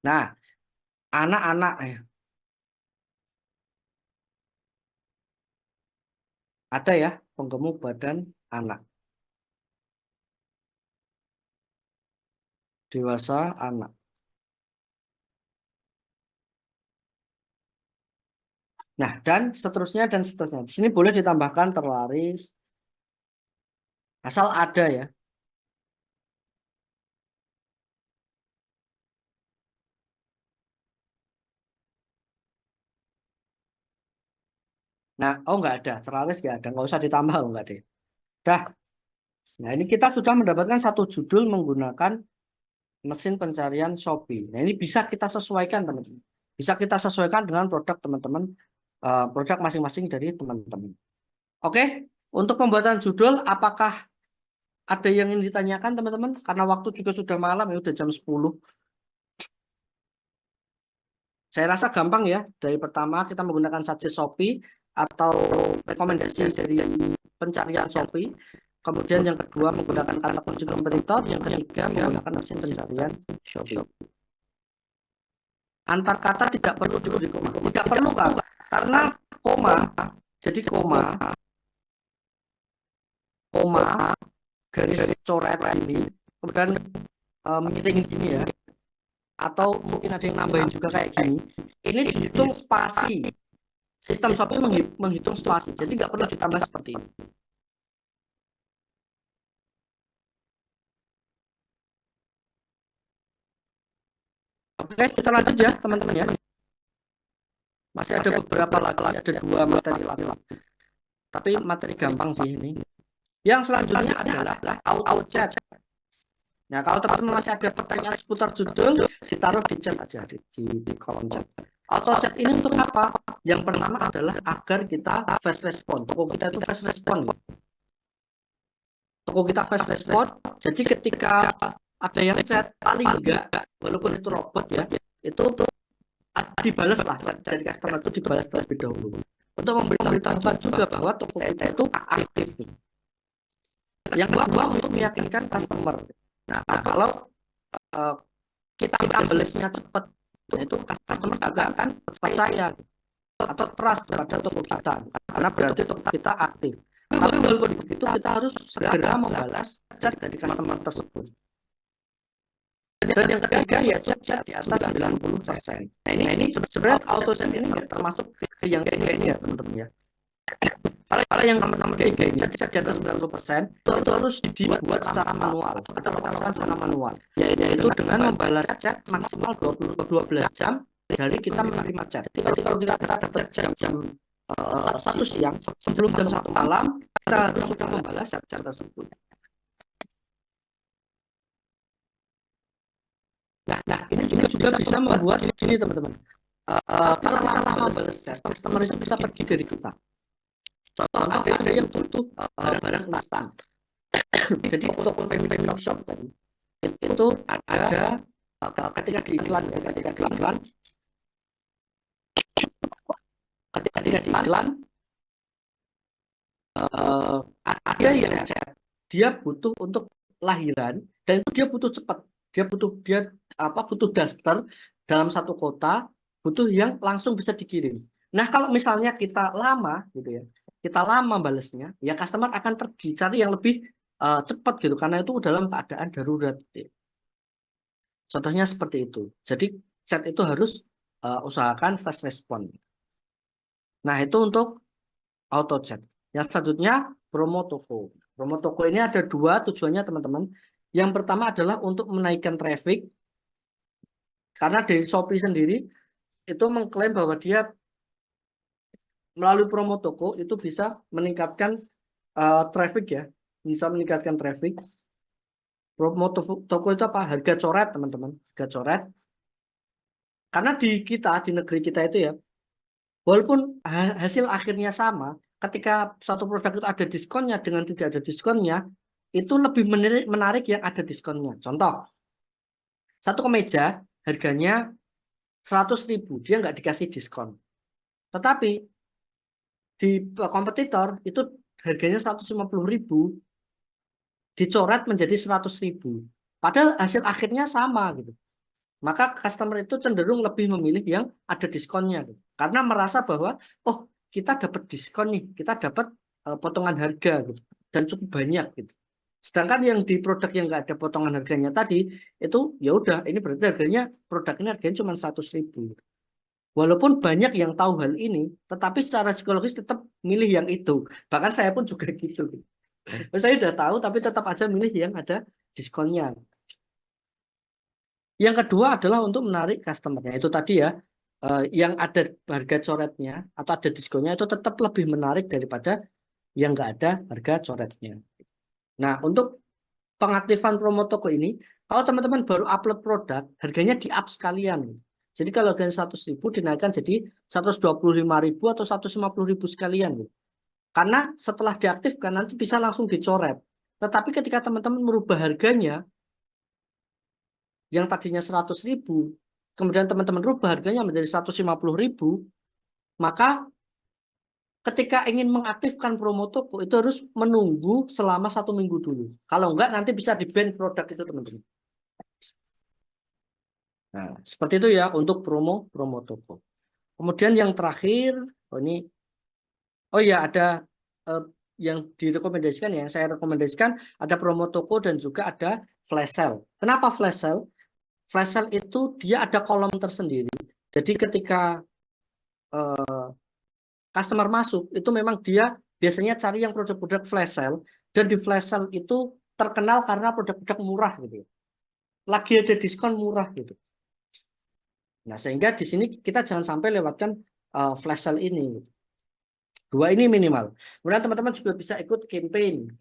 Nah, anak-anak ya. Ada ya penggemuk badan anak, dewasa, anak. Nah, dan seterusnya dan seterusnya. Di sini boleh ditambahkan terlaris, asal ada ya. Nah, oh nggak ada, terlaris nggak ada, nggak usah ditambah, oh, nggak deh. Dah. Nah, ini kita sudah mendapatkan satu judul menggunakan mesin pencarian Shopee. Nah, ini bisa kita sesuaikan, teman-teman. Bisa kita sesuaikan dengan produk teman-teman, produk masing-masing dari teman-teman. Oke, untuk pembuatan judul, apakah ada yang ingin ditanyakan, teman-teman? Karena waktu juga sudah malam, ya udah jam 10. Saya rasa gampang ya. Dari pertama kita menggunakan suggest Shopee atau rekomendasi dari pencarian Shopee. Kemudian yang kedua menggunakan kata kunci kompetitor. Yang ketiga menggunakan mesin pencarian Shopee. Antar kata tidak perlu diberi koma. Tidak perlu Kak. Karena koma, jadi koma, garis coret ini, kemudian miring gini ya. Atau mungkin ada yang nambahin juga kayak gini. Ini dihitung spasi. Sistem Shopee menghitung spasi, jadi nggak perlu ditambah seperti ini. Oke, kita lanjut ya teman-teman ya. Masih ada beberapa lagi, ada 2 materi lagi. Tapi materi gampang sih ini. Yang selanjutnya adalah auto chat. Nah, kalau teman-teman masih ada pertanyaan seputar judul, ditaruh di chat aja, di kolom chat. Auto chat ini untuk apa? Yang pertama adalah agar kita fast respon. Toko kita itu fast respon. Toko kita fast respon. Jadi ketika ada yang chat, paling enggak, walaupun itu robot ya, itu dibalas lah dari customer itu, dibalas terlebih dahulu. Untuk memberitahukan juga bahwa toko kita itu aktif. Yang kedua untuk meyakinkan customer. Nah, kalau kita balasnya cepat, nah itu customer juga akan percaya atau trust pada toko kita, karena berarti toko kita aktif. Tapi walaupun begitu kita harus segera membalas chat dari customer tersebut. Dan yang ketiga ya chat di atas 90%. Nah ini sebenarnya auto chat ini nggak termasuk ke yang kayaknya ya teman-teman ya. Kalau yang nomor 3 ini chat di atas 90% itu harus dibuat secara manual atau kita lakukan secara manual, yaitu dengan membalas chat maksimal 12 jam dari kita menerima chat. Jadi kalau kita dapat jam 1 siang sebelum jam 1 malam, kita harus sudah membalas chat tersebut. Nah, ini juga bisa membuat ini teman-teman. Kalau lama balas chat, customer itu bisa pergi dari kita. Contoh ada yang butuh barang instan. Jadi toko family shop tadi itu ada ketika di iklan ya, ketika di iklan ada yang chat, dia butuh untuk lahiran dan itu dia butuh cepat, dia butuh daster dalam satu kota, butuh yang langsung bisa dikirim. Nah, kalau misalnya kita lama gitu ya, kita lama balasnya, ya customer akan pergi cari yang lebih cepat gitu, karena itu dalam keadaan darurat gitu. Contohnya seperti itu. Jadi chat itu harus usahakan fast respon. Nah, itu untuk auto chat. Yang selanjutnya promo toko. Promo toko ini ada 2 tujuannya teman-teman. Yang pertama adalah untuk menaikkan traffic, karena dari Shopee sendiri itu mengklaim bahwa dia melalui promo toko itu bisa meningkatkan traffic ya, bisa meningkatkan traffic. Promo toko itu apa? Harga coret teman-teman, harga coret. Karena di kita, di negeri kita itu ya, walaupun hasil akhirnya sama, ketika satu produk itu ada diskonnya dengan tidak ada diskonnya, itu lebih menarik yang ada diskonnya. Contoh, satu kemeja harganya 100.000, dia nggak dikasih diskon. Tetapi di kompetitor itu harganya 150.000, dicoret menjadi 100.000. Padahal hasil akhirnya sama gitu. Maka customer itu cenderung lebih memilih yang ada diskonnya gitu. Karena merasa bahwa oh kita dapat diskon nih, kita dapat potongan harga gitu dan cukup banyak gitu. Sedangkan yang di produk yang nggak ada potongan harganya tadi itu ya udah ini berarti harganya produk ini harganya cuma 100.000. Walaupun banyak yang tahu hal ini, tetapi secara psikologis tetap milih yang itu. Bahkan saya pun juga gitu. Saya udah tahu tapi tetap aja milih yang ada diskonnya. Yang kedua adalah untuk menarik customernya. Itu tadi ya, yang ada harga coretnya atau ada diskonnya itu tetap lebih menarik daripada yang nggak ada harga coretnya. Nah, untuk pengaktifan promo toko ini, kalau teman-teman baru upload produk, harganya di-up sekalian. Jadi kalau harganya 100.000 dinaikkan jadi 125.000 atau 150.000 sekalian. Karena setelah diaktifkan nanti bisa langsung dicoret. Tetapi ketika teman-teman merubah harganya, yang tadinya 100.000, kemudian teman-teman rubah harganya menjadi 150.000, maka ketika ingin mengaktifkan promo toko itu harus menunggu selama 1 minggu dulu. Kalau enggak nanti bisa di-ban produk itu teman-teman. Nah, seperti itu ya untuk promo toko. Kemudian yang terakhir, ada eh, yang direkomendasikan ya, yang saya rekomendasikan ada promo toko dan juga ada flash sale. Kenapa flash sale? Flash sale itu dia ada kolom tersendiri. Jadi ketika customer masuk, itu memang dia biasanya cari yang produk-produk flash sale, dan di flash sale itu terkenal karena produk-produk murah gitu ya. Lagi ada diskon murah gitu. Nah, sehingga di sini kita jangan sampai lewatkan flash sale ini. Dua ini minimal. Kemudian teman-teman juga bisa ikut campaign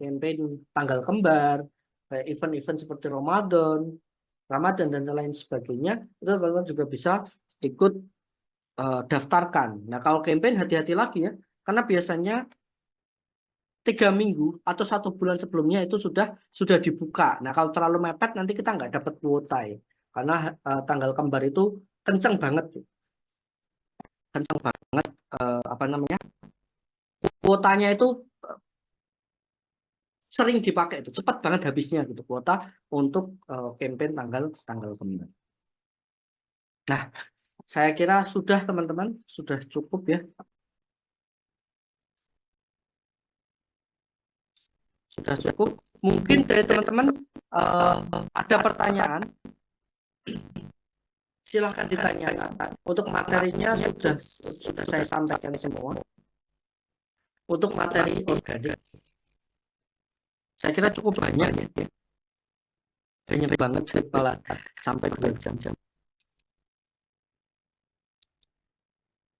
tanggal kembar, kayak event-event seperti Ramadan dan lain sebagainya. Itu teman-teman juga bisa ikut daftarkan. Nah, kalau campaign hati-hati lagi ya, karena biasanya 3 minggu atau 1 bulan sebelumnya itu sudah dibuka. Nah, kalau terlalu mepet nanti kita nggak dapat kuota ya, karena tanggal kembar itu kenceng banget, kenceng banget apa namanya kuotanya itu sering dipakai itu cepat banget habisnya gitu kuota untuk campaign tanggal tanggal kembar. Nah, saya kira sudah teman-teman, sudah cukup ya, sudah cukup. Mungkin dari teman-teman ada pertanyaan, silahkan ditanyakan. Untuk materinya sudah saya sampaikan semua. Untuk materi organik, saya kira cukup banyak ya. Banyak banget malah sampai 2 jam.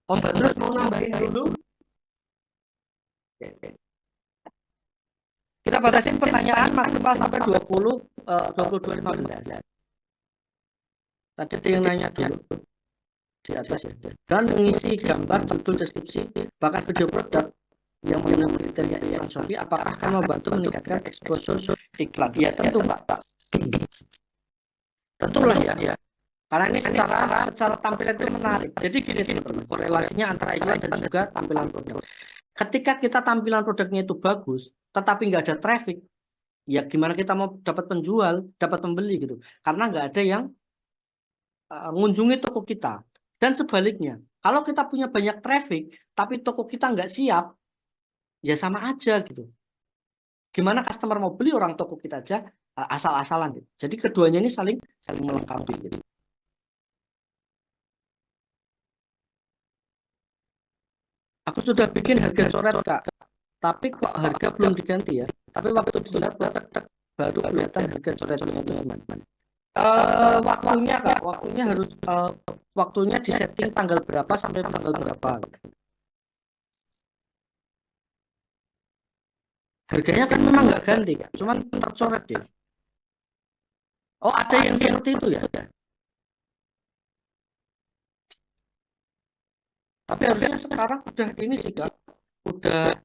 Om Badrus mau nambahin dulu? Kita batasin pertanyaan maksimal sampai 22.15. Tadi ada yang nanya dulu di atas ya. Dan mengisi gambar, judul, deskripsi, bahkan video produk yang memenuhi kriteria iklan Shopee, apakah akan membantu meningkatkan exposure iklan? Ya tentu Pak. Tentulah ya. Karena ini secara tampilan itu menarik. Jadi gini teman-teman, korelasinya antara iklan dan juga tampilan produk. Ketika kita tampilan produknya itu bagus, tetapi nggak ada traffic, ya gimana kita mau dapat penjual, dapat pembeli gitu. Karena nggak ada yang mengunjungi toko kita. Dan sebaliknya, kalau kita punya banyak traffic, tapi toko kita nggak siap, ya sama aja gitu. Gimana customer mau beli orang toko kita aja asal-asalan gitu. Jadi keduanya ini saling melengkapi gitu. Aku sudah bikin harga coret Kak, tapi kok harga belum diganti ya. Tapi waktu dilihat baru kelihatan harga coretnya teman-teman. Waktunya Kak, waktunya harus waktunya disetting tanggal berapa sampai tanggal berapa. Harganya kan memang nggak ganti, kan? Cuman tercoret dia. Oh, ada yang seperti itu ya? Tapi harusnya sekarang udah ini sih Kak, udah